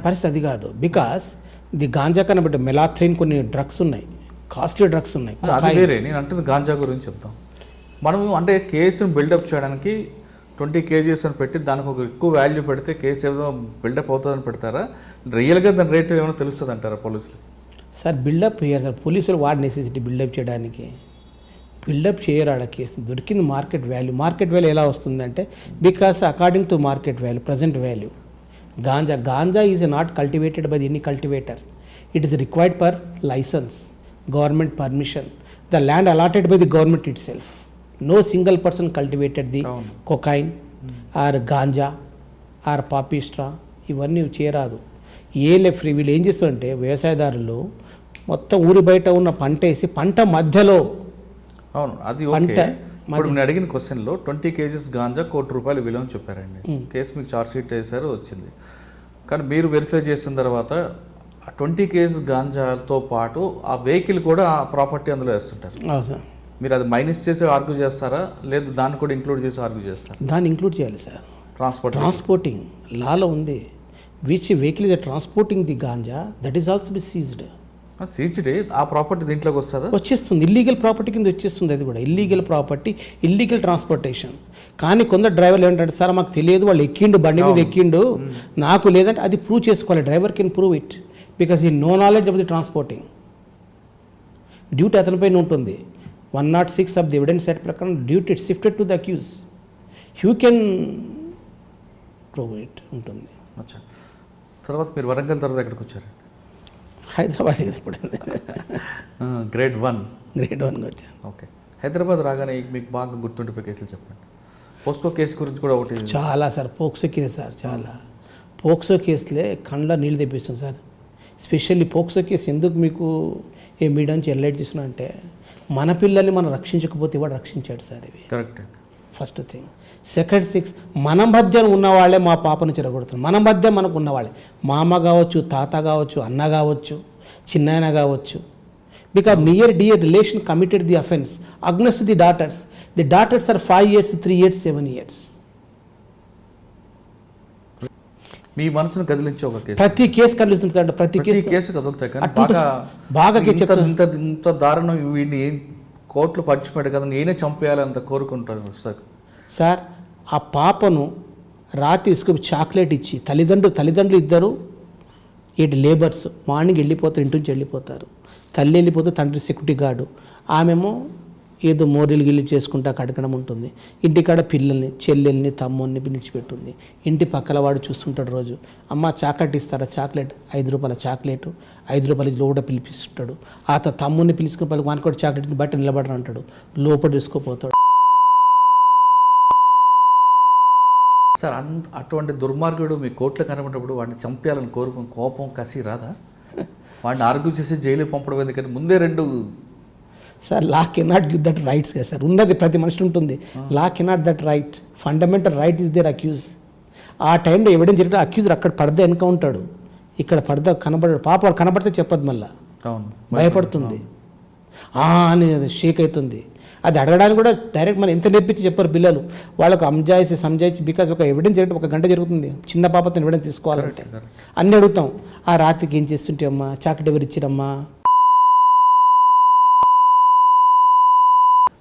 పరిస్థితి, అది కాదు. బికాస్ ది గాంజా కన్నా బట్టి మెలాథ్రిన్ కొన్ని డ్రగ్స్ ఉన్నాయి, కాస్ట్లీ డ్రగ్స్ ఉన్నాయి. అది వేరే, నేను అంటుంది గాంజా గురించి చెప్తాం. మనము అంటే కేసును బిల్డప్ చేయడానికి 20 kgs అని పెట్టి దానికి ఒక ఎక్కువ వాల్యూ పెడితే కేసు ఏదో బిల్డప్ అవుతుందని పెడతారా? రియల్గా దాని రేటు ఏమైనా తెలుస్తుంది అంటారా పోలీసులు? సార్ బిల్డప్ చేయరు సార్. పోలీసులు వాడి నెసెసిటీ బిల్డప్ చేయడానికి. బిల్డప్ చేయరు ఆడ కేసు. దొరికింది మార్కెట్ వాల్యూ. మార్కెట్ వాల్యూ ఎలా వస్తుందంటే because according to market value, present value. Ganja is not cultivated by any cultivator. It is required per license, government permission, the land allotted by the government itself. No single person cultivated the cocaine or ganja or poppy straw. ఇవన్నీ చేయరాదు. ఫ్రీ. వీళ్ళు ఏం చేస్తారంటే వ్యవసాయదారులు మొత్తం ఊరి బయట ఉన్న పంట వేసి పంట మధ్యలో. అవును, అది ఓకే. ఇప్పుడు నేను అడిగిన క్వశ్చన్లో 20 kgs గాంజా ₹1 కోటి విలువ అని చెప్పారండి. కేసు మీకు చార్జ్ షీట్ వేశారు, వచ్చింది. కానీ మీరు వెరిఫై చేసిన తర్వాత 20 kgs గాంజాతో పాటు ఆ వెహికల్ కూడా ఆ ప్రాపర్టీ అందులో వేస్తుంటారు. మీరు అది మైనస్ చేసి ఆర్గ్యూ చేస్తారా, లేదు దాన్ని కూడా ఇంక్లూడ్ చేసి ఆర్గ్యూ చేస్తారా? దాన్ని ఇంక్లూడ్ చేయాలి సార్. ట్రాన్స్పోర్టింగ్ లాలో ఉంది. Which vehicle is transporting the ganja, that is also be seized. Seized ఆ ప్రాపర్టీ దీంట్లోకి వస్తుందా? వచ్చేస్తుంది. ఇల్లీగల్ ప్రాపర్టీ కింద వచ్చేస్తుంది. అది కూడా ఇల్లీగల్ ప్రాపర్టీ, ఇల్లీగల్ ట్రాన్స్పోర్టేషన్. కానీ కొందరు డ్రైవర్లు ఏంటంటే సార్ మాకు తెలియదు, వాళ్ళు ఎక్కిండు, బండి మీద ఎక్కిండు, నాకు లేదంటే అది ప్రూవ్ చేసుకోవాలి. Driver can prove it because he no knowledge of the transporting. Duty అతనిపైన ఉంటుంది. 106 of the evidence set ప్రకారం duty shifted to the accuse. You can prove it ఉంటుంది. తర్వాత మీరు వరంగల్ తర్వాత ఎక్కడికి వచ్చారు? హైదరాబాద్. ఇప్పుడు గ్రేడ్ 1 వచ్చాను. ఓకే. హైదరాబాద్ రాగానే మీకు బాగా గుర్తుండిపోయే కేసులు చెప్పండి. పోస్కో కేసు గురించి కూడా ఒకటి. చాలా సార్. పోక్సో కేసు సార్, చాలా. పోక్సో కేసులే కళ్ళ నీళ్ళు తెప్పిస్తాం సార్. స్పెషల్లీ పోక్సో కేసు ఎందుకు మీకు ఏ మీడియా నుంచి ఎలైట్ చేస్తున్నా అంటే మన పిల్లల్ని మనం రక్షించకపోతే వాడు రక్షించాడు సార్. ఇవి correct. First thing. Second things, మన మధ్య ఉన్నవాళ్లే మా పాపను చెరగొడుతున్నారు. మన మధ్య మనకు ఉన్నవాళ్ళే, మామ కావచ్చు, తాత కావచ్చు, అన్న కావచ్చు, చిన్నాయన కావచ్చు. Because near dear relation committed the offence against the daughters. The daughters are 5 years, 3 years, 7 years. మీ మనసును కదిలించే ఒక కేసు. ప్రతి కేసు కదిలిస్తుంటాడు. ప్రతి కేసు కదులుతాయి. కానీ బాగా ఇంత దారుణం వీడిని కోర్టులో పడిచిపెట్టు కదా, నేనే చంపేయాలంత కోరుకుంటాను సార్. ఆ పాపను రాత్రి తీసుకొని చాక్లెట్ ఇచ్చి తల్లిదండ్రులు ఇద్దరు ఇటు లేబర్స్ మార్నింగ్ వెళ్ళిపోతారు, ఇంటి నుంచి వెళ్ళిపోతారు. తల్లి వెళ్ళిపోతే తండ్రి సెక్యూరిటీ గార్డు, ఆమెమో ఏదో మోరీలు గిల్లి చేసుకుంటా కడకడం ఉంటుంది. ఇంటికాడ పిల్లల్ని, చెల్లెల్ని, తమ్ముడిని విడిచిపెట్టుంది. ఇంటి పక్కల వాడు చూస్తుంటాడు రోజు, అమ్మ చాక్లెట్ ఇస్తారా, చాక్లెట్ 5 రూపాయల చాక్లెట్, 5 రూపాయల లోపల పిలిపిస్తుంటాడు. ఆ తమ్ముడిని పిలుచుకుని పలు వానికి కూడా చాక్లెట్ని బట్టి నిలబడరు అంటాడు, లోపల తీసుకుపోతాడు. సార్ అటువంటి దుర్మార్గుడు మీ కోర్టులో కనబడినప్పుడు వాడిని చంపేయాలని కోపం కసి రాదా? వాడిని ఆర్గ్యూ చేసి జైలు పంపడం ఎందుకంటే ముందే 2 sir law cannot give that rights కదా సార్, ఉన్నది ప్రతి మనిషి ఉంటుంది. Law cannot that right, fundamental right is there accuse. ఆ టైంలో ఎవిడెన్స్ జరిగితే అక్యూజర్ అక్కడ పడదే వెనుక ఉంటాడు, ఇక్కడ పడదా కనబడాడు. పాప వాళ్ళు కనబడితే చెప్పదు, మళ్ళీ భయపడుతుంది, అని షేక్ అవుతుంది. అది అడగడానికి కూడా డైరెక్ట్ మనం ఎంత నేర్పించి చెప్పారు పిల్లలు, వాళ్ళకు సంజాయిసి బికాజ్ ఒక ఎవిడెన్స్ జరిగితే 1 గంట జరుగుతుంది. చిన్న పాపతో ఎవిడెన్స్ తీసుకోవాలంటే అన్నీ అడుగుతాం. ఆ రాత్రికి ఏం చేస్తుంటే అమ్మా, చాక్లెట్ ఎవరు ఇచ్చిరమ్మా.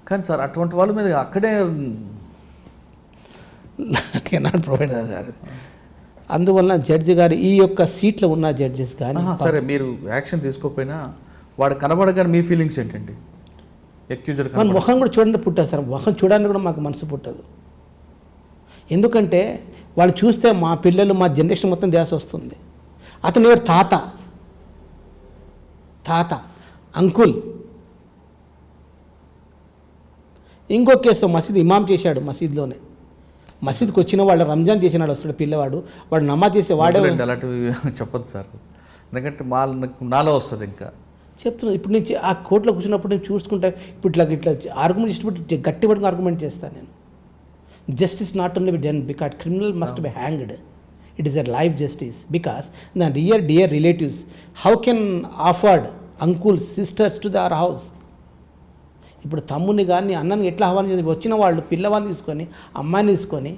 కానీ సార్ అటువంటి వాళ్ళ మీద అక్కడే కెనాట్ ప్రొవైడ్ సార్. అందువల్ల జడ్జి గారు ఈ యొక్క సీట్లో ఉన్న జడ్జెస్ కానీ సరే మీరు యాక్షన్ తీసుకోకపోయినా వాడు కనబడగానే మీ ఫీలింగ్స్ ఏంటండి? ఎక్యూజర్ మన ముఖం కూడా చూడండి పుట్టదు సార్, ముఖం చూడడానికి కూడా మాకు మనసు పుట్టదు. ఎందుకంటే వాళ్ళు చూస్తే మా పిల్లలు, మా జనరేషన్ మొత్తం ధ్యాస వస్తుంది. అతను ఎవరు? తాత అంకుల్. ఇంకో కేసు ఇమాం చేశాడు మసీద్లోనే. మసీద్కి వచ్చిన వాళ్ళు రంజాన్ చేసినాడు వస్తాడు పిల్లవాడు, వాడు నమాజ్ చేసే వాడే. అలాంటివి చెప్పదు సార్, ఎందుకంటే నాలో వస్తుంది. ఇంకా చెప్తున్నాను, ఇప్పుడు నుంచి ఆ కోర్టులో కూర్చున్నప్పుడు నేను చూసుకుంటా, ఇప్పుడు ఇట్లా ఆర్గ్యుమెంట్ ఇష్టపడి గట్టి పట్టుకుని ఆర్గ్యుమెంట్ చేస్తాను నేను. Justice not only be done because criminal must be hanged. It is a life justice because the dear relatives how can offered uncles sisters to their house. ఇప్పుడు తమ్ముని కానీ అన్నని ఎట్లా ఆహ్వానం చేసి వచ్చిన వాళ్ళు పిల్లవాడిని తీసుకొని అమ్మాయిని తీసుకొని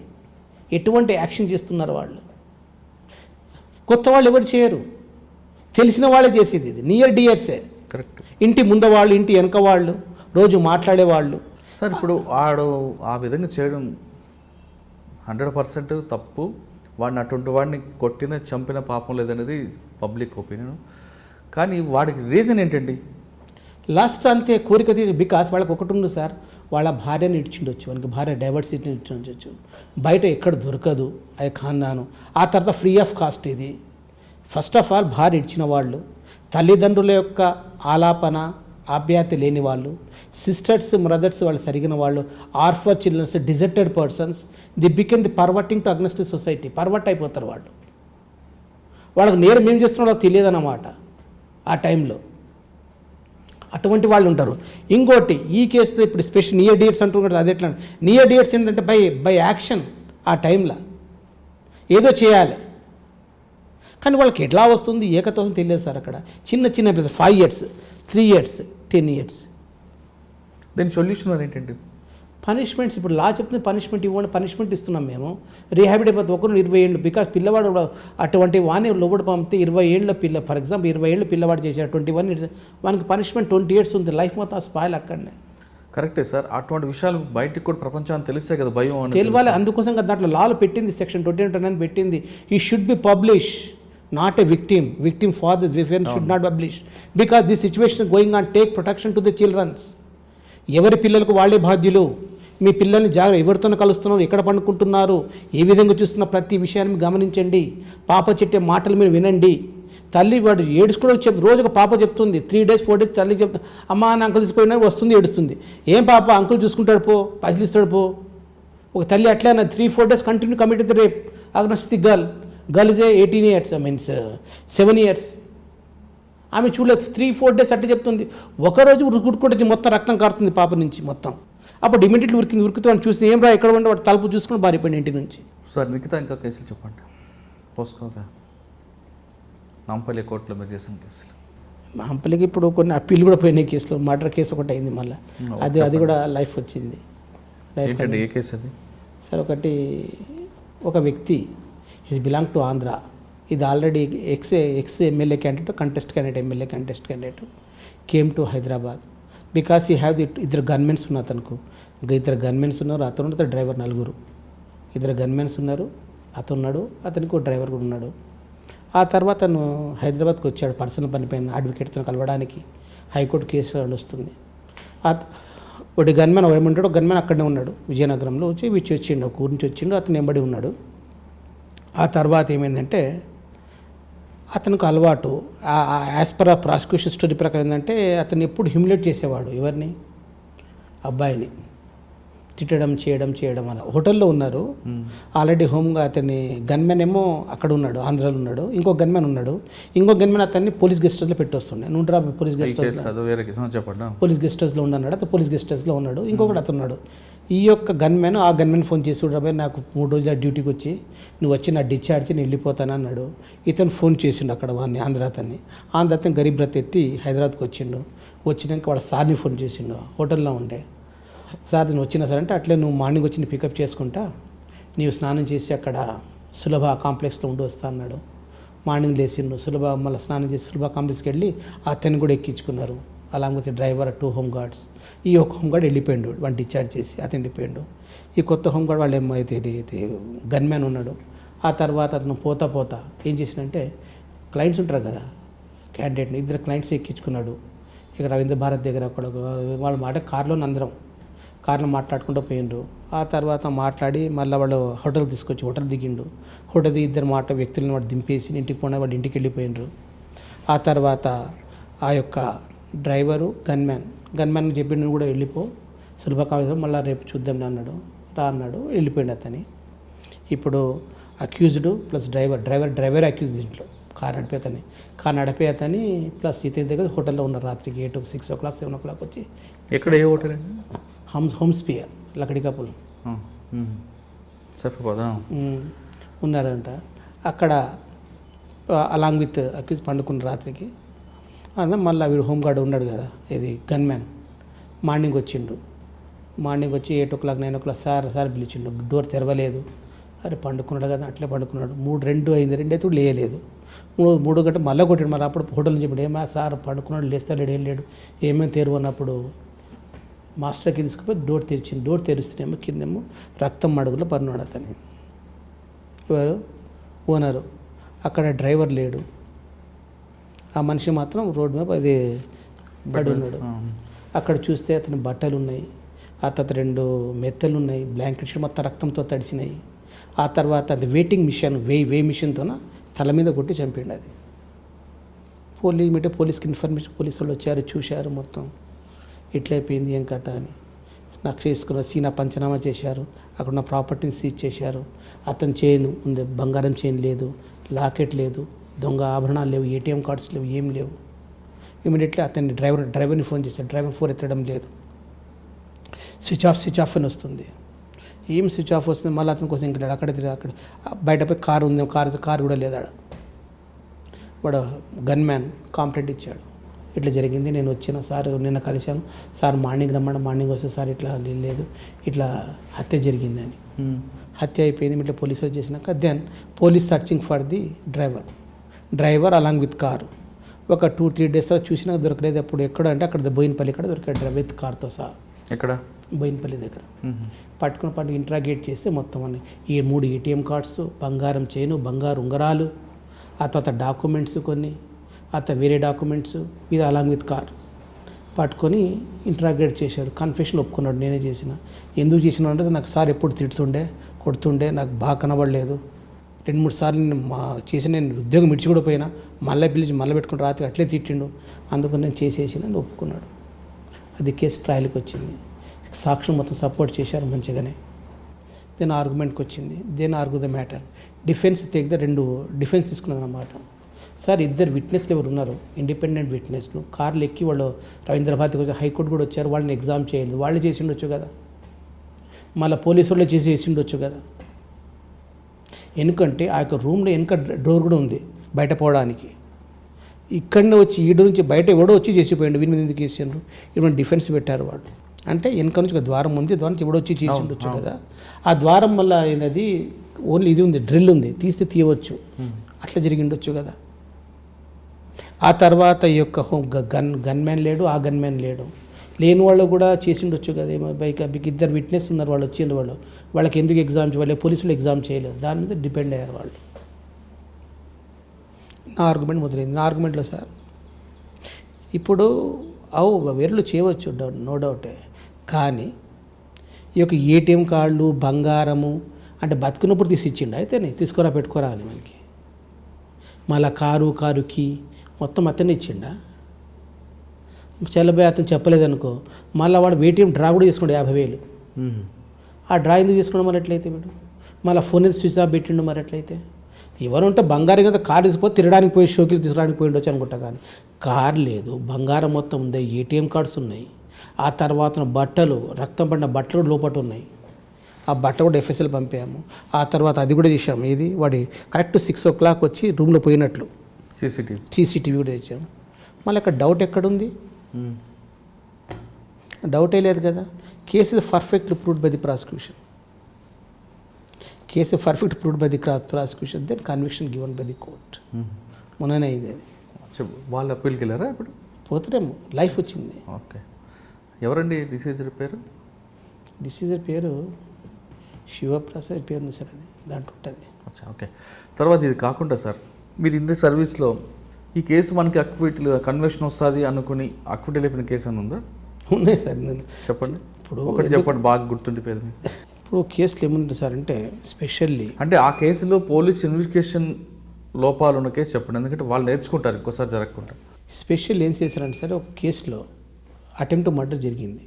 ఎటువంటి యాక్షన్ చేస్తున్నారు వాళ్ళు. కొత్త వాళ్ళు ఎవరు చేయరు, తెలిసిన వాళ్ళే చేసేది. ఇది నియర్ డియర్సే, కరెక్ట్. ఇంటి ముందు వాళ్ళు, ఇంటి వెనక వాళ్ళు, రోజు మాట్లాడేవాళ్ళు. సార్ ఇప్పుడు వాడు ఆ విధంగా చేయడం 100% తప్పు. వాడిని అటువంటి వాడిని కొట్టిన చంపిన పాపం లేదనేది పబ్లిక్ ఒపీనియన్. కానీ వాడికి రీజన్ ఏంటండి? లాస్ట్ అంతే కోరిక తీరు. బికాస్ వాళ్ళకి ఒకటి ఉంది సార్, వాళ్ళ భార్యని ఇచ్చిండొచ్చు, వానికి భార్య డైవర్సిటీ ఇచ్చిండొచ్చు, బయట ఎక్కడ దొరకదు అది ఖాందాను. ఆ తర్వాత ఫ్రీ ఆఫ్ కాస్ట్ ఇది. ఫస్ట్ ఆఫ్ ఆల్ భార్య ఇచ్చిన వాళ్ళు, తల్లిదండ్రుల యొక్క ఆలాపన ఆప్యాయత లేని వాళ్ళు, సిస్టర్స్ బ్రదర్స్ వాళ్ళు సరిగిన వాళ్ళు, orphan childrens, deserted persons, they become the perverting to against society. Pervert అయిపోతారు వాళ్ళు. వాళ్ళకి నేరం ఏం చేస్తున్నాడో తెలియదన్నమాట ఆ టైంలో. అటువంటి వాళ్ళు ఉంటారు. ఇంకోటి ఈ కేసులో ఇప్పుడు స్పెషల్ నియర్ డియర్స్ అంటున్నారు, అది ఎట్లా నియర్ డియర్స్ ఏంటంటే బై యాక్షన్. ఆ టైంలో ఏదో చేయాలి, కానీ వాళ్ళకి ఎట్లా వస్తుంది ఏకత్వం తెలియదు సార్. అక్కడ చిన్న 5 years, 3 years, 10 years. దీని సొల్యూషన్ ఏంటండి? పనిష్మెంట్స్. ఇప్పుడు లా చెప్తుంది పనిష్మెంట్ ఇవ్వండి, పనిష్మెంట్ ఇస్తున్నాం మేము. రీహాబిట్ అయిపోతుంది. 20 ఏళ్ళు బికాస్ పిల్లవాడు అటువంటి వాణి లోబడి పంపితే 20 ఏళ్ళ ఫర్ ఎగ్జాంపుల్ 20 ఏళ్ళు పిల్లవాడు చేశాడు, 21 years, వానికి పనిష్మెంట్ 20 years ఉంది. లైఫ్ మొత్తం స్పాయిల్ అక్కడనే. కరెక్టే సార్. అటువంటి విషయాలు బయటికి కూడా ప్రపంచాన్ని తెలిస్తే కదా భయం అని తెలియాలి. అందుకోసం కదా దాంట్లో లాలో పెట్టింది, సెక్షన్ 29 పెట్టింది, ఈ should be publish, not a victim for this behaviour should not publish because this situation going on. Take protection to the childrens. ఎవరి పిల్లలకు వాళ్ళే బాధ్యులు. మీ పిల్లల్ని ఎవరితో కలుస్తున్నారు, ఎక్కడ పండుకుంటున్నారు, ఏ విధంగా చూస్తున్న ప్రతి విషయాన్ని గమనించండి. పాప చెప్పే మాటలు మీరు వినండి. తల్లి వాడు ఏడుచుకోవడం రోజుకు పాప చెప్తుంది, 3 days 4 days తల్లి చెప్తా, అమ్మ నా అంకుల్ తీసుకుపోయినా వస్తుంది, ఏడుస్తుంది. ఏం పాప అంకుల్ చూసుకుంటాడు పో, పైసలు ఇస్తాడు పో. ఒక తల్లి అట్లా 3-4 days continue commit the rape against the girl is 18 years, 7 years. ఆమె చూడలేదు, 3-4 days అట్లా చెప్తుంది. ఒకరోజు ఉరుకుంటుంది, మొత్తం రక్తం కారుతుంది పాప నుంచి మొత్తం. అప్పుడు ఇమీడియట్లీ ఉరికితే వాడిని చూసి ఏం రా ఎక్కడ ఉంటే వాడు తలుపు చూసుకుని బారిపోయింది ఇంటి నుంచి. సార్ మిగతా ఇంకా కేసులు చెప్పండి. పోసుకోగా నాంపల్లి కోర్టులో మీరు చేసిన కేసులు. నాంపల్లికి ఇప్పుడు కొన్ని అప్పీల్ కూడా పోయినాయి కేసులో. మర్డర్ కేసు ఒకటి అయింది మళ్ళీ, అది కూడా లైఫ్ వచ్చింది. ఏంటంటే ఏ కేసు అది? సార్ ఒకటి, ఒక వ్యక్తి ఈజ్ బిలాంగ్ టు ఆంధ్ర. ఇది already ex MLA candidate, MLA contest candidate came to Hyderabad because he have ఇద్దరు గన్మెన్స్ ఉన్నారు. అతను 2 గన్మెన్స్ ఉన్నారు, అతను డ్రైవర్ 4. 2 గన్మెన్స్ ఉన్నారు. అతను ఉన్నాడు, అతనికి ఒక డ్రైవర్ కూడా ఉన్నాడు. ఆ తర్వాత అతను హైదరాబాద్కి వచ్చాడు పర్సనల్ పని పైన అడ్వకేట్తో కలవడానికి. హైకోర్టు కేసు వస్తుంది. ఒకటి గన్మెన్ ఏమంటాడు, ఒక గన్మెన్ అక్కడనే ఉన్నాడు విజయనగరంలో. వచ్చిండు, ఒక ఊరి నుంచి వచ్చిండు, అతను వెంబడి ఉన్నాడు. ఆ తర్వాత ఏమైందంటే అతనికి అలవాటు యాజ్ పర్ ప్రాసిక్యూషన్ స్టోరీ ప్రకారం ఏంటంటే అతను ఎప్పుడు హ్యూమిలేట్ చేసేవాడు. ఎవరిని? అబ్బాయిని తిట్టడం చేయడం అలా. హోటల్లో ఉన్నారు ఆల్రెడీ హోమ్గా. అతని గన్మెన్ ఏమో అక్కడ ఉన్నాడు, ఆంధ్రాలో ఉన్నాడు. ఇంకో గన్మెన్ ఉన్నాడు. ఇంకో గన్మెన్ అతన్ని పోలీస్ గెస్ట్ హౌస్లో పెట్టి వస్తుండే. నుండ్రా police guest house, police guest హౌస్లో ఉన్నాడు. అతను పోలీస్ గెస్ట్ హౌస్లో ఉన్నాడు. ఇంకొకటి అతను ఉన్నాడు. ఈ యొక్క గన్మెన్ ఆ గన్మెన్ ఫోన్ చేసి, రాబాయ్ నాకు 3 రోజుల డ్యూటీకి వచ్చి నువ్వు వచ్చి నా డిశ్చార్జ్ నేను వెళ్ళిపోతాను అన్నాడు. ఇతను ఫోన్ చేసిండు అక్కడ వాడిని, ఆంధ్ర అతను గరీబ్ రత్ ఎత్తి హైదరాబాద్కి వచ్చిండు. వచ్చినాక వాళ్ళ సార్ని ఫోన్ చేసిండు, హోటల్లో ఉండే. సార్ నేను వచ్చినా సార్ అంటే, అట్లే నువ్వు మార్నింగ్ వచ్చి పికప్ చేసుకుంటా, నీవు స్నానం చేసి అక్కడ సులభ కాంప్లెక్స్లో ఉండి వస్తా అన్నాడు. మార్నింగ్ లేచిండు, సులభ మళ్ళీ స్నానం చేసి సులభ కాంప్లెక్స్కి వెళ్ళి అతన్ని కూడా ఎక్కించుకున్నారు. అలాగే డ్రైవర్ 2 హోమ్ గార్డ్స్. ఈ ఒక హోమ్ గార్డ్ వెళ్ళిపోయాడు, వాడిని డిశ్చార్జ్ చేసి అతను వెళ్ళిపోయాడు. ఈ కొత్త హోమ్ గార్డ్ వాళ్ళు ఏమైతే గన్మ్యాన్ ఉన్నాడు. ఆ తర్వాత అతను పోతా ఏం చేసినంటే, క్లయింట్స్ ఉంటారు కదా క్యాండిడేట్ని, 2 క్లయింట్స్ ఎక్కించుకున్నాడు. ఇక్కడ రవీంద్ర భారత్ దగ్గర అక్కడ వాళ్ళ మాట కార్లోని అందరం కార్లో మాట్లాడుకుంటూ పోయిండ్రు. ఆ తర్వాత మాట్లాడి మళ్ళీ వాళ్ళు హోటల్కి తీసుకొచ్చి హోటల్ దిగిండు. హోటల్ 2 వ్యక్తులను వాడు దింపేసి ఇంటికి పోయినా వాడు ఇంటికి వెళ్ళిపోయిండ్రు. ఆ తర్వాత ఆ యొక్క డ్రైవరు గన్మ్యాన్ చెప్పిండు కూడా వెళ్ళిపో సులభ కావాలి, మళ్ళీ రేపు చూద్దాం అన్నాడు. రా అన్నాడు, వెళ్ళిపోయిండు అతని. ఇప్పుడు అక్యూజ్డ్ ప్లస్ డ్రైవర్ అక్యూజ్ దీంట్లో. కార్ నడిపే అతని ప్లస్ ఇతని దగ్గర హోటల్లో ఉన్నారు. రాత్రికి 8, 6 o'clock 7 o'clock వచ్చి. ఎక్కడ ఏ హోటల్ అండి? హోమ్స్పియర్ లకడి కపుల్ ఉన్నారంట అక్కడ. అలాంగ్ విత్ అక్యూజ్ పండుకున్న రాత్రికి. అదే మళ్ళీ వీడు హోంగార్డ్ ఉన్నాడు కదా, ఇది గన్మ్యాన్. మార్నింగ్ వచ్చి 8 o'clock 9 o'clock సార్ పిలిచిండు. డోర్ తెరవలేదు. అరే పండుకున్నాడు కదా, అట్లే పండుకున్నాడు. 2 అయింది, 2 అయితే లేయలేదు. 3 గంటలు మళ్ళీ కొట్టాడు. మరి అప్పుడు హోటల్ నుంచి చెప్పాడు, ఏమా సార్ పడుకున్నాడు, లేస్తాడు, ఏం లేడు, ఏమేమి తెరువు అన్నప్పుడు మాస్టర్కి తీసుకుపోయి డోర్ తెరిచింది. డోర్ తెరిస్తేనేమో కిందేమో రక్తం మడుగులో పడినాడు అతను. ఎవరు? ఓనరు. అక్కడ డ్రైవర్ లేడు. ఆ మనిషి మాత్రం రోడ్డు మీద అది పడి ఉన్నాడు. అక్కడ చూస్తే అతని బట్టలు ఉన్నాయి, ఆ తర్వాత 2 మెత్తలు ఉన్నాయి, బ్లాంకెట్స్ మొత్తం రక్తంతో తడిసినాయి. ఆ తర్వాత అది వెయిటింగ్ మిషన్ వే మిషన్తో తల మీద కొట్టి చంపిండు. అది పోలీస్కి ఇన్ఫర్మేషన్, పోలీసు వాళ్ళు వచ్చారు, చూశారు, మొత్తం ఎట్లయిపోయింది ఏం కథ అని నక్ష చేసుకున్నారు. సీనా పంచనామా చేశారు. అక్కడ ఉన్న ప్రాపర్టీని సీజ్ చేశారు. అతని చైన్ ఉంది, బంగారం చైన్ లేదు, లాకెట్ లేదు, దొంగ ఆభరణాలు లేవు, ఏటీఎం కార్డ్స్ లేవు, ఏం లేవు. ఇమీడియట్లీ అతన్ని డ్రైవర్ని ఫోన్ చేశారు. డ్రైవర్ ఫోన్ ఎత్తడం లేదు. స్విచ్ ఆఫ్ అని వస్తుంది. ఏం స్విచ్ ఆఫ్ వస్తుంది. మళ్ళీ అతని కోసం ఇంకా అక్కడ బయటపై కారు ఉంది, కారు కూడా లేదా. వాడు గన్మ్యాన్ కాంప్లైంట్ ఇచ్చాడు, ఇట్లా జరిగింది, నేను వచ్చిన సార్ నిన్న కలిశాను సార్, మార్నింగ్ మార్నింగ్ వస్తే సార్ ఇట్లా లేదు, ఇట్లా హత్య జరిగిందని. హత్య అయిపోయింది. ఇట్లా పోలీసులు చేసినాక then police searching for the driver along with car. ఒక 2-3 days తర్వాత చూసినా దొరకలేదు. అప్పుడు ఎక్కడ అంటే అక్కడ బోయినపల్లి ఇక్కడ దొరికాడు డ్రైవర్ విత్ కార్తో సహా. ఎక్కడ? బోయినపల్లి దగ్గర. పట్టుకుని ఇంట్రాగేట్ చేస్తే మొత్తం అన్ని ఈ 3 ఏటీఎం కార్డ్స్, బంగారం చైను, బంగారు ఉంగరాలు, ఆ తర్వాత డాక్యుమెంట్స్ కొన్ని, ఆ తర్వాత వేరే డాక్యుమెంట్స్, ఇది అలాంగ్ విత్ కార్ పట్టుకొని ఇంట్రాగేట్ చేశారు. కన్ఫెషన్ ఒప్పుకున్నాడు, నేనే చేసిన. ఎందుకు చేసిన అంటే నాకు సార్ ఎప్పుడు తిడుతుండే, కొడుతుండే, నాకు బాగా కనబడలేదు. 2-3 సార్లు నేను ఉద్యోగం విడిచి కూడా పోయినా, మళ్ళీ పిలిచి మళ్ళీ పెట్టుకుని రాత్రి అట్లే తిట్టిండు, అందుకని నేను చేసేసిన ఒప్పుకున్నాడు. అది కేసు ట్రయల్కి వచ్చింది. సాక్షులు మొత్తం సపోర్ట్ చేశారు మంచిగానే. దెన్ ఆర్గ్యుమెంట్కి వచ్చింది. Then argue the matter. Defence defence తీసుకున్నది అన్నమాట. సార్ 2 విట్నెస్లు ఎవరు ఉన్నారు, ఇండిపెండెంట్ విట్నెస్లు, కార్లు ఎక్కి వాళ్ళు రవీంద్ర భారతికి వచ్చి హైకోర్టు కూడా వచ్చారు, వాళ్ళని ఎగ్జామ్ చేయలేదు, వాళ్ళు చేసి ఉండొచ్చు కదా, మళ్ళీ పోలీసు వాళ్ళు చేసి ఉండొచ్చు కదా. ఎందుకంటే ఆ యొక్క రూమ్లో వెనుక డోర్ కూడా ఉంది బయట పోవడానికి. ఇక్కడనే వచ్చి ఈ డోర్ నుంచి బయట ఎవడో వచ్చి చేసిపోయాడు, వీని మీద ఎందుకు వేసారు, ఇటువంటి డిఫెన్స్ పెట్టారు వాళ్ళు. అంటే వెనుక నుంచి ఒక ద్వారం ఉంది, ద్వారం నుంచి ఎవడో వచ్చి చేసి ఉండొచ్చు కదా. ఆ ద్వారం వల్ల ఏంటది ఓన్లీ ఇది ఉంది, డ్రిల్ ఉంది, తీస్తే తీయవచ్చు, అట్లా జరిగి ఉండొచ్చు కదా. ఆ తర్వాత ఈ యొక్క గన్మ్యాన్ లేడు, ఆ గన్మ్యాన్ లేడు. లేని వాళ్ళు కూడా చేసిండొచ్చు కదా, ఏమో బైక్ మీకు ఇద్దరు విట్నెస్ ఉన్నారు, వాళ్ళు వచ్చిండ్రు, వాళ్ళకి ఎందుకు ఎగ్జామ్ చేయాలి, పోలీసులు ఎగ్జామ్ చేయలేదు, దాని మీద డిపెండ్ అయ్యారు వాళ్ళు. నా ఆర్గ్యుమెంట్ మొదలైంది. నా ఆర్గ్యుమెంట్లో సార్ ఇప్పుడు వేర్లు చేయవచ్చు, నో డౌటే, కానీ ఈ యొక్క ఏటీఎం కార్డులు బంగారము అంటే బతుకున్నప్పుడు తీసి ఇచ్చిండు, అయితేనే తీసుకురా పెట్టుకోరా అని మనకి, మళ్ళీ కారుకి మొత్తం అతనే ఇచ్చిండా, చెల్లబోయి అతను చెప్పలేదనుకో, మళ్ళీ వాడు ఏటీఎం డ్రా కూడా చేసుకుంటాడు 50,000. ఆ డ్రా ఎందుకు చేసుకోవడం మరి ఎట్లయితే వీడు, మళ్ళీ ఫోన్ స్విచ్ ఆఫ్ పెట్టిండు మరి ఎట్లయితే. ఎవరు ఉంటే బంగారం కదా, కారు తీసుకుపోతే తిరగడానికి పోయి షోకి తీసుకురావడానికి పోయి ఉండొచ్చు అనుకుంటా, కానీ కారు లేదు, బంగారం మొత్తం ఉంది, ఏటీఎం కార్డ్స్ ఉన్నాయి, ఆ తర్వాత బట్టలు రక్తం పడిన బట్టలు కూడా లోపల ఉన్నాయి, ఆ బట్ట కూడా ఎఫ్ఎస్ఎల్ పంపాము, ఆ తర్వాత అది కూడా చేసాము, ఇది వాడి కరెక్ట్ 6 o'clock వచ్చి రూమ్లో పోయినట్లు సీసీటీవీ కూడా ఇచ్చాము. మళ్ళీ అక్కడ డౌట్ ఎక్కడుంది, డౌటే లేదు కదా. Case is perfectly proved by the prosecution, case perfect proved by the prosecution, then conviction given by the court. మొన్ననే అయింది అది. వాళ్ళు అప్పీల్కి వెళ్ళారా ఇప్పుడు? పోతారేమో, లైఫ్ వచ్చింది. ఓకే, ఎవరండి డిసీజర్ పేరు? డిసీజర్ పేరు శివప్రసాద్ పేరు ఉంది సార్, అది దాంట్లో ఉంటుంది. ఓకే, తర్వాత ఇది కాకుండా సార్ మీరు ఇండి సర్వీస్లో ఈ కేసు మనకి అక్విట్ కన్విక్షన్ వస్తుంది అనుకుని అక్విట్ లేపిన కేసు అని ఉందా? ఉన్నాయి సార్, నేను చెప్పండి. ఇప్పుడు ఒకటి చెప్పండి బాగా గుర్తుండిపోయేది. ఇప్పుడు కేసులు ఏముంటుంది సార్ అంటే స్పెషల్లీ అంటే ఆ కేసులో పోలీస్ ఇన్వెస్టిగేషన్ లోపాలు ఉన్న కేసు చెప్పండి, ఎందుకంటే వాళ్ళు నేర్చుకుంటారు ఇంకోసారి జరగకుండా. స్పెషల్ ఏం చేశారంటే సార్, ఒక కేసులో అటెంప్ట్ మర్డర్ జరిగింది,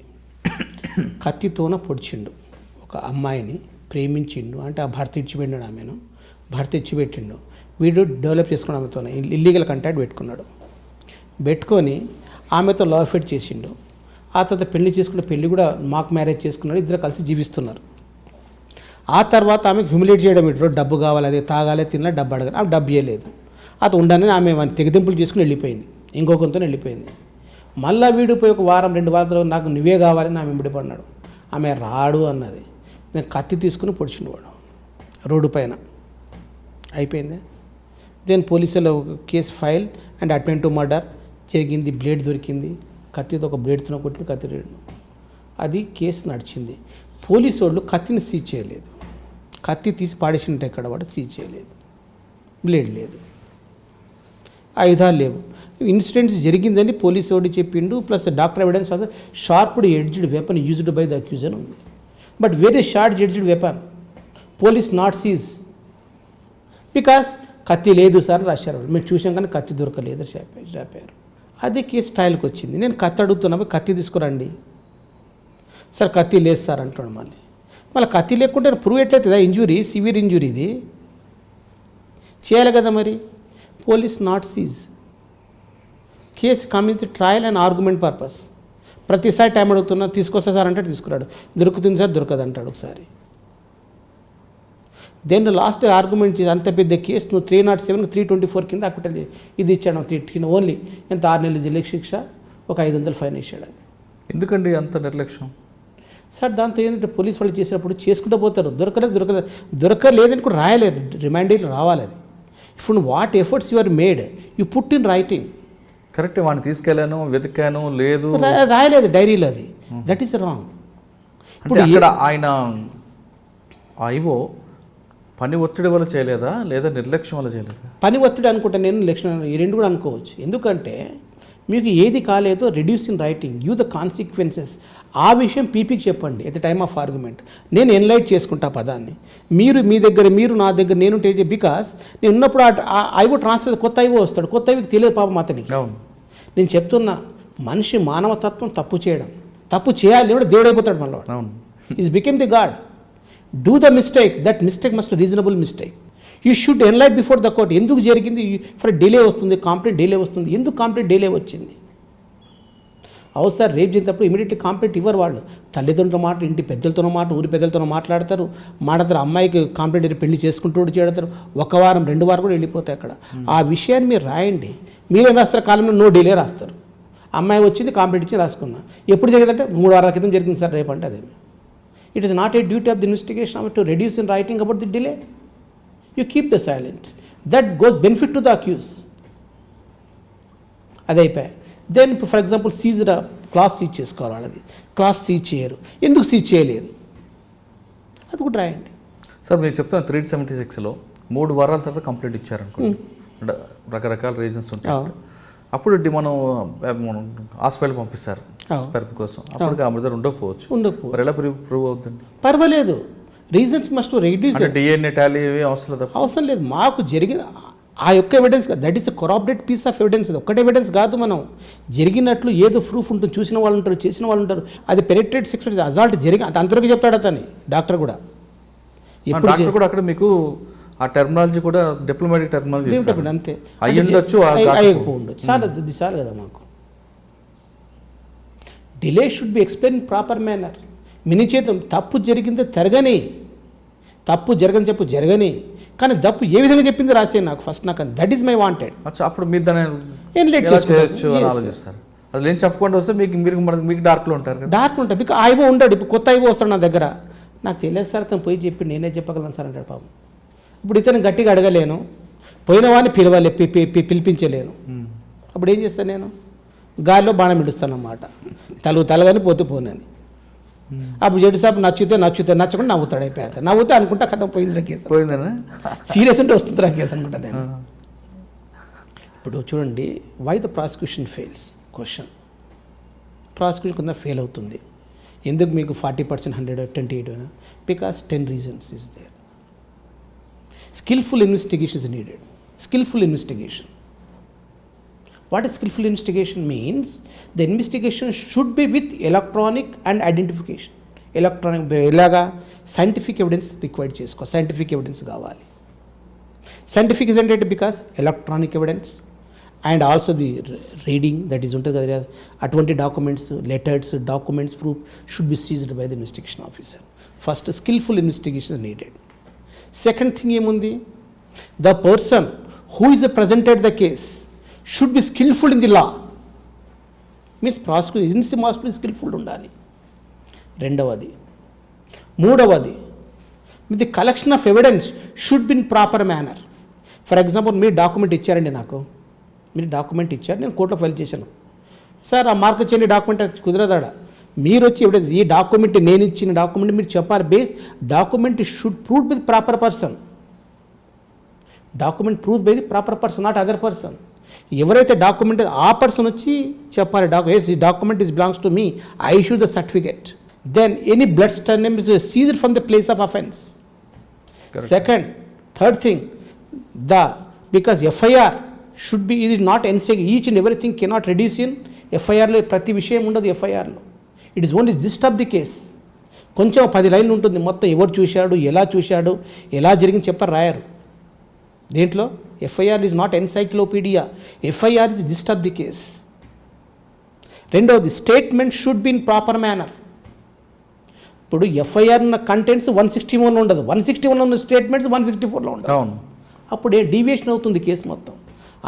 కత్తితోన పొడిచిండు, ఒక అమ్మాయిని ప్రేమించిండు, అంటే ఆ భర్త ఇచ్చిపెట్టినాడు, ఆమెను భర్త ఇచ్చిపెట్టిండు, వీడు డెవలప్ చేసుకుని ఆమెతో ఇల్లీగల్ కాంటాక్ట్ పెట్టుకొని ఆమెతో లవ్ అఫేర్ చేసిండు, ఆ తర్వాత పెళ్లి చేసుకున్న పెళ్లి కూడా మాక్ మ్యారేజ్ చేసుకున్నాడు, ఇద్దరు కలిసి జీవిస్తున్నారు. ఆ తర్వాత ఆమెకు హ్యూమిలేట్ చేయడం, ఇటు డబ్బు కావాలి, అదే తాగాలి తిన్నా డబ్బు అడగాలి, ఆమె డబ్బు ఇవ్వలేదు, అది ఉండని ఆమె తెగదింపులు చేసుకుని వెళ్ళిపోయింది, ఇంకొకరితో వెళ్ళిపోయింది. మళ్ళీ వీడు పోయి 1 వారం 2 వారాలు నాకు నువ్వే కావాలని ఆమె విడిపడినాడు, ఆమె రాడు అన్నది, నేను కత్తి తీసుకుని పొడిచిండు వాడు రోడ్డు పైన, అయిపోయింది. దెన్ పోలీసులో case file and attempt to murder జరిగింది, బ్లేడ్ దొరికింది, కత్తితో ఒక బ్లేడ్తో కొట్టిన కత్తి రేడు, అది కేసు నడిచింది. పోలీసు వాళ్ళు కత్తిని సీజ్ చేయలేదు, కత్తి తీసి పాడేసినట్టు ఎక్కడ వాడు సీజ్ చేయలేదు, బ్లేడ్ లేదు, ఆయుధాలు లేవు. ఇన్సిడెంట్స్ జరిగిందని పోలీసు వాడు చెప్పిండు, ప్లస్ డాక్టర్ ఎవిడెన్స్ అది sharped edged weapon used by the accuser ఉంది, but very sharp edged weapon police not seize because కత్తి లేదు సార్ రాశారు, మేము చూసాం కానీ కత్తి దొరకలేదు చెప్పారు. అదే కేసు ట్రయల్కి వచ్చింది, నేను కత్తి అడుగుతున్నా, కత్తి తీసుకురండి సార్, కత్తి లేదు సార్ అంటున్నాడు. మళ్ళీ కత్తి లేకుంటే ప్రూవ్ ఎట్లయితుందా, ఇంజురీ సివియర్ ఇంజురీ, ఇది చేయాలి కదా మరి. Police not seize, case coming trial and argument purpose. ప్రతిసారి టైం అడుగుతున్నా, తీసుకొస్తా సార్ అంటే తీసుకురాడు, దొరుకుతుంది సార్ దొరకదు అంటాడు ఒకసారి. దెన్ లాస్ట్ ఆర్గ్యుమెంట్ అంత పెద్ద కేసు నువ్వు 307 324 కింద అక్విటల్ ఇది ఇచ్చాడు, 3 ఓన్లీ ఎంత 6 నెలల జైలు శిక్ష, ఒక 500 ఫైన్ ఇచ్చాడు. ఎందుకండి అంత నిర్లక్ష్యం సార్? దాంతో ఏంటంటే పోలీస్ వాళ్ళు చేసినప్పుడు చేసుకుంటూ పోతారు, దొరకలేదని కూడా రాయలేదు, రిమైండర్లు రావాలి. అది ఇప్పుడు what efforts you are made, you put in writing. Correct, వాడిని తీసుకెళ్ళాను వెతికాను లేదు రాయలేదు డైరీలో, అది దట్ ఈస్ రాంగ్. ఇప్పుడు ఇక్కడ ఆయన ఐవో పని ఒత్తిడి వల్ల చేయలేదా లేదా నిర్లక్ష్యం వల్ల చేయలేదా? పని ఒత్తిడి అనుకుంటా, నేను నిర్లక్ష్యం, ఈ రెండు కూడా అనుకోవచ్చు. ఎందుకంటే మీకు ఏది కాలేదో reduce in writing, give the consequences. ఆ విషయం పీపీకి చెప్పండి at the time of argument. నేను ఎన్లైట్ చేసుకుంటా పదాన్ని, మీ దగ్గర నా దగ్గర నేను బికాస్ నేను ఉన్నప్పుడు ఐవో ట్రాన్స్ఫర్ కొత్త ఐవో వస్తాడు, కొత్త ఐవోకి తెలియదు పాపం అతనికి. నేను చెప్తున్నా, మనిషి మానవతత్వం తప్పు చేయడం, తప్పు చేయాలి కూడా దేవుడు అయిపోతాడు మళ్ళీ. Is become the god. Do the mistake, that mistake must reasonable mistake. You should enlight before the court. ఎందుకు జరిగింది, ఫర్ డిలే వస్తుంది, కాంప్లైంట్ డిలే వస్తుంది, ఎందుకు కాంప్లైంట్ డిలే వచ్చింది? అవును సార్, రేపు చేసినప్పుడు ఇమీడియట్లీ కాంప్లైంట్ ఇవ్వరు వాళ్ళు. తల్లిదండ్రుల మాట, ఇంటి పెద్దలతో మాట, ఊరి పెద్దలతో మాట్లాడతారు, అమ్మాయికి కాంప్లైంట్ పెళ్లి చేసుకుంటూ చేడతారు, 1 వారం 2 వారం కూడా వెళ్ళిపోతాయి అక్కడ. ఆ విషయాన్ని మీరు రాయండి. మీరేం రాస్తారు, కాలంలో నో డిలే రాస్తారు. అమ్మాయి వచ్చింది, కాంప్లైంట్ ఇచ్చి రాసుకున్నా. ఎప్పుడు జరిగిందంటే 3 వారాల క్రితం జరిగింది సార్, రేపు అంటే అదే. It is not A duty of the investigation to reduce in writing about the delay. You keep the silent. That goes benefit to the accused. అదే అయిపోయాయి. Then for example seized clothes seize చేసుకోవాలి వాళ్ళది. క్లాస్ సీజ్ చేయరు. ఎందుకు సీజ్ చేయలేదు అది కూడా రాయండి. సార్ మీరు చెప్తున్న 376లో 3 వారాల తర్వాత కంప్లైంట్ ఇచ్చారనుకోండి, అంటే రకరకాల రీజన్స్ ఉంటాయి. అప్పుడు మనం హాస్పిటల్ పంపిస్తారు థెరపీ కోసం, అప్పుడు ఆమె దగ్గర ఉండకపోవచ్చు. మరి ఎలా ప్రూవ్ అవుతుంది? పర్వాలేదు, reasons must reduce. DNA tally అవసరం లేదు. మాకు జరిగిన ఆ యొక్క evidence, that is a corroborate piece of evidence. అది ఒక్కటే ఎవిడెన్స్ కాదు. మనం జరిగినట్లు ఏదో ప్రూఫ్ ఉంటుంది, చూసిన వాళ్ళు ఉంటారు, చేసిన వాళ్ళు ఉంటారు. అది పెనిట్రేట్ సెక్స్ అజాల్ట్ జరిగి అంత అంతవరకు చెప్తాడు అతని డాక్టర్ కూడా. డాక్టర్ కూడా అక్కడ మీకు ఆ టెర్మినాలజీ కూడా డిప్లొమాటిక్ టెర్మినాలజీ అంతే అయ్యుండొచ్చు, అయ్యకపోవచ్చు. చాలు కదా మాకు. Delay should be explain in proper manner. మినీ చేతం తప్పు జరిగిందో జరగని, తప్పు జరగని చెప్పు జరగని, కానీ తప్పు ఏ విధంగా చెప్పింది రాసే నాకు ఫస్ట్. నాకు దట్ ఈస్ మై వాంటెడ్. అప్పుడు మీరు దాన్ని ఏం లేట్ చేయొచ్చు అని ఆలోచిస్తారు. అది ఏం చెప్పకుండా వస్తే మీకు డార్క్లో ఉంటారు కదా. డార్క్ ఉంటాయి. బికా ఐవో ఉంటాడు. ఇప్పుడు కొత్త ఐవో వస్తాడు నా దగ్గర. నాకు తెలియదు సార్, అతను పోయి చెప్పి నేనే చెప్పగలను సార్ అంటాడు పాపం. ఇప్పుడు ఇతను గట్టిగా అడగలేను, పోయిన వాడిని పిలవాలి, పిలిపించలేను. అప్పుడు ఏం చేస్తాను నేను? గాలిలో బాణం ఇడుస్తాను అన్నమాట. తలగాని పోనని. అప్పుడు జడ్జి సాబ్ నచ్చితే నచ్చకుండా నవ్వుతాడు. అయిపోయాడు. నవ్వుతే అనుకుంటా కథ పోయింది కేసు. పోయిందనా? సీరియస్ అంటే వస్తుంది కేసు అనుకుంటా నేను. ఇప్పుడు చూడండి, why the prosecution fails question. Prosecution కొంత ఫెయిల్ అవుతుంది. ఎందుకు మీకు 40%, 100, 28? Because 10 reasons is there. Skillful investigation is needed. Skillful investigation. What is skillful investigation means? The investigation should be with electronic and identification. Electronic elaga scientific evidence required chesko. Scientific evidence కావాలి. Scientific is ఏంటంటే because electronic evidence and also the reading, that is ఉంటుంది కదా, అటువంటి documents, letters, documents, proof should be seized by the investigation officer. First, skillful investigation is needed. Second thing ఏముంది? The person who is presented the case should be skillful in the law. Means prosecution must be skillful ఉండాలి. రెండవది. మూడవది, with the collection of evidence should be in proper manner. For example, మీరు డాక్యుమెంట్ ఇచ్చారండి నాకు, మీరు డాక్యుమెంట్ ఇచ్చారు, నేను కోర్టులో ఫైల్ చేశాను. సార్ ఆ మార్క్ చేయని డాక్యుమెంట్ కుదరదాడా? మీరు వచ్చి ఎవిడెన్స్, ఈ డాక్యుమెంట్ నేను ఇచ్చిన డాక్యుమెంట్ మీరు చెప్పాలి. Base document should prove by the proper person. Document prove by the proper person, not other person. ఎవరైతే డాక్యుమెంట్ ఆ పర్సన్ వచ్చి చెప్పాలి, ఈ document is belongs to me, I issue the certificate. Then any blood stain is seized from the place of offence. Second, third thing, because FIR should be, ఇది not NC, each and everything cannot reduce in ఎఫ్ఐఆర్లో. ప్రతి విషయం ఉండదు ఎఫ్ఐఆర్లో. It is only gist of the case. కొంచెం 10 లైన్లు ఉంటుంది. మొత్తం ఎవరు చూశాడు, ఎలా జరిగింది చెప్పారు, రాయరు. దేంట్లో FIR is not encyclopedia. FIR is gist of the case. రెండవది, statement should be in proper manner. ఇప్పుడు ఎఫ్ఐఆర్ ఉన్న కంటెంట్స్ 161 ఉండదు, 161 ఉన్న స్టేట్మెంట్స్ 164లో ఉండదు. అప్పుడు డీవియేషన్ అవుతుంది కేసు మొత్తం.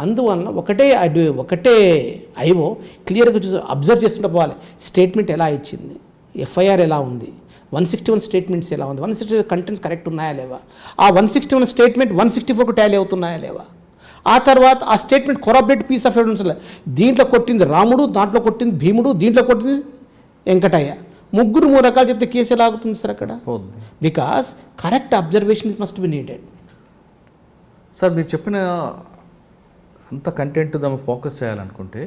అందువలన ఒకటే ఐఓ క్లియర్గా చూసి అబ్జర్వ్ చేస్తుంటే పోవాలి. స్టేట్మెంట్ ఎలా ఇచ్చింది, ఎఫ్ఐఆర్ ఎలా ఉంది, 161 స్టేట్మెంట్స్ ఎలా ఉంది, 161 కంటెంట్స్ కరెక్ట్ ఉన్నాయా లేవా, ఆ 161 స్టేట్మెంట్ 164కు టాలీ అవుతున్నాయా లేవా, ఆ తర్వాత ఆ statement corroborate piece of evidence. దీంట్లో కొట్టింది రాముడు, దాంట్లో కొట్టింది భీముడు, దీంట్లో కొట్టింది వెంకటయ్య, 3 రకాలు చెప్తే కేసు ఎలా ఆగుతుంది సార్ అక్కడ? Because correct observation must be needed. Sir మీరు చెప్పిన అంత కంటెంట్ దాన్ని ఫోకస్ చేయాలనుకుంటే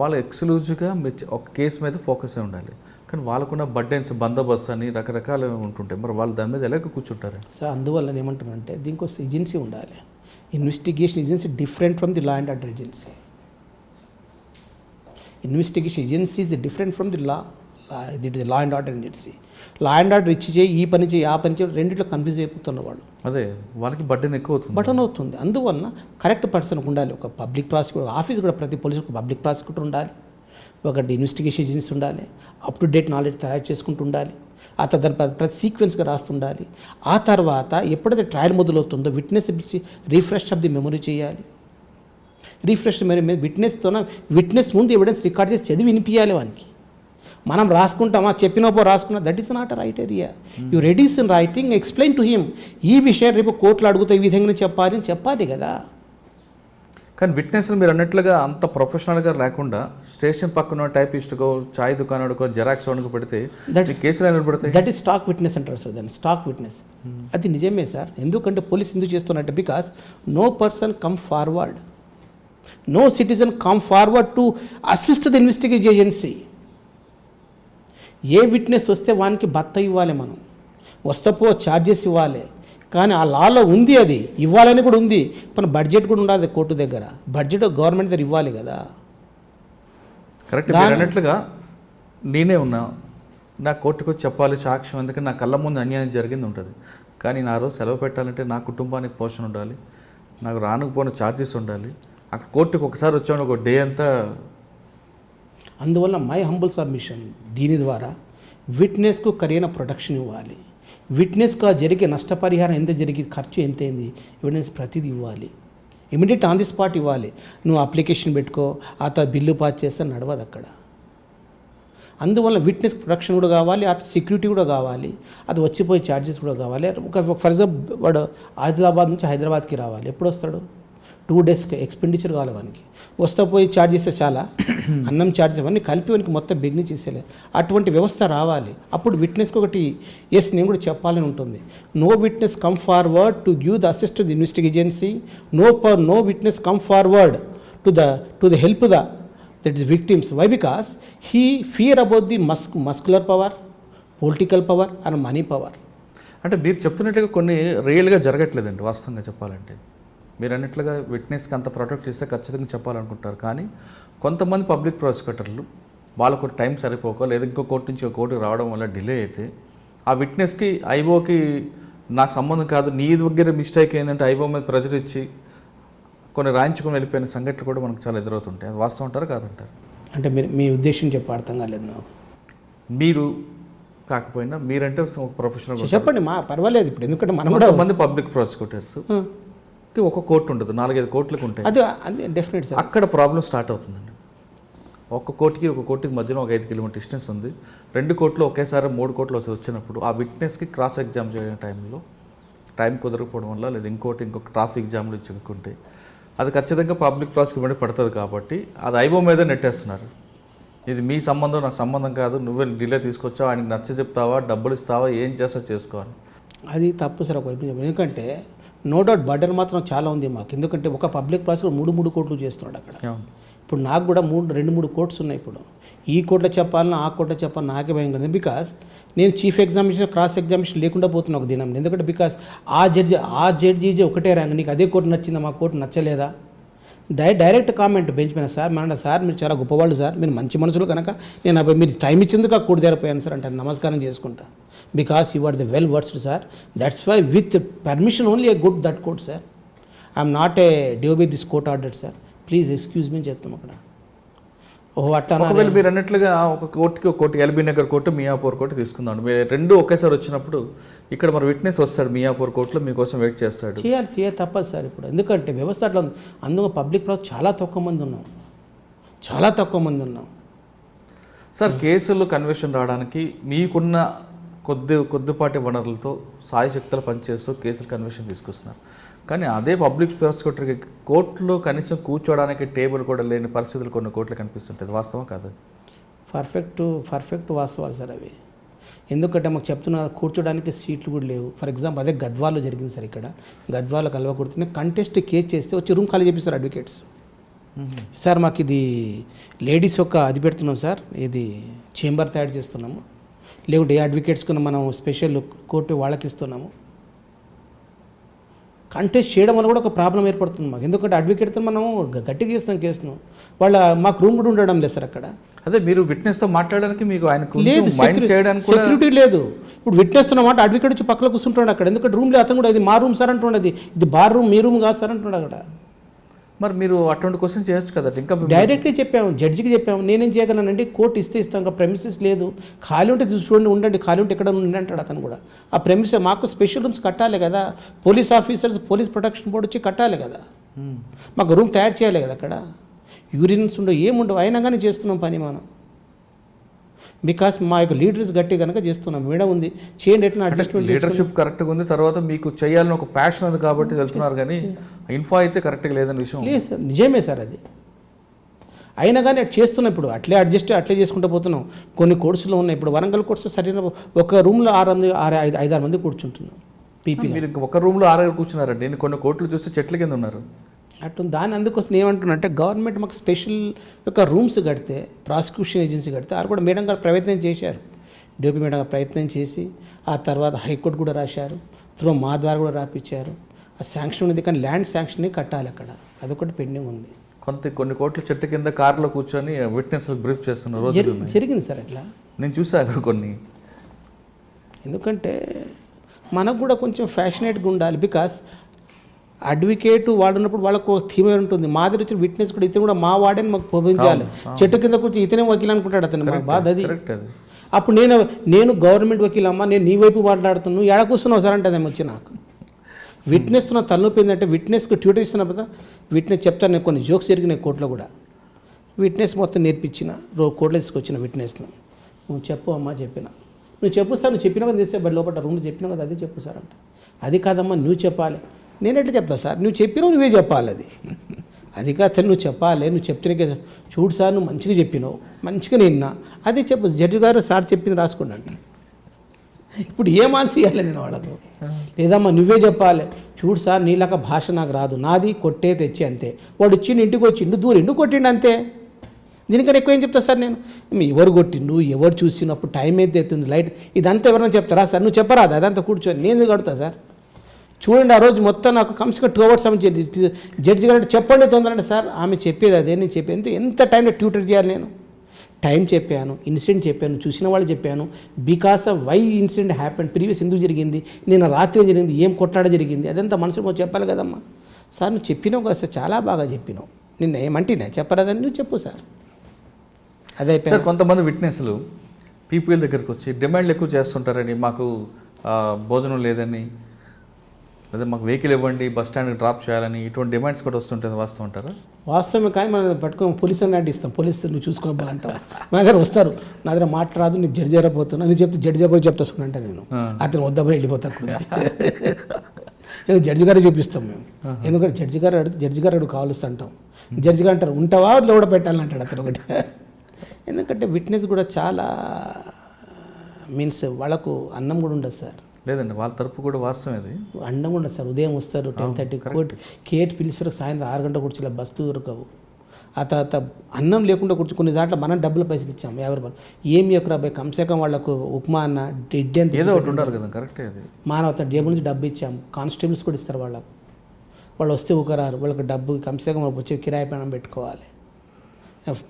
వాళ్ళు ఎక్స్క్లూజివ్గా ఒక కేసు మీద ఫోకస్ అయి ఉండాలి. కానీ వాళ్ళకున్న బర్డెన్స్, బందోబస్తు అని రకరకాలు ఉంటుంటాయి. మరి వాళ్ళు దాని మీద ఎలాగ కూర్చుంటారు సార్? అందువల్ల ఏమంటానంటే దీనికోసం ఏజెన్సీ ఉండాలి. Investigation agency different from the law and order agency. Investigation agency is different from the law. It is law and order agency. Law and order ఇచ్చి చేయి, ఈ పని చేయి, ఆ పని చేయి, రెండిట్లో కన్ఫ్యూజ్ అయిపోతున్న వాళ్ళు. అదే వాళ్ళకి బర్డెన్ ఎక్కువ అవుతుంది, బటన్ అవుతుంది. అందువలన కరెక్ట్ పర్సన్కి ఉండాలి. ఒక పబ్లిక్ ప్రాసిక్యూటర్ ఆఫీస్ కూడా, ప్రతి పోలీసుకు పబ్లిక్ ప్రాసిక్యూటర్ ఉండాలి, ఒకటి ఇన్వెస్టిగేషన్ ఏజెన్సీ ఉండాలి, అప్ టు డేట్ నాలెడ్జ్ తయారు చేసుకుంటూ ఉండాలి, ఆ తర్వాత ప్రతి సీక్వెన్స్గా రాస్తుండాలి. ఆ తర్వాత ఎప్పుడైతే ట్రయల్ మొదలవుతుందో witness refresh of the memory చేయాలి. రీఫ్రెష్ మెమరీ విట్నెస్ ముందు ఎవిడెన్స్ రికార్డ్ చేసి చదివి వినిపించాలి వానికి. మనం రాసుకుంటామా, చెప్పినపో రాసుకున్నా, that is not a right area. You reduce in writing, explain to him. ఈ విషయం రేపు కోర్టులో అడుగుతా, ఈ విధంగా చెప్పాలి అని చెప్పాలి కదా. కానీ విట్నెస్లు మీరు అన్నట్లుగా అంత ప్రొఫెషనల్గా లేకుండా స్టేషన్ పక్కన టైపిస్ట్కో చాయ్ దుకాణాడుకో జెరాక్స్ వాడికో పెడితే ఈ కేసులు అయినా పడతాయి. దట్ ఈస్ స్టాక్ విట్నెస్ అంటారు సార్ దాన్ని, స్టాక్ విట్నెస్. అది నిజమే సార్. ఎందుకంటే పోలీస్ ఎందుకు చేస్తున్నట్టు, because no person come forward, no citizen come forward to assist the investigation agency. A witness వస్తే వానికి భత్త ఇవ్వాలి, మనం వస్తపో ఛార్జెస్ ఇవ్వాలి. కానీ ఆ లాలో ఉంది, అది ఇవ్వాలని కూడా ఉంది. మన బడ్జెట్ కూడా ఉండాలి కోర్టు దగ్గర, బడ్జెట్ గవర్నమెంట్ దగ్గర ఇవ్వాలి కదా. కరెక్ట్. మీరు అన్నట్లుగా నేనే ఉన్నా, నా కోర్టుకు వచ్చి చెప్పాలి సాక్ష్యం, ఎందుకంటే నా కళ్ళ ముందు అన్యాయం జరిగింది ఉంటుంది. కానీ నా రోజు సెలవు పెట్టాలంటే నా కుటుంబానికి పోషణ ఉండాలి, నాకు రానుకుపోయిన ఛార్జెస్ ఉండాలి. అక్కడ కోర్టుకు ఒకసారి వచ్చాను ఒక డే అంతా. అందువల్ల మై హంబుల్ సబ్మిషన్, దీని ద్వారా విట్నెస్కు సరైన ప్రొటెక్షన్ ఇవ్వాలి. విట్నెస్గా జరిగే నష్టపరిహారం ఎంత జరిగి ఖర్చు ఎంత అయింది ఎవిడెన్స్ ప్రతిదీ ఇవ్వాలి. ఇమీడియట్ ఆన్ ది స్పాట్ ఇవ్వాలి. నువ్వు అప్లికేషన్ పెట్టుకో, ఆ తర్వాత బిల్లు పాస్ చేస్తే నడవదు అక్కడ. అందువల్ల విట్నెస్ ప్రొటెక్షన్ కూడా కావాలి, ఆ సెక్యూరిటీ కూడా కావాలి, అది వచ్చిపోయే ఛార్జెస్ కూడా కావాలి. ఫర్ ఎగ్జాంపుల్ వాడు ఆదిలాబాద్ నుంచి హైదరాబాద్కి రావాలి, ఎప్పుడు వస్తాడు? 2 days ఎక్స్పెండిచర్ కావాలి వానికి. వస్తా పోయి ఛార్జ్ చేస్తే చాలా, అన్నం ఛార్జెస్ అవన్నీ కలిపి వానికి మొత్తం బిగ్ని చేసేలే. అటువంటి వ్యవస్థ రావాలి. అప్పుడు విట్నెస్కి ఒకటి ఎస్ నేను కూడా చెప్పాలని ఉంటుంది. No witness come forward to give the assist the investigation agency. No witness come forward to the help the that is victims. Why? Because he fear about the muscular power, political power and money power. అంటే మీరు చెప్తున్నట్టుగా కొన్ని రియల్గా జరగట్లేదండి వాస్తవంగా చెప్పాలంటే. మీరు అన్నట్లుగా విట్నెస్కి అంత ప్రొటెక్ట్ ఇస్తే ఖచ్చితంగా చెప్పాలనుకుంటారు. కానీ కొంతమంది పబ్లిక్ ప్రాసిక్యూటర్లు వాళ్ళకు టైం సరిపోక లేదా ఇంకో కోర్టు నుంచి ఒక కోర్టుకి రావడం వల్ల డిలే అయితే ఆ విట్నెస్కి ఐఓకి నాకు సంబంధం కాదు, నీ దగ్గర మిస్టేక్ ఏంటంటే ఐఓ మీద ప్రెజర్ ఇచ్చి కొన్ని రాయించుకొని వెళ్ళిపోయిన సంఘటనలు కూడా మనకు చాలా ఎదురవుతుంటాయి. అది వాస్తవం అంటారు కాదంటారు? అంటే మీ ఉద్దేశం చెప్పి అర్థం కాలేదు నాకు. మీరు కాకపోయినా మీరంటే ఒక ప్రొఫెషనల్ చెప్పండి, మా పర్వాలేదు. ఇప్పుడు ఎందుకంటే మనం కూడా కొంతమంది పబ్లిక్ ప్రాసిక్యూటర్స్ ఒక కోర్టు ఉంటుంది, 4-5 కోర్టులకు ఉంటాయి. అది డెఫినెట్ సార్. అక్కడ ప్రాబ్లం స్టార్ట్ అవుతుందండి. ఒక కోర్టుకి మధ్యన ఒక 5 కిలోమీటర్ డిస్టెన్స్ ఉంది. 2 కోర్టులు ఒకేసారి 3 కోర్టులు వచ్చినప్పుడు ఆ విట్నెస్కి క్రాస్ ఎగ్జామ్ చేయడం టైంలో టైం కుదరకపోవడం వల్ల లేదా ఇంకొక ట్రాఫిక్ జామ్లు చిక్కుకుంటే అది ఖచ్చితంగా పబ్లిక్ ప్రాసిక్యూటర్ పడుతుంది. కాబట్టి అది ఐఓ మీద నెట్టేస్తున్నారు. ఇది మీ సంబంధం, నాకు సంబంధం కాదు, నువ్వే డిలే తీసుకొచ్చావు, ఆయనకి నచ్చ చెప్తావా, డబ్బులు ఇస్తావా, ఏం చేస్తావు చేసుకోవాలి. అది తప్పు సార్ ఒక వైపు. ఎందుకంటే నో డౌట్ బర్డెన్ మాత్రం చాలా ఉంది మాకు. ఎందుకంటే ఒక పబ్లిక్ ప్రాసిక్యూటర్ 3 కోట్లు చేస్తున్నాడు అక్కడ. ఇప్పుడు నాకు కూడా 2-3 కోర్ట్స్ ఉన్నాయి. ఇప్పుడు ఈ కోర్టులో చెప్పాలన్నా ఆ కోర్టులో చెప్పాలని నాకే భయం కదా. బికాస్ నేను చీఫ్ ఎగ్జామినేషన్ క్రాస్ ఎగ్జామినేషన్ లేకుండా పోతున్నా ఒక దినం. ఎందుకంటే బికాస్ ఆ జడ్జి ఒకటే ర్యాంక్, నీకు అదే కోర్టు నచ్చిందా, మా కోర్టు నచ్చలేదా? డైరెక్ట్ కామెంట్ బెంచ్ పైన, సార్ మన సార్ మీరు చాలా గొప్పవాళ్ళు సార్, మీరు మంచి మనుషులు కనుక నేను మీరు టైం ఇచ్చేందుకు ఆ కోర్టు తెరిపోయాను సార్ అంటే నమస్కారం చేసుకుంటా. Because you are the well versed sir, that's why with permission only a good that court sir. I'm not a due by this court order sir, please excuse me చెప్తాం అక్కడ. ఓహో అట్లా. ఒకవేళ మీరు అన్నట్లుగా ఒక court LB Nagar court, Miyapur court తీసుకుందాం. మీరు 2 ఒకేసారి వచ్చినప్పుడు ఇక్కడ మరి విట్నెస్ వస్తాడు మియాపూర్ కోర్టులో మీకోసం వెయిట్ చేస్తాడు. చేయాలి తప్పదు సార్ ఇప్పుడు. ఎందుకంటే వ్యవస్థ అట్లా ఉంది. అందులో పబ్లిక్ చాలా తక్కువ మంది ఉన్నాం. సార్ కేసులు కన్విక్షన్ రావడానికి మీకున్న కొద్దిపాటి వనరులతో సాయశక్తులు పనిచేస్తూ కేసులు కన్విక్షన్ తీసుకొస్తున్నారు. కానీ అదే పబ్లిక్ ప్రాసిక్యూటర్కి కోర్టులో కనీసం కూర్చోవడానికి టేబుల్ కూడా లేని పరిస్థితులు కొన్ని కోర్టులు కనిపిస్తుంటుంది. వాస్తవం కాదు? పర్ఫెక్ట్ వాస్తవాలు సార్ అవి. ఎందుకంటే మాకు చెప్తున్నా కూర్చోడానికి సీట్లు కూడా లేవు. ఫర్ ఎగ్జాంపుల్ అదే గద్వాల్లో జరిగింది సార్. ఇక్కడ గద్వాల్లో కలవకూడుతున్న కంటెస్ట్ కేసు చేస్తే వచ్చి రూమ్ ఖాళీ చేపిస్తారు అడ్వకేట్స్. సార్ మాకు ఇది లేడీస్ యొక్క అది పెడుతున్నాం సార్, ఇది చేంబర్ తయారు చేస్తున్నాము, లేకుంటే ఏ అడ్వకేట్స్కున్న మనం స్పెషల్ కోర్టు వాళ్ళకి ఇస్తున్నాము. కంటెస్ట్ చేయడం వల్ల కూడా ఒక ప్రాబ్లం ఏర్పడుతుంది మాకు. ఎందుకంటే అడ్వకేట్తో మనం గట్టిగా చేస్తాం కేసును, వాళ్ళ మాకు రూమ్ కూడా ఉండడం లేదు సార్ అక్కడ. అదే మీరు విట్నెస్తో మాట్లాడడానికి మీకు ఆయన లేదు, సెక్యూరిటీ లేదు. ఇప్పుడు విట్నెస్ అన్నమాట అడ్వకేట్ వచ్చి పక్కన కూర్చుంటాడు అక్కడ. ఎందుకంటే రూమ్ లేదు, అతను కూడా ఇది మా రూమ్ సార్ అంటున్నాడు, ఇది బార్ రూమ్ మీ రూమ్ కాదు సార్ అంటున్నాడు అక్కడ. మరి మీరు అటువంటి క్వశ్చన్ చేయొచ్చు కదా. ఇంకా డైరెక్ట్గా చెప్పాము, జడ్జికి చెప్పాము, నేనేం చేయగలనండి, కోర్టు ఇస్తాం, ఇంకా ప్రెమిసెస్ లేదు, ఖాళీ ఉంటే చూడండి, ఉండండి, ఖాళీ ఉంటే ఎక్కడ ఉండండి అంటాడు అతను కూడా. ఆ ప్రెమిసెస్ మాకు స్పెషల్ రూమ్స్ కట్టాలి కదా, police officers, police protection board వచ్చి కట్టాలి కదా, మాకు రూమ్ తయారు చేయాలి కదా. అక్కడ యూరిన్స్ ఉండవు, ఏముండవు, అయినా కానీ చేస్తున్నాం పని మనం. బికాస్ మా యొక్క లీడర్స్ గట్టి కనుక చేస్తున్నాం. మేడం ఉంది చేయండి, ఎట్లా అడ్జస్ట్మెంట్ లీడర్షిప్ కరెక్ట్గా ఉంది, తర్వాత మీకు చేయాలని ఒక ప్యాషన్ ఉంది కాబట్టి వెళ్తున్నారు, కానీ ఇన్ఫో అయితే కరెక్ట్గా లేదని విషయం లేదు సార్, నిజమే సార్ అది. అయినా కానీ అటు చేస్తున్నాం, ఇప్పుడు అట్లే అట్లే చేసుకుంటూ పోతున్నాం. కొన్ని కోర్సులు ఉన్నాయి, ఇప్పుడు వరంగల్ కోర్సు సరైన ఒక రూమ్లో 6 మంది కూర్చుంటున్నాం పీపీ. మీరు ఒక రూమ్లో 6 కూర్చున్నారండి, నేను కొన్ని కోట్లు చూస్తే చెట్ల కింద ఉన్నారు. అటు దాని అందుకోసం ఏమంటున్నా అంటే గవర్నమెంట్ మాకు స్పెషల్ ఒక రూమ్స్ కడితే, ప్రాసిక్యూషన్ ఏజెన్సీ కడితే అది కూడా మేడం గారు ప్రయత్నం చేశారు, డిఓపి మేడం గారు ప్రయత్నం చేసి ఆ తర్వాత హైకోర్టు కూడా రాశారు, మా ద్వారా కూడా రాపించారు. ఆ శాంక్షన్ ఉంది, కానీ ల్యాండ్ శాంక్షన్ కట్టాలి అక్కడ, అదొకటి పెండింగ్ ఉంది. కొన్ని కోట్ల చెట్టు కింద కార్లో కూర్చొని విట్నెస్లకు బ్రీఫ్ చేస్తున్న రోజులు జరిగింది సార్ అట్లా, నేను చూసాను కొన్ని. ఎందుకంటే మనకు కూడా కొంచెం ఫ్యాషనేట్గా ఉండాలి. బికాస్ అడ్వకేట్ వాడున్నప్పుడు వాళ్ళకు థీమ్ ఉంటుంది, మా దగ్గర వచ్చిన విట్నెస్ కూడా ఇతను కూడా మా వాడని మాకు పంపించాలి. చెట్టు కింద కూర్చొని ఇతనే వకీల్ అనుకుంటాడు అతను, మాకు బాధ అది. అప్పుడు నేను గవర్నమెంట్ వకీల్ అమ్మ, నేను నీ వైపు మాట్లాడుతున్నాను, నువ్వు ఎడ కూర్చున్నావు సార్ అంటే అదేమో వచ్చి నాకు విట్నెస్ నా తలనొప్పి ఏంటంటే విట్నెస్కి ట్యూటర్ ఇస్తున్నా కదా, విట్నెస్ చెప్తాను. నేను కొన్ని జోక్స్ జరిగినాయి కోర్టులో కూడా, విట్నెస్ మొత్తం నేర్పించిన కోర్టులో తీసుకొచ్చిన విట్నెస్ను, నువ్వు చెప్పు అమ్మా చెప్పిన, నువ్వు చెప్పు సార్, నువ్వు చెప్పినా కదా తీస్తే బయట లోపల రూమ్లో చెప్పినా కదా, అదే చెప్పు సార్ అంటే, అది కాదమ్మా నువ్వు చెప్పాలి. నేను ఎట్లా చెప్తా సార్, నువ్వు చెప్పినావు నువ్వే చెప్పాలి, అది కాదు నువ్వు చెప్పాలి, నువ్వు చెప్తేనే చూడు సార్ నువ్వు మంచిగా చెప్పినావు, మంచిగా నిన్నా అదే చెప్పు, జడ్జి గారు సార్ చెప్పింది రాసుకోండి అంటే. ఇప్పుడు ఏం ఆన్సర్ ఇవ్వాలి నేను వాళ్ళకు, లేదమ్మా నువ్వే చెప్పాలి, చూడు సార్ నీలాగా భాష నాకు రాదు, నాది కొట్టే తెచ్చి అంతే, వాడు వచ్చిండు ఇంటికి వచ్చిండు దూరిండు కొట్టిండు అంతే, దీనికన్నా ఎక్కువ ఏం చెప్తా సార్ నేను. ఎవరు కొట్టిండు, ఎవరు చూసినప్పుడు టైం అయితే ఎత్తుంది, లైట్ ఇదంతా ఎవరైనా చెప్తారా సార్, నువ్వు చెప్పరాదు అదంతా కూర్చొని నేను కడుతా సార్. చూడండి ఆ రోజు మొత్తం నాకు కమ్స్గా 2 hours జడ్జి గారు చెప్పండి తొందరండి సార్, ఆమె చెప్పేది అదే, నేను చెప్పేది ఎంత టైంలో ట్యూటర్ చేయాలి, నేను టైం చెప్పాను, ఇన్సిడెంట్ చెప్పాను, చూసిన వాళ్ళు చెప్పాను, because of why incident happened, previous ఎందుకు జరిగింది, నేను రాత్రి జరిగింది, ఏం కొట్లాడ జరిగింది, అదంతా మనసులో చెప్పాలి కదమ్మా. సార్ నువ్వు చెప్పినావు కదా సార్, చాలా బాగా చెప్పినావు, నిన్న ఏమంటేనే చెప్పరాదని నువ్వు చెప్పు సార్. అదే సార్ కొంతమంది విట్నెస్లు పీపీఎల్ దగ్గరికి వచ్చి డిమాండ్లు ఎక్కువ చేస్తుంటారని, మాకు భోజనం లేదని, లేదా మాకు వెహికల్ ఇవ్వండి, బస్ స్టాండ్కి డ్రాప్ చేయాలని, ఇటువంటి డిమాండ్స్ కూడా వస్తుంటుంది, వాస్తవం అంటారా? వాస్తవమే, కానీ మనం పట్టుకొని పోలీసు అన్నట్టు ఇస్తాం, పోలీసు నువ్వు చూసుకోబా అంటాం, నా దగ్గర వస్తారు, నా దగ్గర మాట్లాడదు, నీకు జడ్జి జరగబోతున్నా, నువ్వు చెప్తే జడ్జి జరగబోయి చెప్తాను అంటే నేను అతను వద్దబోయి వెళ్ళిపోతా, జడ్జి గారే చూపిస్తాం మేము, ఎందుకంటే జడ్జి గారు కావాల్సి అంటాం, జడ్జి గారు అంటారు ఉంటావా లోడ పెట్టాలంటాడు అతను ఒకటి. ఎందుకంటే విట్నెస్ కూడా చాలా మీన్స్ వాళ్ళకు అన్నం కూడా ఉండదు సార్. లేదండి, వాళ్ళ తరపు కూడా వాస్తవం అది, అన్నం కూడా సార్, ఉదయం వస్తారు 10:30 కేట్ పిలిచి సాయంత్రం 6 గంటలకు కూర్చోలే, బస్సు దొరకవు, ఆ తర్వాత అన్నం లేకుండా కూర్చో, కొన్ని దాంట్లో మనం డబ్బులు పైసలు ఇచ్చాం 50 రూపాయలు, ఏమి యొక్క అబ్బాయి కమ్సేకం వాళ్ళకు ఉప్మా అన్న డెడ్ ఎంత ఏదో ఒకటి ఉండాలి కదా, కరెక్టే అది. మానవత జేబుల నుంచి డబ్బు ఇచ్చాం, కానిస్టేబుల్స్ కూడా ఇస్తారు వాళ్ళకు, వాళ్ళు వస్తే ఊకరారు, వాళ్ళకి డబ్బు కమ్సేకం వాళ్ళకి వచ్చి కిరాయి పైన పెట్టుకోవాలి,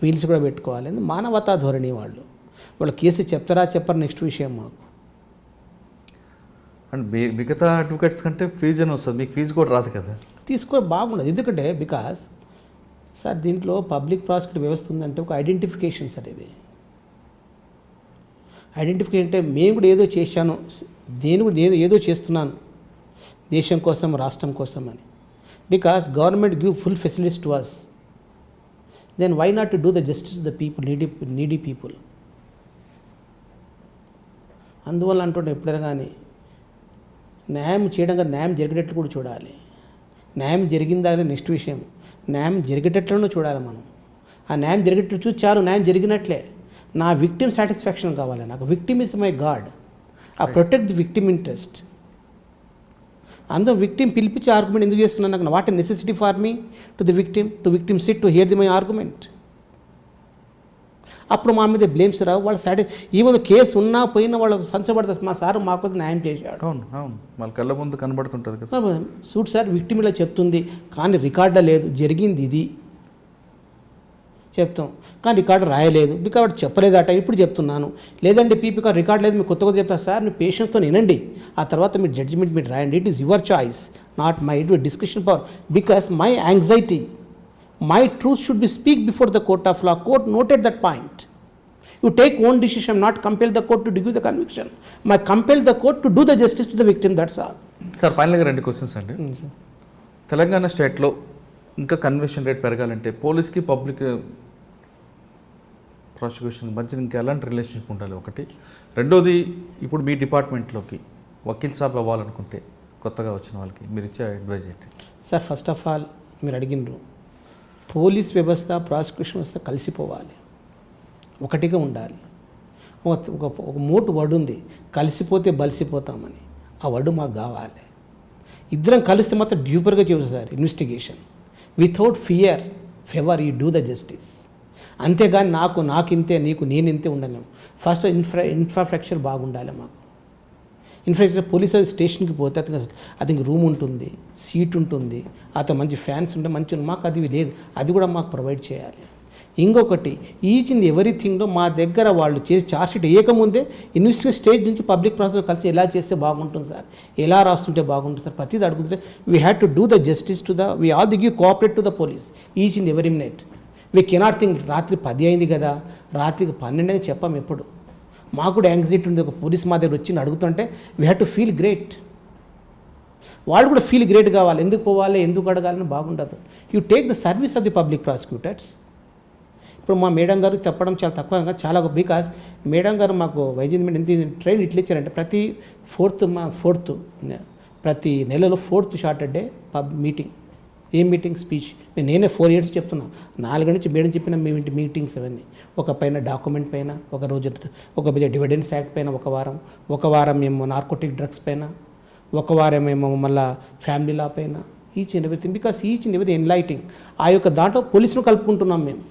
పీల్స్ కూడా పెట్టుకోవాలి, మానవతా ధోరణి వాళ్ళ కేసు చెప్తారా చెప్పరు నెక్స్ట్ విషయం మాకు. అండ్ మిగతా అడ్వకేట్స్ కంటే ఫీజు అని వస్తుంది, మీకు ఫీజు కూడా రాదు కదా, తీసుకో బాగుండదు. ఎందుకంటే బికాస్ సార్ దీంట్లో పబ్లిక్ ప్రాసిక్యూటర్ వ్యవస్థ ఉందంటే ఒక ఐడెంటిఫికేషన్ సార్, ఇది ఐడెంటిఫికేషన్ అంటే మేము కూడా ఏదో చేశాను, నేను కూడా ఏదో చేస్తున్నాను దేశం కోసం రాష్ట్రం కోసం అని, because government give full facilities to us, then why not to do the justice to the people, needy people. అందువల్ల అంటుంటే ఎప్పుడైనా కానీ న్యాయం చేయడం కదా, న్యాయం జరిగేటట్లు కూడా చూడాలి, న్యాయం జరిగిందా నెక్స్ట్ విషయం, న్యాయం జరిగేటట్లను చూడాలి మనం, ఆ న్యాయం జరిగేటట్లు చూసి చాలు, న్యాయం జరిగినట్లే. నా విక్టిమ్ సాటిస్ఫాక్షన్ కావాలి నాకు, విక్టిమ్ ఇస్ మై గాడ్, ఆ ప్రొటెక్ట్ ది విక్టిమ్ ఇంట్రెస్ట్. అందులో విక్టిమ్ పిలిపించి ఆర్గ్యుమెంట్ ఎందుకు చేస్తున్నాను, నాకు what a necessity for me to victim SIT to hear the my argument. అప్పుడు మా మీద బ్లేమ్స్ రావు, వాళ్ళు ఈవెన్ కేసు ఉన్నా పోయినా వాళ్ళు సంచబడతారు, మా సార్ మాకోసం న్యాయం చేశాడు. అవును అవును, వాళ్ళ కళ్ళ ముందు కనబడుతుంటుంది కదా. చూడు సార్ విక్టిమ్ ఇలా చెప్తుంది, కానీ రికార్డులో లేదు, జరిగింది ఇది చెప్తాం, కానీ రికార్డు రాయలేదు, బికాజ్ చెప్పలేదట, ఇప్పుడు చెప్తున్నాను. లేదంటే పీపీకా రికార్డు లేదు, మీకు కొత్తగా చెప్తా సార్, మీరు పేషెన్స్తో వినండి, ఆ తర్వాత మీరు జడ్జిమెంట్ మీరు రాయండి, it is your choice not my, it discussion power, because my anxiety, my truth should be speak before the court of law. Court noted that point. You take own decision, not compel the court to give the conviction. My compel the court to do the justice to the victim, that's all. Sir ఫైనల్గా 2 క్వశ్చన్స్ అండి. తెలంగాణ స్టేట్లో ఇంకా కన్విక్షన్ రేట్ పెరగాలంటే పోలీస్కి పబ్లిక్ ప్రాసిక్యూషన్ మధ్య ఇంకా ఎలాంటి రిలేషన్షిప్ ఉండాలి ఒకటి. రెండోది, ఇప్పుడు మీ డిపార్ట్మెంట్లోకి వకీల్ సాబ్ అవ్వాలనుకుంటే కొత్తగా వచ్చిన వాళ్ళకి మీరు ఇచ్చే అడ్వైజ్ ఏంటి? సార్, ఫస్ట్ ఆఫ్ ఆల్ మీరు అడిగినారు, పోలీస్ వ్యవస్థ ప్రాసిక్యూషన్ వ్యవస్థ కలిసిపోవాలి, ఒకటిగా ఉండాలి. ఒక మోటు వర్డ్ ఉంది, కలిసిపోతే బలిసిపోతామని. ఆ వర్డ్ మాకు కావాలి. ఇద్దరం కలిస్తే మాత్రం డ్యూపర్గా చేయవచ్చు sir investigation, without fever you do the justice. అంతేగాని నాకు ఇంతే, నేను ఇంతే ఉండలేము. ఫస్ట్ ఇన్ఫ్రాస్ట్రక్చర్ బాగుండాలి మాకు. ఇన్ఫ్రాస్ట్రక్చర్ పోలీస్ స్టేషన్కి పోతే అతనికి రూమ్ ఉంటుంది, సీట్ ఉంటుంది, అతను మంచి ఫ్యాన్స్ ఉంటే మంచి, మాకు అది లేదు, అది కూడా మాకు ప్రొవైడ్ చేయాలి. ఇంకొకటి, ఈచ్ అండ్ ఎవ్రీథింగ్లో మా దగ్గర వాళ్ళు చేసి ఛార్జ్షీట్ వేయకముందే ఇన్వెస్టిగేషన్ స్టేజ్ నుంచి పబ్లిక్ ప్రాసెస్ కలిసి ఎలా చేస్తే బాగుంటుంది సార్, ఎలా రాస్తుంటే బాగుంటుంది సార్, ప్రతిదీ అడుగుతుంటే we had to do the justice to the, we all the give cooperate to the police each and every minute. We cannot think రాత్రి 10 అయింది కదా, రాత్రికి 12 అని చెప్పాం ఎప్పుడు. మాకు కూడా యాంగ్జైటీ ఉంది, ఒక పోలీస్ మా దగ్గర వచ్చి అడుగుతుంటే we have to feel great. వాళ్ళు కూడా ఫీల్ గ్రేట్ కావాలి, ఎందుకు పోవాలి, ఎందుకు అడగాలని బాగుండదు. You take the service of the public prosecutors. ఇప్పుడు మా మేడం గారు చెప్పడం చాలా తక్కువ, చాలా, బికాజ్ మేడం గారు మాకు వైద్యం ఎంత ట్రైన్ ఇట్లా ఇచ్చారంటే ప్రతి ప్రతి నెలలో 4th సాటర్డే మీటింగ్. ఏం మీటింగ్? స్పీచ్. నేనే 4 years చెప్తున్నా, 4 నుంచి మేడం చెప్పిన మీటింగ్స్ అవన్నీ. ఒక పైన డాక్యుమెంట్ పైన ఒక రోజు, ఒక డివిడెండ్స్ యాక్ట్ పైన ఒక వారం మేము నార్కోటిక్ డ్రగ్స్ పైన, ఒక వారం మేము మళ్ళీ ఫ్యామిలీ లా పైన, each and everything. Because each and every enlightening. ఆ యొక్క దాంట్లో పోలీసును కలుపుకుంటున్నాం మేము.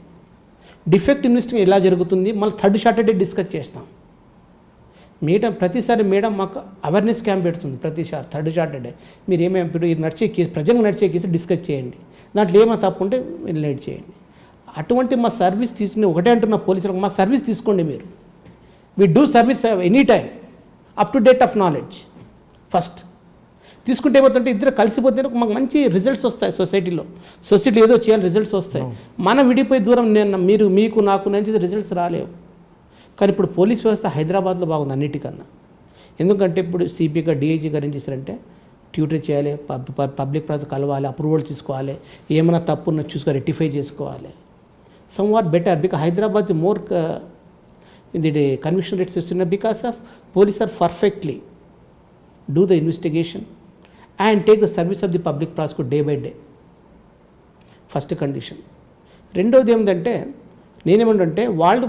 డిఫెక్ట్ ఇన్వెస్టిగేషన్ ఎలా జరుగుతుంది మళ్ళీ 3rd సాటర్డే డిస్కస్ చేస్తాం. ప్రతిసారి మేడం మాకు అవేర్నెస్ క్యాంప్ పెడుతుంది ప్రతిసారి 3rd సాటర్డే. మీరు ఏమేమి ఇప్పుడు నడిచే కేసు, ప్రజలకు నడిచే కేసు డిస్కస్ చేయండి, దాంట్లో ఏమైనా తప్పు ఉంటే లైట్ చేయండి. అటువంటి మా సర్వీస్ తీసుకుని ఒకటే అంటున్న పోలీసులకు, మా సర్వీస్ తీసుకోండి మీరు. We do service any time up to date of knowledge. First తీసుకుంటే ఏమవుతుంటే ఇద్దరు కలిసిపోతే మాకు మంచి రిజల్ట్స్ వస్తాయి. సొసైటీలో ఏదో చేయాలి, రిజల్ట్స్ వస్తాయి. మనం విడిపోయి దూరం, మీరు మీకు నాకు నుంచి రిజల్ట్స్ రాలేవు. కానీ ఇప్పుడు పోలీస్ వ్యవస్థ హైదరాబాద్లో బాగుంది అన్నిటికన్నా. ఎందుకంటే ఇప్పుడు సిపిగా డిఐజీ గారు ఏం చేశారంటే ట్యూటర్ చేయాలి, పబ్లిక్ ప్రాసెస్ కలవాలి, అప్రూవల్ తీసుకోవాలి, ఏమైనా తప్పు ఉన్న చూసుకొని రెక్టిఫై చేసుకోవాలి. Somewhat better because Hyderabad more ఇది కన్విక్షన్ రేట్స్ ఇస్తున్నారు because of police are perfectly do the investigation and take the service of the public prosecutor day by day. First condition. రెండోది ఏమిటంటే నేనేమంటే వాళ్ళు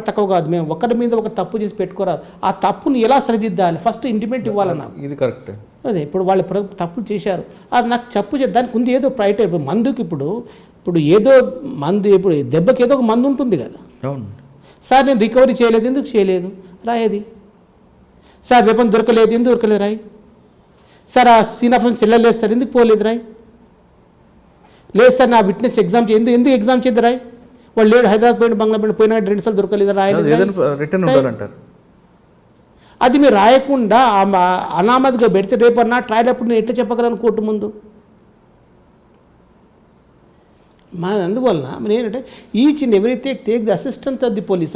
తక్కువ కాదు, మేము ఒకరి మీద ఒక తప్పు చేసి పెట్టుకోరా, ఆ తప్పుని ఎలా సరిదిద్దాలి ఫస్ట్ ఇంటిమేట్ ఇవ్వాలన్నా. ఇది కరెక్ట్. అదే ఇప్పుడు వాళ్ళు తప్పులు చేశారు, అది నాకు చెప్పు దానికి ఉంది ఏదో ప్రైట్. ఇప్పుడు మందుకి ఇప్పుడు ఏదో మందు, ఇప్పుడు దెబ్బకి ఏదో ఒక మందు ఉంటుంది కదా. అవును సార్, నేను రికవరీ చేయలేదు, ఎందుకు చేయలేదు రాయేది. సార్, వెపన్ దొరకలేదు, ఎందుకు దొరకలేదు రాయి. సార్, ఆ సీన్ ఆఫ్ వెళ్ళలేదు సార్, ఎందుకు పోలేదు రాయ్. లేదు సార్, నా విట్నెస్ ఎగ్జామ్ ఎందుకు ఎగ్జామ్ చేయదు రాయ్. వాళ్ళు లేడు, హైదరాబాద్ పోయిన, బంగ్లా పోయిన, పోయినా 2 సార్లు దొరకలేదు రాయలేదు. అది మీరు రాయకుండా అనామతిగా పెడితే రేపన్నా ట్రయల్ అప్పుడు నేను ఎట్లా చెప్పగలను కోర్టు ముందు. అందువల్ల మీరు ఏంటంటే each and everything take the assistant of the police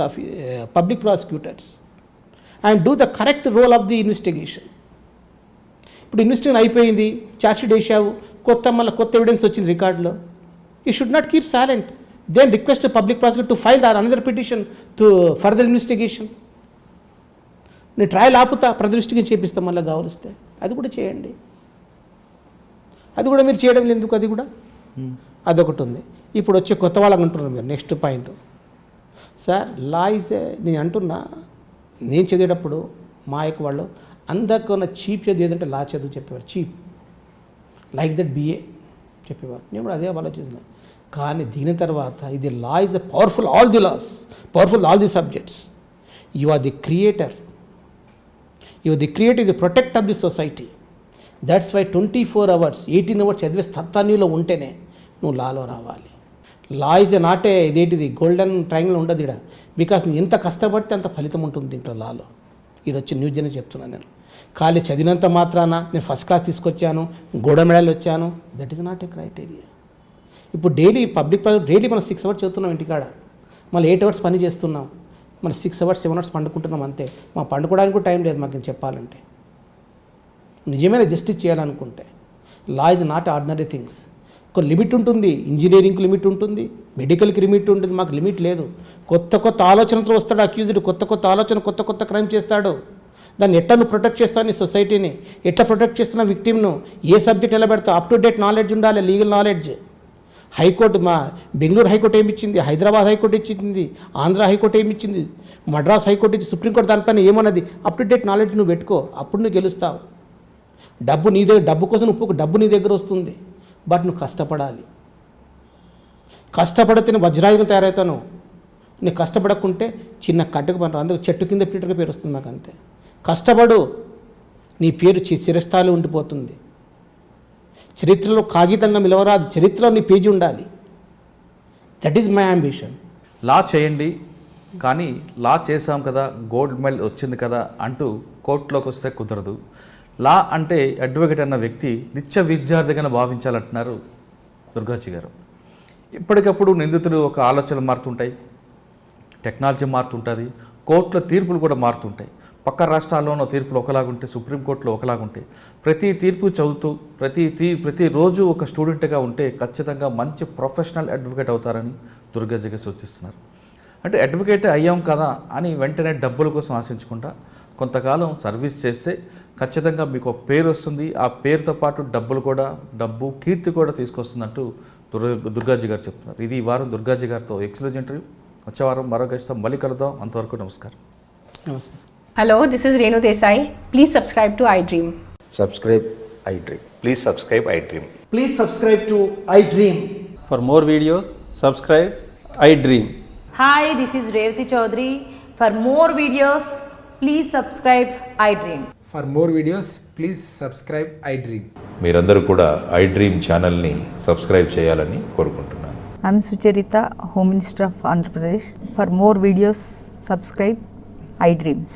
public prosecutors and do the correct role of the investigation. ఇప్పుడు ఇన్వెస్టిగేషన్ అయిపోయింది, ఛార్జ్షీట్ వేసావు, కొత్త ఎవిడెన్స్ వచ్చింది రికార్డులో, you should not keep silent. Then request public prosecutor to file or another petition to further investigation. నేను ట్రయల్ ఆపుతా, ఇన్వెస్టిగేషన్ చేపిస్తాం, మళ్ళీ కావలిస్తే అది కూడా చేయండి. అది కూడా మీరు చేయడం లేదు ఎందుకు, అది కూడా అదొకటి ఉంది. ఇప్పుడు వచ్చే కొత్త వాళ్ళకి అంటున్నారు మీరు. Next point sir, law is, నేను అంటున్నా, నేను చదివేటప్పుడు మా యొక్క వాళ్ళు అందరికన్నా చీప్ చదువు ఏదంటే లా చదువు చెప్పేవారు. చీప్ లైక్ దట్ బిఏ చెప్పేవారు. నేను కూడా అదే ఆలోచిస్తున్నాను. కానీ దీని తర్వాత ఇది law is the powerful all the laws, powerful all the subjects. You are the creator, the protect of the society. That's why 24 hours 18 hours చదివే స్థానీలో ఉంటేనే నువ్వు లాలో రావాలి. లా ఈజ్ నాటే ఇదేంటిది గోల్డెన్ ట్రయాంగిల్ ఉండదు ఇక్కడ. బికాస్ నువ్వు ఎంత కష్టపడితే అంత ఫలితం ఉంటుంది దీంట్లో లాలో. ఇది వచ్చి న్యూస్ జన చెప్తున్నాను నేను. ఖాళీ చదివినంత మాత్రాన నేను ఫస్ట్ క్లాస్ తీసుకొచ్చాను, గోల్డెన్ మెడల్ వచ్చాను, that is not A criteria. ఇప్పుడు డైలీ మనం 6 hours చదువుతున్నాం ఇంటికాడ, మళ్ళీ 8 hours పని చేస్తున్నాం, మనం 6 hours 7 hours పండుకుంటున్నాం అంతే. మా పండుకోవడానికి కూడా టైం లేదు మాకు చెప్పాలంటే. నిజమైన జస్టిస్ చేయాలనుకుంటే law is not ordinary things. ఒక లిమిట్ ఉంటుంది, ఇంజనీరింగ్కి లిమిట్ ఉంటుంది, మెడికల్కి లిమిట్ ఉంటుంది, మాకు లిమిట్ లేదు. కొత్త కొత్త ఆలోచనలతో వస్తాడు అక్యూజ్డ్, కొత్త కొత్త ఆలోచన, కొత్త కొత్త క్రైమ్ చేస్తాడు. దాన్ని ఎట్లా నువ్వు ప్రొటెక్ట్ చేస్తావు నీ సొసైటీని, ఎట్లా ప్రొటెక్ట్ చేస్తున్నా విక్టిమ్ను, ఏ సబ్జెక్ట్ ఎలా పెడతావు, అప్ టు డేట్ నాలెడ్జ్ ఉండాలి, లీగల్ నాలెడ్జ్. హైకోర్టు మా బెంగళూరు హైకోర్టు ఏమి ఇచ్చింది, హైదరాబాద్ హైకోర్టు ఇచ్చింది, ఆంధ్ర హైకోర్టు ఏమి ఇచ్చింది, మద్రాస్ హైకోర్టు ఇచ్చి, సుప్రీంకోర్టు దానిపైన ఏమన్నది, అప్ టు డేట్ నాలెడ్జ్ నువ్వు పెట్టుకో, అప్పుడు నువ్వు గెలుస్తావు. డబ్బు నీ దగ్గర, డబ్బు కోసం నువ్వు డబ్బు నీ దగ్గర వస్తుంది, బట్ నువ్వు కష్టపడాలి. కష్టపడితేనే వజ్రాయుధం తయారవుతాను. నీకు కష్టపడకుంటే చిన్న కట్టుకు పని, అందుకు చెట్టు కింద పీటర్గా పేరు వస్తుంది నాకు, అంతే. కష్టపడు, నీ పేరు చిరస్థాయిలో ఉండిపోతుంది. చరిత్రలో కాగితంగా నిలవరాదు, చరిత్రలో నీ పేజీ ఉండాలి. That is my ambition. Law చేయండి, కానీ లా చేసాం కదా, గోల్డ్ మెడల్ వచ్చింది కదా అంటూ కోర్టులోకి వస్తే కుదరదు. లా అంటే అడ్వకేట్ అన్న వ్యక్తి నిత్య విద్యార్థిగా భావించాలంటున్నారు దుర్గాజీ గారు. ఇప్పటికప్పుడు నిందితులు ఒక ఆలోచనలు మారుతుంటాయి, టెక్నాలజీ మారుతుంటుంది, కోర్టుల తీర్పులు కూడా మారుతుంటాయి. పక్క రాష్ట్రాల్లోనూ తీర్పులు ఒకలాగుంటే, సుప్రీంకోర్టులో ఒకలాగుంటాయి. ప్రతి తీర్పు చదువుతూ ప్రతిరోజు ఒక స్టూడెంట్గా ఉంటే ఖచ్చితంగా మంచి ప్రొఫెషనల్ అడ్వకేట్ అవుతారని దుర్గాజీ గారు సూచిస్తున్నారు. అంటే అడ్వకేట్ అయ్యాం కదా అని వెంటనే డబ్బుల కోసం ఆశించకుండా కొంతకాలం సర్వీస్ చేస్తే ఖచ్చితంగా మీకు ఒక పేరు వస్తుంది. ఆ పేరుతో పాటు డబ్బు కీర్తి కూడా తీసుకొస్తుందంటూ దుర్గాజీ గారు చెప్తున్నారు. ఇది ఈ వారం దుర్గాజీ గారితో ఎక్స్క్లూజివ్ ఇంటర్వ్యూ. వచ్చే వారం మరో గెస్ట్తో మళ్ళీ కలుద్దాం. అంతవరకు నమస్కారం. నమస్తే. Hello, this is Renu Desai. Please subscribe to iDream. Subscribe iDream. Please subscribe iDream. Please subscribe to iDream. For more videos, subscribe iDream. Hi, this is Revati Chaudhary. For more videos, please subscribe iDream. For more videos, please subscribe iDream. మీరందరూ కూడా iDream ఛానల్ని సబ్స్క్రైబ్ చేయాలని కోరుకుంటున్నాను. I'm Sucharita, Home Minister of Andhra Pradesh. For more videos, subscribe iDreams.